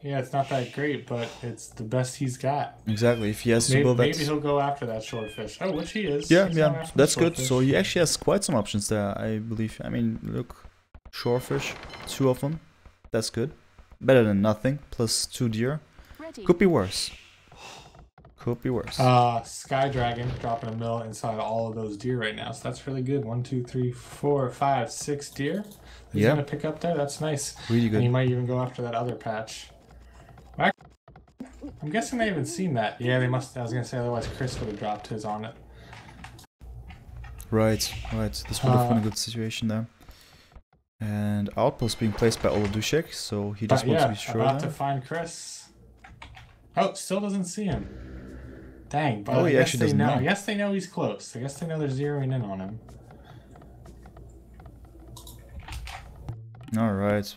that great, but it's the best he's got. Exactly. If he has to build that, maybe he'll go after that swordfish. Oh, which he is. Yeah, that's good. So he actually has quite some options there, I believe. I mean, look, shorefish, 2 of them. That's good. Better than nothing. Plus 2 deer. Could be worse. Sky Dragon dropping a mill inside all of those deer right now, so that's really good. 1, 2, 3, 4, 5, 6 deer. He's gonna pick up there. That's nice. Really good. And he might even go after that other patch. I'm guessing they haven't seen that. Yeah, they must. I was gonna say, otherwise Chris would have dropped his on it. Right. This would have been a good situation there. And outpost being placed by Oladushek, so he just wants to be sure. About to find Chris. Oh, still doesn't see him. Dang, but Oh, I he guess actually they doesn't know. know. I guess they know he's close. I guess they know they're zeroing in on him. Alright.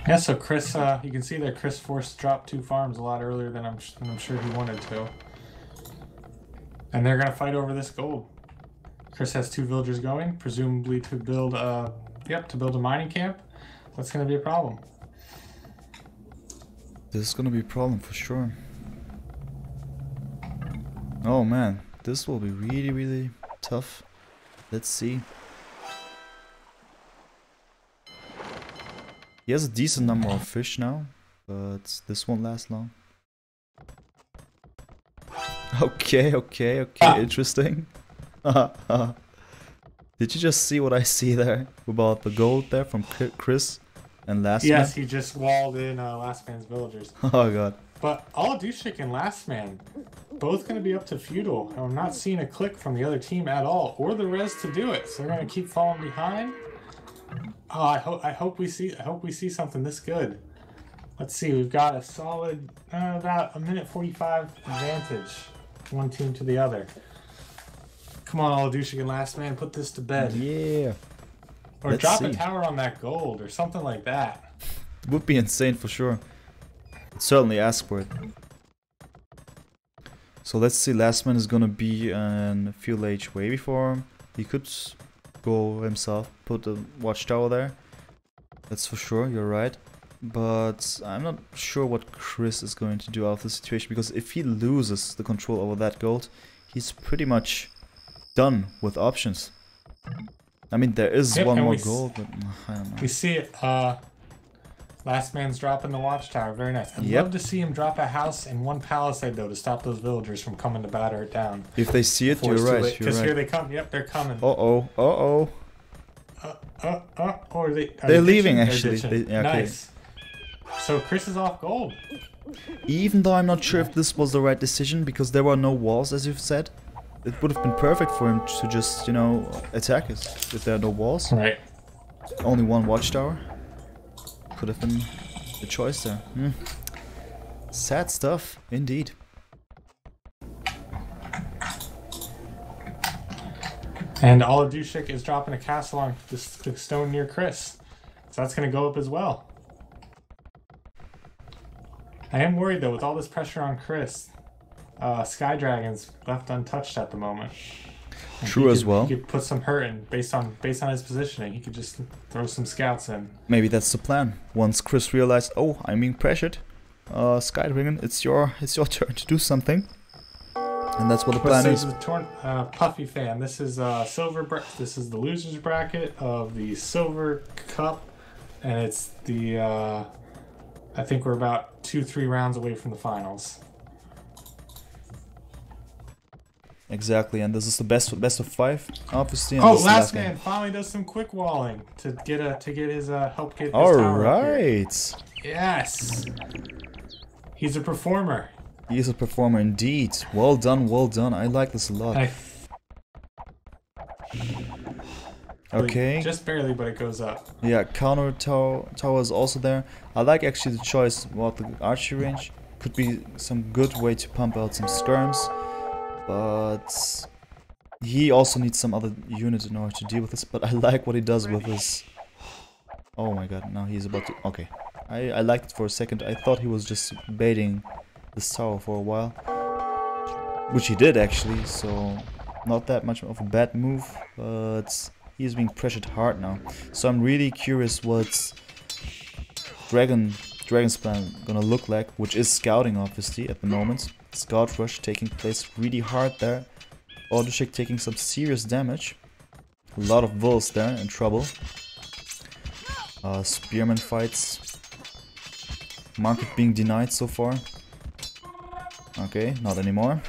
Yeah, so Chris, you can see that Chris forced dropped 2 farms a lot earlier than I'm sure he wanted to. And they're gonna fight over this gold. Chris has 2 villagers going, presumably to build to build a mining camp. That's gonna be a problem. This is gonna be a problem for sure. Oh man, this will be really, really tough. Let's see. He has a decent number of fish now, but this won't last long. Okay, interesting. Did you just see what I see there about the gold there from Chris and Lastman? Yes, he just walled in Lastman's villagers. Oh god. But Oladushek and Lastman, both going to be up to feudal. I'm not seeing a click from the other team at all, or the res to do it. So they're going to keep falling behind. Oh, I hope we see something this good. Let's see. We've got a solid about a minute 45 advantage, one team to the other. Come on, Oladushek and Lastman, put this to bed. Yeah. Or Let's drop see. a tower on that gold, or something like that. Would be insane for sure. I'd certainly ask for it. So let's see. Lastman is gonna be in fuel age way before him. He could go himself, put a watchtower there. That's for sure. You're right. But I'm not sure what Chris is going to do out of the situation, because if he loses the control over that gold, he's pretty much done with options. I mean, there is one more gold, but I don't know. We see it. Lastman's dropping the watchtower. Very nice. I'd Yep. love to see him drop a house and 1 palisade, though, to stop those villagers from coming to batter it down. If they see it, you're right. You're Because here right. they come. Yep, they're coming. Uh-oh. Uh-oh. Or They're they leaving, ditching? actually. They're ditching. Yeah, okay. Nice. So Chris is off gold. Even though I'm not sure if this was the right decision, because there were no walls, as you've said. It would have been perfect for him to just, you know, attack us if there are no walls. Right. Only 1 watchtower. Could have been the choice there. Sad stuff, indeed. And Oladushek is dropping a castle on the stone near Chris. So that's going to go up as well. I am worried, though, with all this pressure on Chris. Sky Dragon's left untouched at the moment. And True as well. He could put some hurt in based on his positioning. He could just throw some scouts in. Maybe that's the plan. Once Chris realized, oh, I'm being pressured. Sky Dragon, it's your turn to do something. And that's what the plan is. Puffy fan. This is This is the losers bracket of the Silver Cup, and it's the. I think we're about 2-3 rounds away from the finals. Exactly, and this is the best of 5, obviously. And Oh, this is the last Lastman game. finally does some quick walling to get his help get his All tower up here. right, Yes, he's a performer. he is a performer indeed. Well done, well done. I like this a lot. Okay. Just barely, but it goes up. Yeah, counter tower is also there. I like actually the choice about the archery range. Could be some good way to pump out some skirms, but he also needs some other unit in order to deal with this. But I like what he does with his. Oh my god! Now he's about to. Okay, I liked it for a second. I thought he was just baiting this tower for a while, which he did actually. So not that much of a bad move, but he is being pressured hard now. So I'm really curious what's Dragon's plan gonna look like, which is scouting obviously at the moment. Scout rush taking place really hard there. Oladushek taking some serious damage. A lot of wolves there in trouble. Spearman fights. Market being denied so far. Okay, not anymore.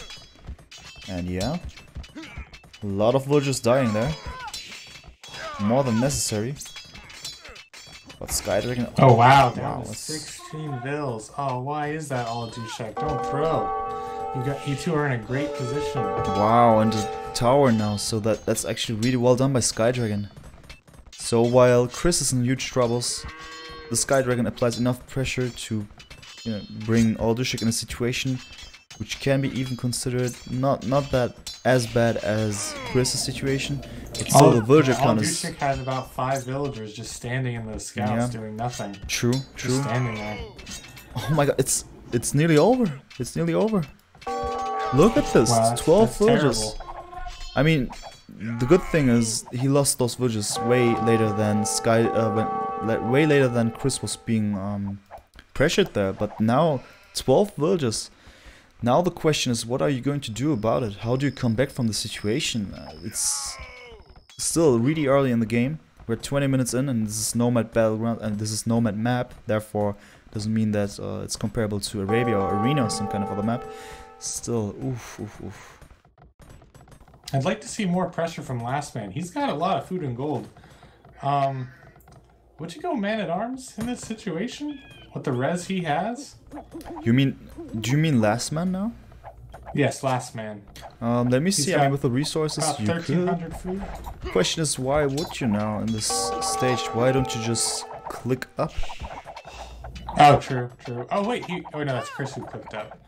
And yeah, a lot of villagers dying there. More than necessary. But Sky Dragon. Oh wow, down wow, to that's- 16 vills. Oh, why is that, Oladushek? Don't throw. You two are in a great position. Wow, and the tower now. So that's actually really well done by Sky Dragon. So while Chris is in huge troubles, the Sky Dragon applies enough pressure to bring Oladushek in a situation which can be even considered not that as bad as Chris' situation, but still the villager count is... Oladushek has about 5 villagers just standing in the scouts doing nothing. True. Just standing there. Oh my god, it's nearly over. It's nearly over. Look at this, Wow, 12 villagers. terrible. I mean, the good thing is he lost those villagers way later than way later than Chris was being pressured there. But now 12 villagers. Now the question is, what are you going to do about it? How do you come back from the situation? It's still really early in the game. We're 20 minutes in, and this is Nomad Battleground, and this is Nomad map. Therefore, doesn't mean that it's comparable to Arabia or Arena or some kind of other map. Still, oof. I'd like to see more pressure from Lastman. He's got a lot of food and gold. Would you go man-at-arms in this situation? With the res he has? Do you mean Lastman now? Yes, Lastman. Let me see. I mean, with the resources, About you 1,300 could. food. The question is, why would you now in this stage? Why don't you just click up? Oh, true. Oh, wait. Oh, no, that's Chris who clicked up.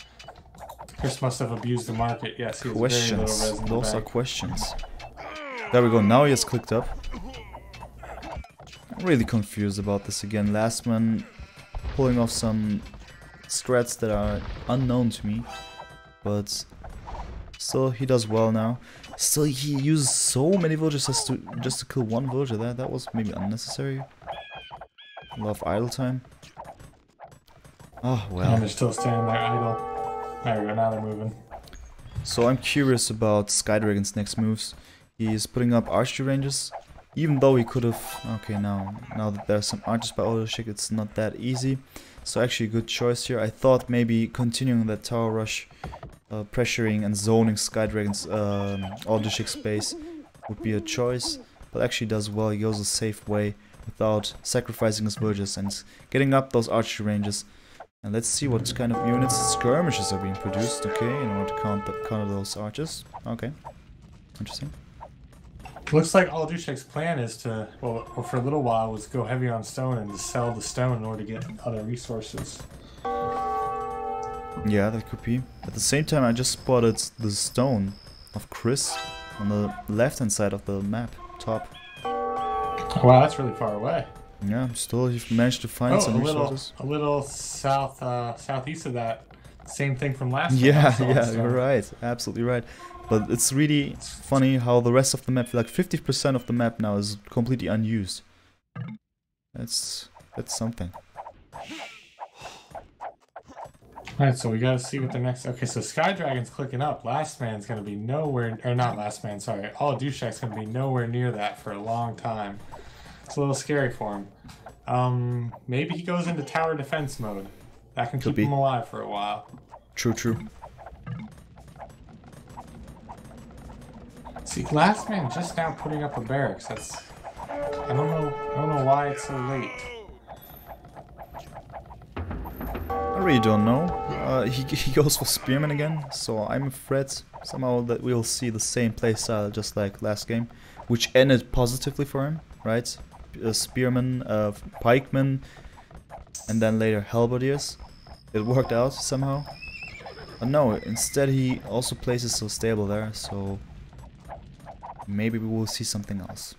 Chris must have abused the market. Yes, he has very little res in the Those are bank. questions. There we go. Now he has clicked up. I'm really confused about this again. Lastman pulling off some strats that are unknown to me, but still he does well now. Still he used so many villagers just to kill one villager there. That was maybe unnecessary. A lot of idle time. Oh well. And they're still standing there idle. There we go, now they're moving. So I'm curious about Skydragon's next moves. He's putting up archery ranges, even though he could have... Okay, now that there's some archers by Oladushek, it's not that easy. So actually a good choice here. I thought maybe continuing that tower rush, pressuring and zoning Skydragon's Oladushek space would be a choice. But actually does well. He goes a safe way without sacrificing his villagers and getting up those archery ranges. And let's see what kind of units skirmishes are being produced, okay, in order to counter those archers. Okay, interesting. Looks like Oladushek's plan is to, well, for a little while, was go heavy on stone and to sell the stone in order to get other resources. Yeah, that could be. At the same time, I just spotted the stone of Chris on the left-hand side of the map, top. Wow, that's really far away. Yeah, still you've managed to find some resources. A little southeast of that. Same thing from last time. Yeah, you're right. Absolutely right. But it's really funny how the rest of the map, like 50% of the map now, is completely unused. That's something. Alright, so we gotta see what the next... Okay, so Skydragon's clicking up. Lastman's gonna be nowhere... Or not Lastman, sorry. Oladushek's gonna be nowhere near that for a long time. It's a little scary for him. Maybe he goes into tower defense mode. That can keep him alive for a while. True. See, Lastman just now putting up a barracks. That's... I don't know why it's so late. I really don't know. He goes for Spearman again, so I'm afraid somehow that we'll see the same playstyle just like last game, which ended positively for him, right? Spearman, Pikeman, and then later Halberdiers. It worked out somehow. But no, instead he also places so stable there, so maybe we will see something else.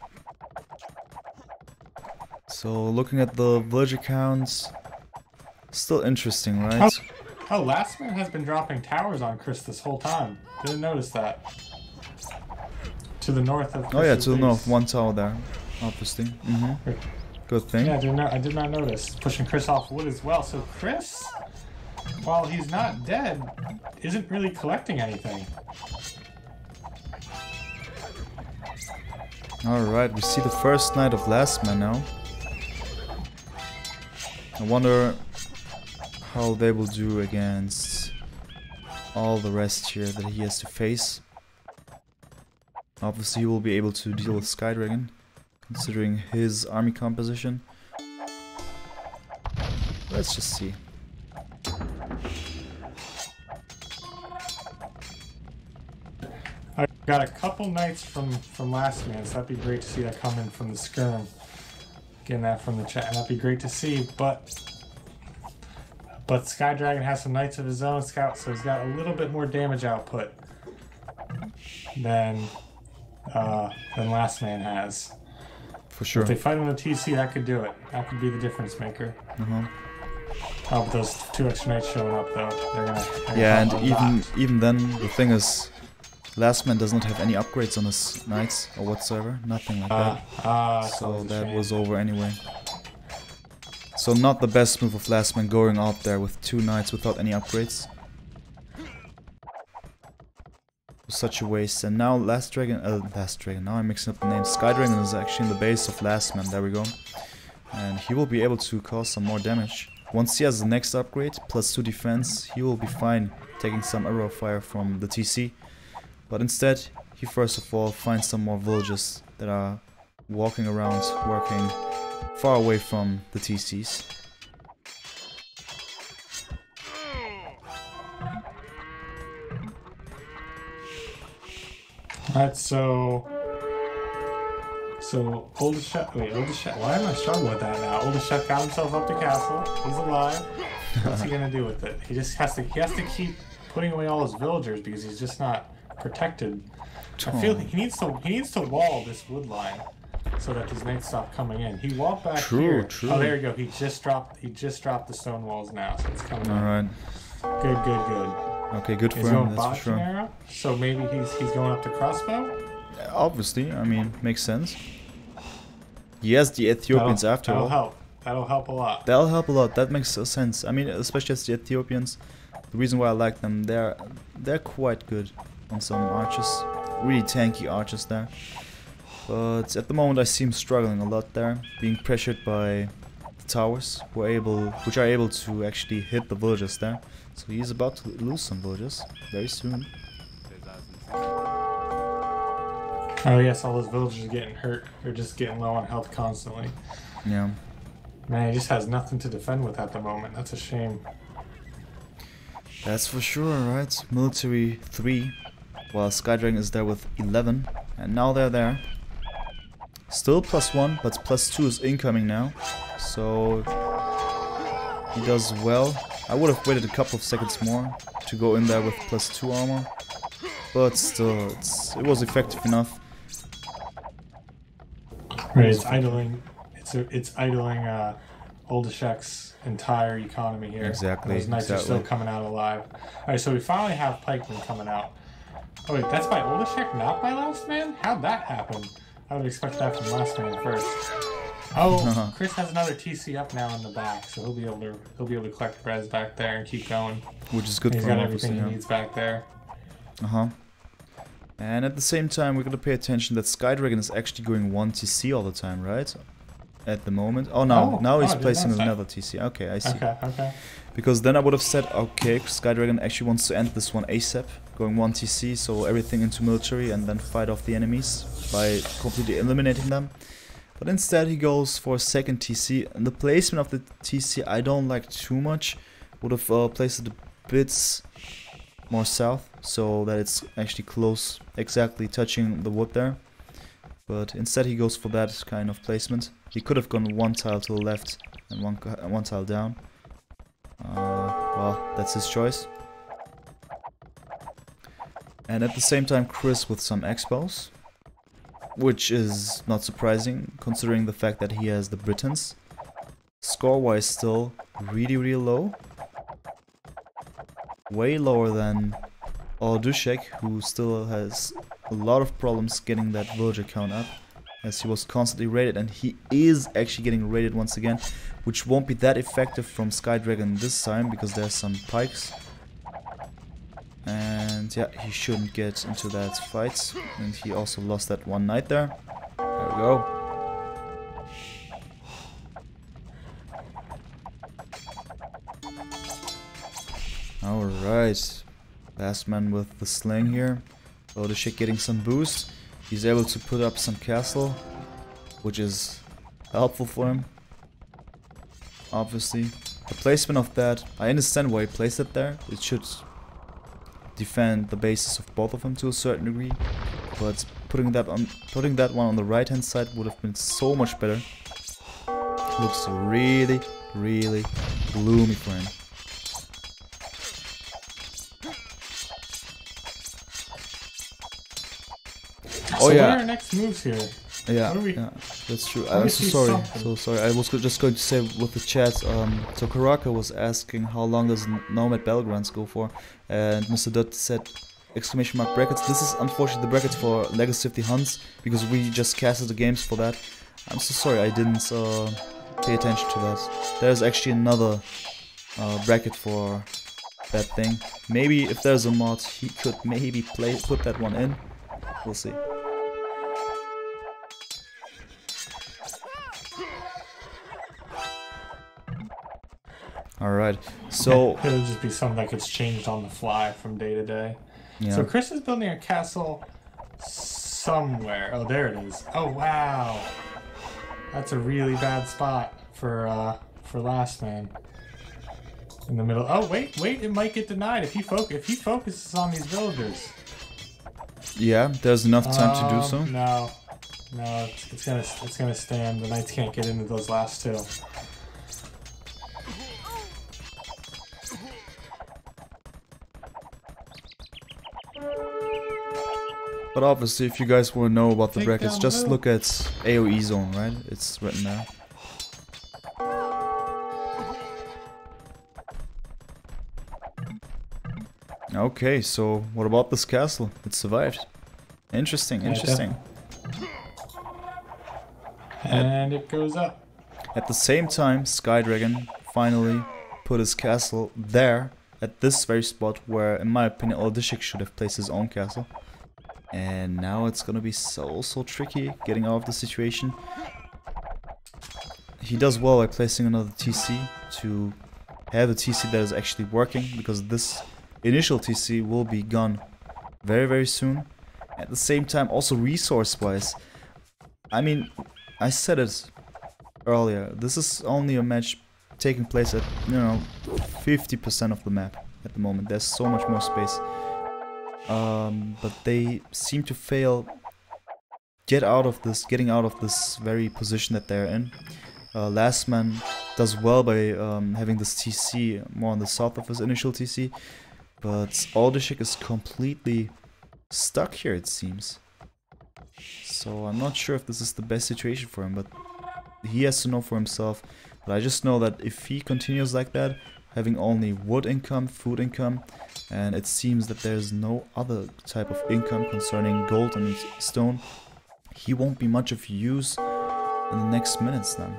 So looking at the villager counts, still interesting, right? Oh, Lastman has been dropping towers on Chris this whole time. Didn't notice that. To the north of Chris's Oh yeah, to the base. north, one tower there, obviously. Good thing. Yeah, I did not notice. Pushing Chris off wood as well. So Chris, while he's not dead, isn't really collecting anything. Alright, we see the first knight of Lastman now. I wonder how they will do against all the rest here that he has to face. Obviously he will be able to deal with Skydragon, considering his army composition. Let's just see. I got a couple knights from Lastman, so that'd be great to see that come in from the skirm. Getting that from the chat, and that'd be great to see, but But Sky Dragon has some knights of his own, Scout, so he's got a little bit more damage output than Last Man has. For sure. If they fight him with TC, that could do it. That could be the difference maker. Uh-huh. Oh, but those 2 extra knights showing up though, they're gonna Yeah, and even then, the thing is, Last Man does not have any upgrades on his knights or whatsoever. Nothing like that. So that was over anyway. So not the best move of Last Man going out there with 2 knights without any upgrades. Such a waste. And now Last Dragon, now I'm mixing up the names. Sky Dragon is actually in the base of Last Man, there we go. And he will be able to cause some more damage. Once he has the next upgrade, plus 2 defense, he will be fine taking some arrow fire from the TC. But instead, he first of all finds some more villagers that are walking around, working far away from the TCs. Alright, so Oladushek, why am I struggling with that now? Oladushek got himself up the castle, he's alive. What's he gonna do with it? He just has to keep putting away all his villagers because he's just not protected. I feel like he needs to wall this wood line so that these knights stop coming in. He walked back here. True. Oh, there you go. He just dropped the stone walls now, so it's coming in. Alright. Good. Okay, good for He's him, going that's for sure. arrow, so maybe he's going up the crossbow? Obviously, I mean, makes sense. He has the Ethiopians after all. That'll help a lot. That'll help a lot, that makes sense. I mean, especially as the Ethiopians, the reason why I like them, they're quite good on some archers. Really tanky archers there. But at the moment I see him struggling a lot there, being pressured by the towers, which are able to actually hit the villagers there. So he's about to lose some villagers very soon. Oh yes, all those villagers are getting hurt. They're just getting low on health constantly. Yeah. Man, he just has nothing to defend with at the moment. That's a shame. That's for sure, right? Military 3, while Sky Dragon is there with 11. And now they're there. Still +1, but +2 is incoming now. So he does well. I would have waited a couple of seconds more to go in there with +2 armor. But still, it was effective enough. Right, it's idling Oladushek's entire economy here. Exactly. Those knights are still coming out alive. Alright, so we finally have pikemen coming out. Oh wait, that's by Oladushek, not by Last Man? How'd that happen? I would expect that from Last Man first. Oh, Chris has another TC up now in the back, so he'll be able to collect res back there and keep going. Which is good for him. He's got everything he needs back there. And at the same time, we're gonna pay attention that Sky Dragon is actually going 1 TC all the time, right? At the moment. Oh no, now he's placing another TC. Okay, I see. Okay. Because then I would have said, okay, Sky Dragon actually wants to end this one ASAP, going 1 TC, so everything into military and then fight off the enemies by completely eliminating them. But instead he goes for a second TC, and the placement of the TC I don't like too much. Would have placed it a bit more south, so that it's actually close, exactly touching the wood there. But instead he goes for that kind of placement. He could have gone 1 tile to the left and one tile down. Well, that's his choice. And at the same time Chris with some expos, which is not surprising considering the fact that he has the Britons. Score-wise still really low. Way lower than Oladushek, who still has a lot of problems getting that villager count up, as he was constantly raided, and he is actually getting raided once again, which won't be that effective from Sky Dragon this time because there's some pikes. And yeah, he shouldn't get into that fight, and he also lost that one knight there. There we go. Alright, Last Man with the sling here. Oladushek getting some boost. He's able to put up some castle, which is helpful for him. Obviously. The placement of that, I understand why he placed it there. It should defend the bases of both of them to a certain degree. But putting that one on the right hand side would have been so much better. Looks really gloomy for him. Oh so yeah. what are our next moves here? Yeah, What are we- yeah, that's true. let me I'm so see sorry. something. So sorry. I was just going to say with the chat. So Karaka was asking how long does Nomad Battlegrounds go for, and Mr. Dutt said exclamation mark brackets. This is unfortunately the brackets for Legacy of the Huns because we just casted the games for that. I'm so sorry I didn't pay attention to that. There's actually another bracket for that thing. Maybe if there's a mod, he could maybe put that one in. We'll see. Alright, so It'll just be something that gets changed on the fly from day to day. yeah. So Chris is building a castle somewhere. Oh, there it is. Oh wow, that's a really bad spot for Lastman. In the middle. Oh wait, it might get denied if he focuses on these villagers. Yeah, there's enough time to do so. No, it's gonna stand. The knights can't get into those last two. But obviously, if you guys want to know about the Take brackets, down just blue. look at AoE zone, right? It's written there. Okay, so what about this castle? It survived. Interesting, Yeah, interesting. And it goes up. At the same time, Skydragon finally put his castle there, at this very spot where, in my opinion, Oladushek should have placed his own castle. And now it's gonna be so tricky getting out of the situation. He does well by placing another TC to have a TC that is actually working, because this initial TC will be gone very soon. At the same time, also resource-wise, I mean, I said it earlier, this is only a match taking place at, 50% of the map at the moment. There's so much more space. But they seem to fail getting out of this very position that they're in. Lastman does well by having this TC more on the south of his initial TC, but Oladushek is completely stuck here, it seems. So I'm not sure if this is the best situation for him, but he has to know for himself. But I just know that if he continues like that, having only wood income, food income, and it seems that there's no other type of income concerning gold and stone, he won't be much of use in the next minutes then.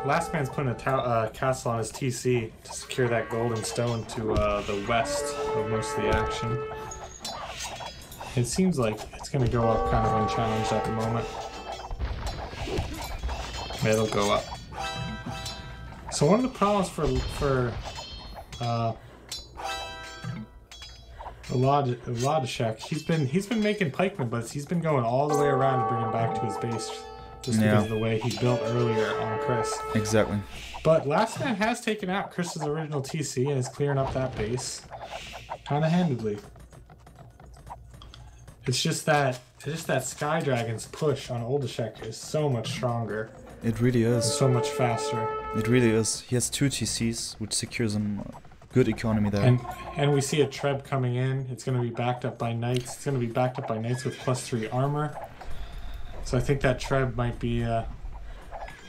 Lastman's putting a castle on his TC to secure that gold and stone to the west of most of the action. It seems like it's going to go up kind of unchallenged at the moment. It'll go up. So one of the problems for Oladushek, he's been making pikemen, but he's been going all the way around to bring him back to his base, just because of the way he built earlier on Chris. Exactly. But Lastman has taken out Chris's original TC and is clearing up that base kind of handedly. It's just that Skydragon's push on Oladushek is so much stronger. It really is. So much faster. It really is. He has 2 TCs, which secures him good economy there. And we see a Treb coming in. It's going to be backed up by knights. It's going to be backed up by knights with +3 armor. So I think that Treb might be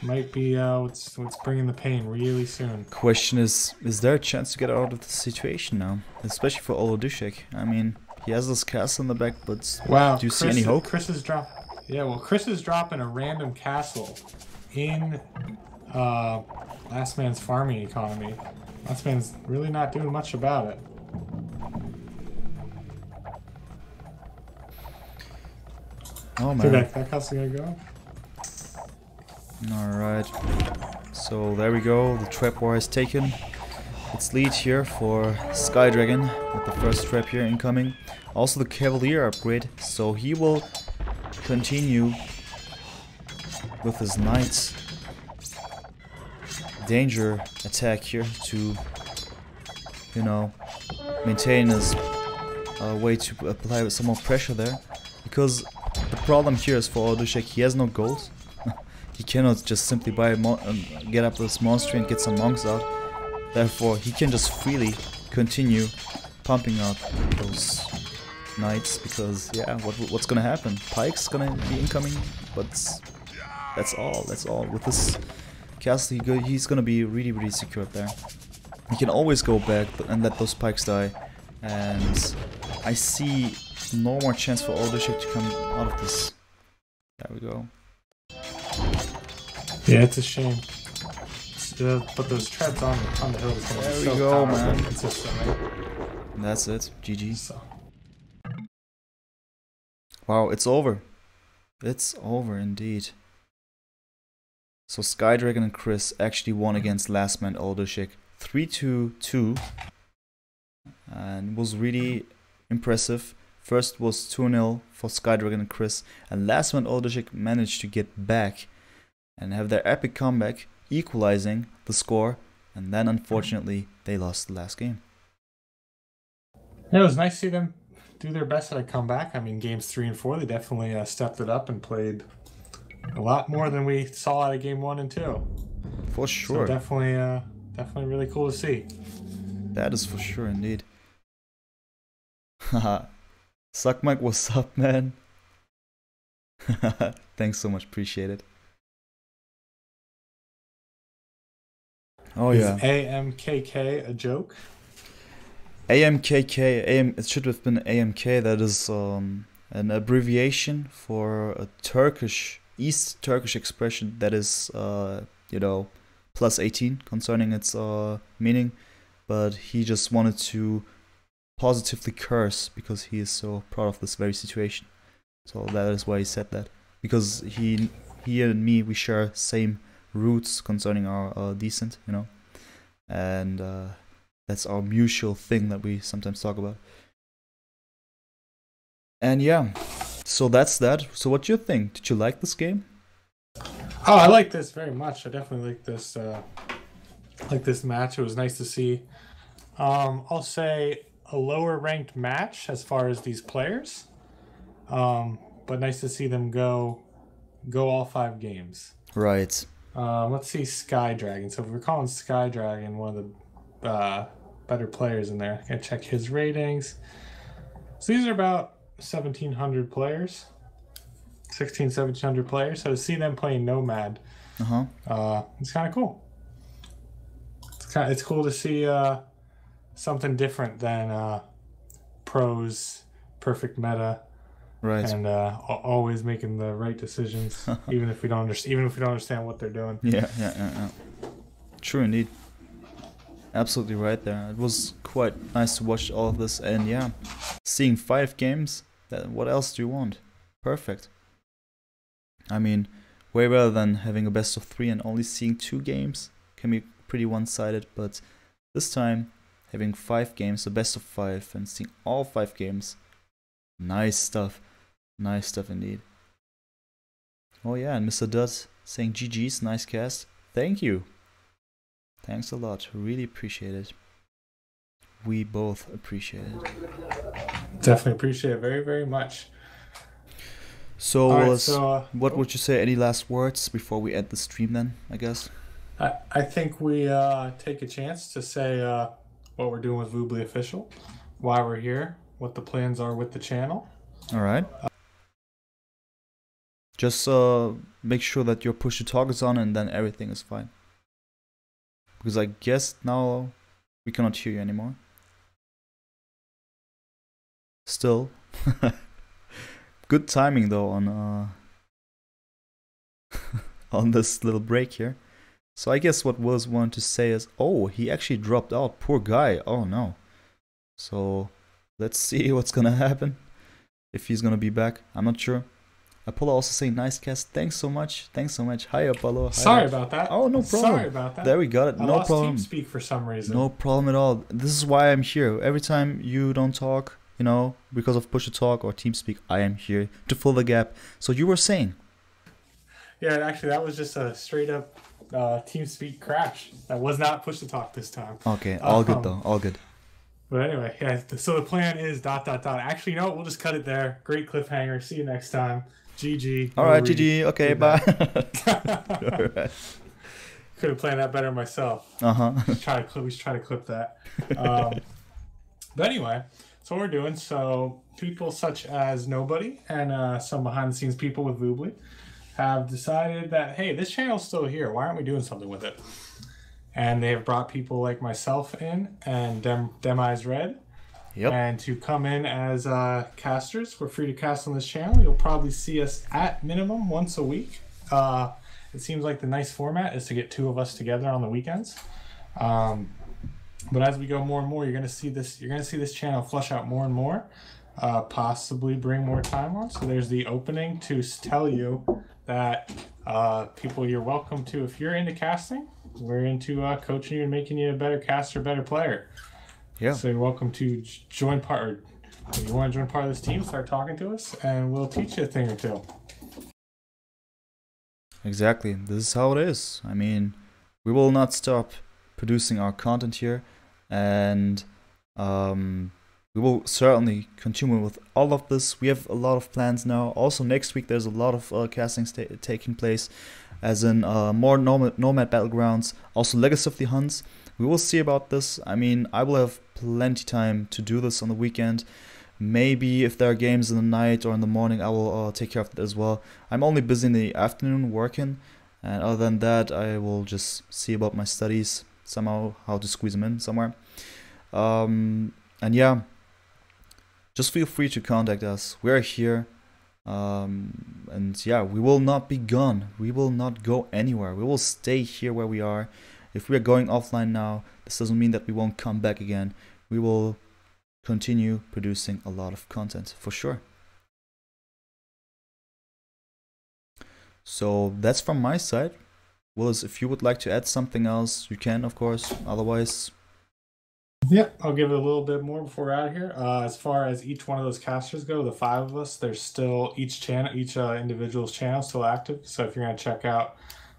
what's bringing the pain really soon. Question is there a chance to get out of the situation now? Especially for Oladushek. I mean, he has this castle in the back, but wow, do you see any hope? Chris is dropping a random castle in Lastman's farming economy. Lastman's really not doing much about it. Oh I think man. that castle gonna go. Alright. So there we go. The trap war is taken. Its lead here for Skydragon with the first trap here incoming. Also the Cavalier upgrade, so he will continue with his Knights danger attack here to, maintain his way to apply some more pressure there. Because the problem here is for Oladushek, he has no gold. He cannot just simply buy get up this monastery and get some monks out. Therefore, he can just freely continue pumping out those knights because yeah, what's gonna happen? Pike's gonna be incoming, but that's all. That's all. With this castle, he's gonna be really secured there. He can always go back and let those pikes die, and I see no more chance for Oladushek to come out of this. There we go. Yeah, it's a shame. But those treads on the hill is going to be so go, powerful man. consistently. And that's it. GG. So. Wow, it's over. It's over indeed. So Skydragon and Chris actually won against Lastman Oladushek 3-2-2. And was really impressive. First was 2-0 for Skydragon and Chris. And Lastman Oladushek managed to get back and have their epic comeback, equalizing the score. And then unfortunately, they lost the last game. Yeah, it was nice to see them do their best at a comeback. I mean, games 3 and 4, they definitely stepped it up and played a lot more than we saw out of game 1 and 2. For sure. So definitely really cool to see. That is for sure, indeed. Haha. Suck Mike, what's up, man? Thanks so much, appreciate it. Oh yeah. Is AMKK a joke? AMKK, it should have been AMK. That is an abbreviation for a Turkish, East Turkish expression that is, you know, plus 18 concerning its meaning. But he just wanted to positively curse because he is so proud of this very situation. So that is why he said that. Because he and me, we share same roots concerning our decent, you know. And that's our mutual thing that we sometimes talk about. And yeah, so that's that. So what do you think? Did you like this game? Oh, I like this very much. I definitely like this match. It was nice to see. I'll say a lower ranked match as far as these players. But nice to see them go all 5 games. Right. Let's see Skydragon. So if we're calling Skydragon one of the better players in there, I gotta check his ratings. So these are about 1,700 players, 1,700 players. So to see them playing Nomad, it's kind of cool. It's cool to see something different than pros, perfect meta. Right. And always making the right decisions, even if we don't understand what they're doing. Yeah. True indeed. Absolutely right there. It was quite nice to watch all of this, and yeah, seeing 5 games. What else do you want? Perfect. I mean, way better than having a best of 3 and only seeing 2 games. Can be pretty one-sided, but this time having 5 games, a best of 5, and seeing all 5 games. Nice stuff. Nice stuff indeed. Oh yeah, and Mr. Dutt saying GG's, nice cast. Thank you. Thanks a lot. Really appreciate it. We both appreciate it. Definitely appreciate it very, very much. So, right, what would you say? Any last words before we end the stream then, I guess? I think we take a chance to say what we're doing with Voobly Official, why we're here, what the plans are with the channel. All right. Just make sure that your push to talk is on, and then everything is fine. Because I guess now we cannot hear you anymore. Still. Good timing though on on this little break here. So I guess what Willis wanted to say is, oh, he actually dropped out. Poor guy. Oh no. So let's see what's gonna happen. If he's gonna be back, I'm not sure. Apollo also saying nice cast. Thanks so much. Thanks so much. Hi Apollo. Hi. Sorry about that. Oh, no problem. Sorry about that. There we got it. I No lost problem. TeamSpeak for some reason. No problem at all. This is why I'm here. Every time you don't talk, you know, because of push to talk or TeamSpeak, I am here to fill the gap. So you were saying? Yeah, actually, that was just a straight up TeamSpeak crash. That was not push to talk this time. Okay, all good though. All good. But anyway, yeah. So the plan is ... Actually, you know what? We'll just cut it there. Great cliffhanger. See you next time. GG. All right, GG. Okay, bye. All right. Could have planned that better myself. Uh huh. We should try to clip that. But anyway, so what we're doing, so people such as Nobody and some behind the scenes people with Voobly have decided that, hey, this channel's still here. Why aren't we doing something with it? And they have brought people like myself in and Dem-Eyes Red. Yep. And to come in as casters. We're free to cast on this channel. You'll probably see us at minimum once a week. It seems like the nice format is to get 2 of us together on the weekends. But as we go more and more, you're gonna see this channel flush out more and more. Possibly bring more time on. So there's the opening to tell you that people, you're welcome to, if you're into casting, we're into coaching you and making you a better caster, better player. Yeah. So you're welcome to join part, or if you want to join part of this team, start talking to us and we'll teach you a thing or two. Exactly. This is how it is. I mean, we will not stop producing our content here, and we will certainly continue with all of this. We have a lot of plans now. Also, next week there's a lot of castings taking place, as in more Nomad Battlegrounds, also Legacy of the Huns. We will see about this. I mean, I will have plenty time to do this on the weekend. Maybe if there are games in the night or in the morning, I will take care of it as well. I'm only busy in the afternoon working, and other than that, I will just see about my studies somehow, how to squeeze them in somewhere. And yeah, just feel free to contact us. We're here. And yeah, we will not be gone. We will not go anywhere. We will stay here where we are. If we are going offline now, this doesn't mean that we won't come back again. We will continue producing a lot of content for sure. So that's from my side. Willis, if you would like to add something else, you can, of course. Otherwise, yeah, I'll give it a little bit more before we're out of here. As far as each one of those casters go, the 5 of us, there's still each individual's channel still active. So if you're gonna check out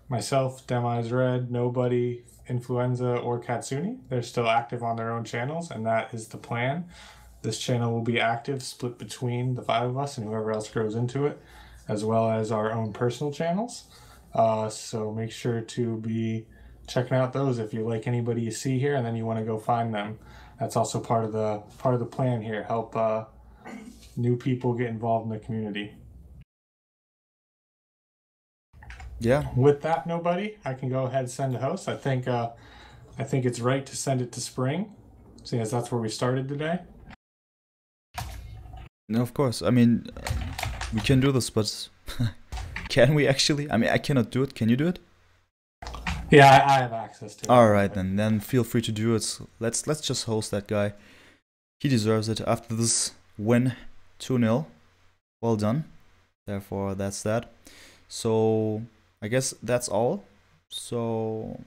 myself, Dem-Eyes Red, Nobody, Influenza, or Katsuni, they're still active on their own channels, and that is the plan. This channel will be active, split between the 5 of us and whoever else grows into it, as well as our own personal channels. So make sure to be checking out those if you like anybody you see here and then you want to go find them. That's also part of the plan here. Help new people get involved in the community. yeah. With that, Nobody, I can go ahead and send a host. I think it's right to send it to spring, seeing as that's where we started today. No, of course. I mean, we can do this, but can we actually? I mean, I cannot do it. Can you do it? Yeah, I have access to it. All right, then feel free to do it. Let's just host that guy. He deserves it after this win, 2-0. Well done. Therefore, that's that. So I guess that's all. So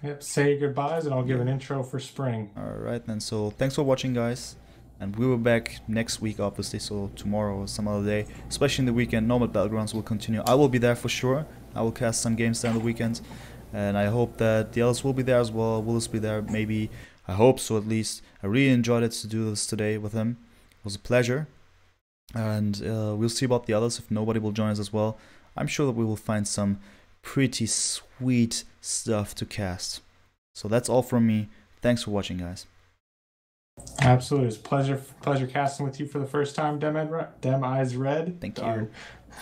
yep, say your goodbyes and I'll give an intro for spring. all right then. So thanks for watching, guys. And we will be back next week, obviously. So tomorrow or some other day, especially in the weekend, Nomad Battlegrounds will continue. I will be there for sure. I will cast some games there on the weekend. And I hope that the others will be there as well. Willis be there, maybe. I hope so, at least. I really enjoyed it to do this today with him. It was a pleasure. And we'll see about the others if Nobody will join us as well. I'm sure that we will find some pretty sweet stuff to cast. So that's all from me. Thanks for watching, guys. Absolutely. It's a pleasure casting with you for the first time, Dem-Eyes Red. Thank Darn. you.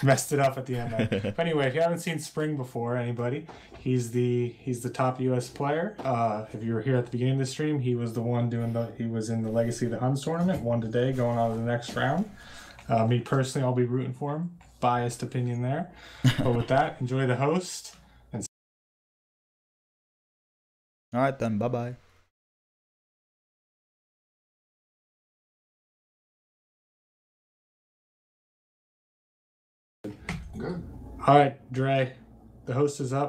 Messed it up at the end there. But anyway, if you haven't seen Spring before, anybody, he's the top US player. If you were here at the beginning of the stream, he was the one he was in the Legacy of the Huns tournament, won today, going on to the next round. Me personally, I'll be rooting for him. Biased opinion there. But with that, enjoy the host. And All right then, bye-bye. good. All right, Dre, the host is up.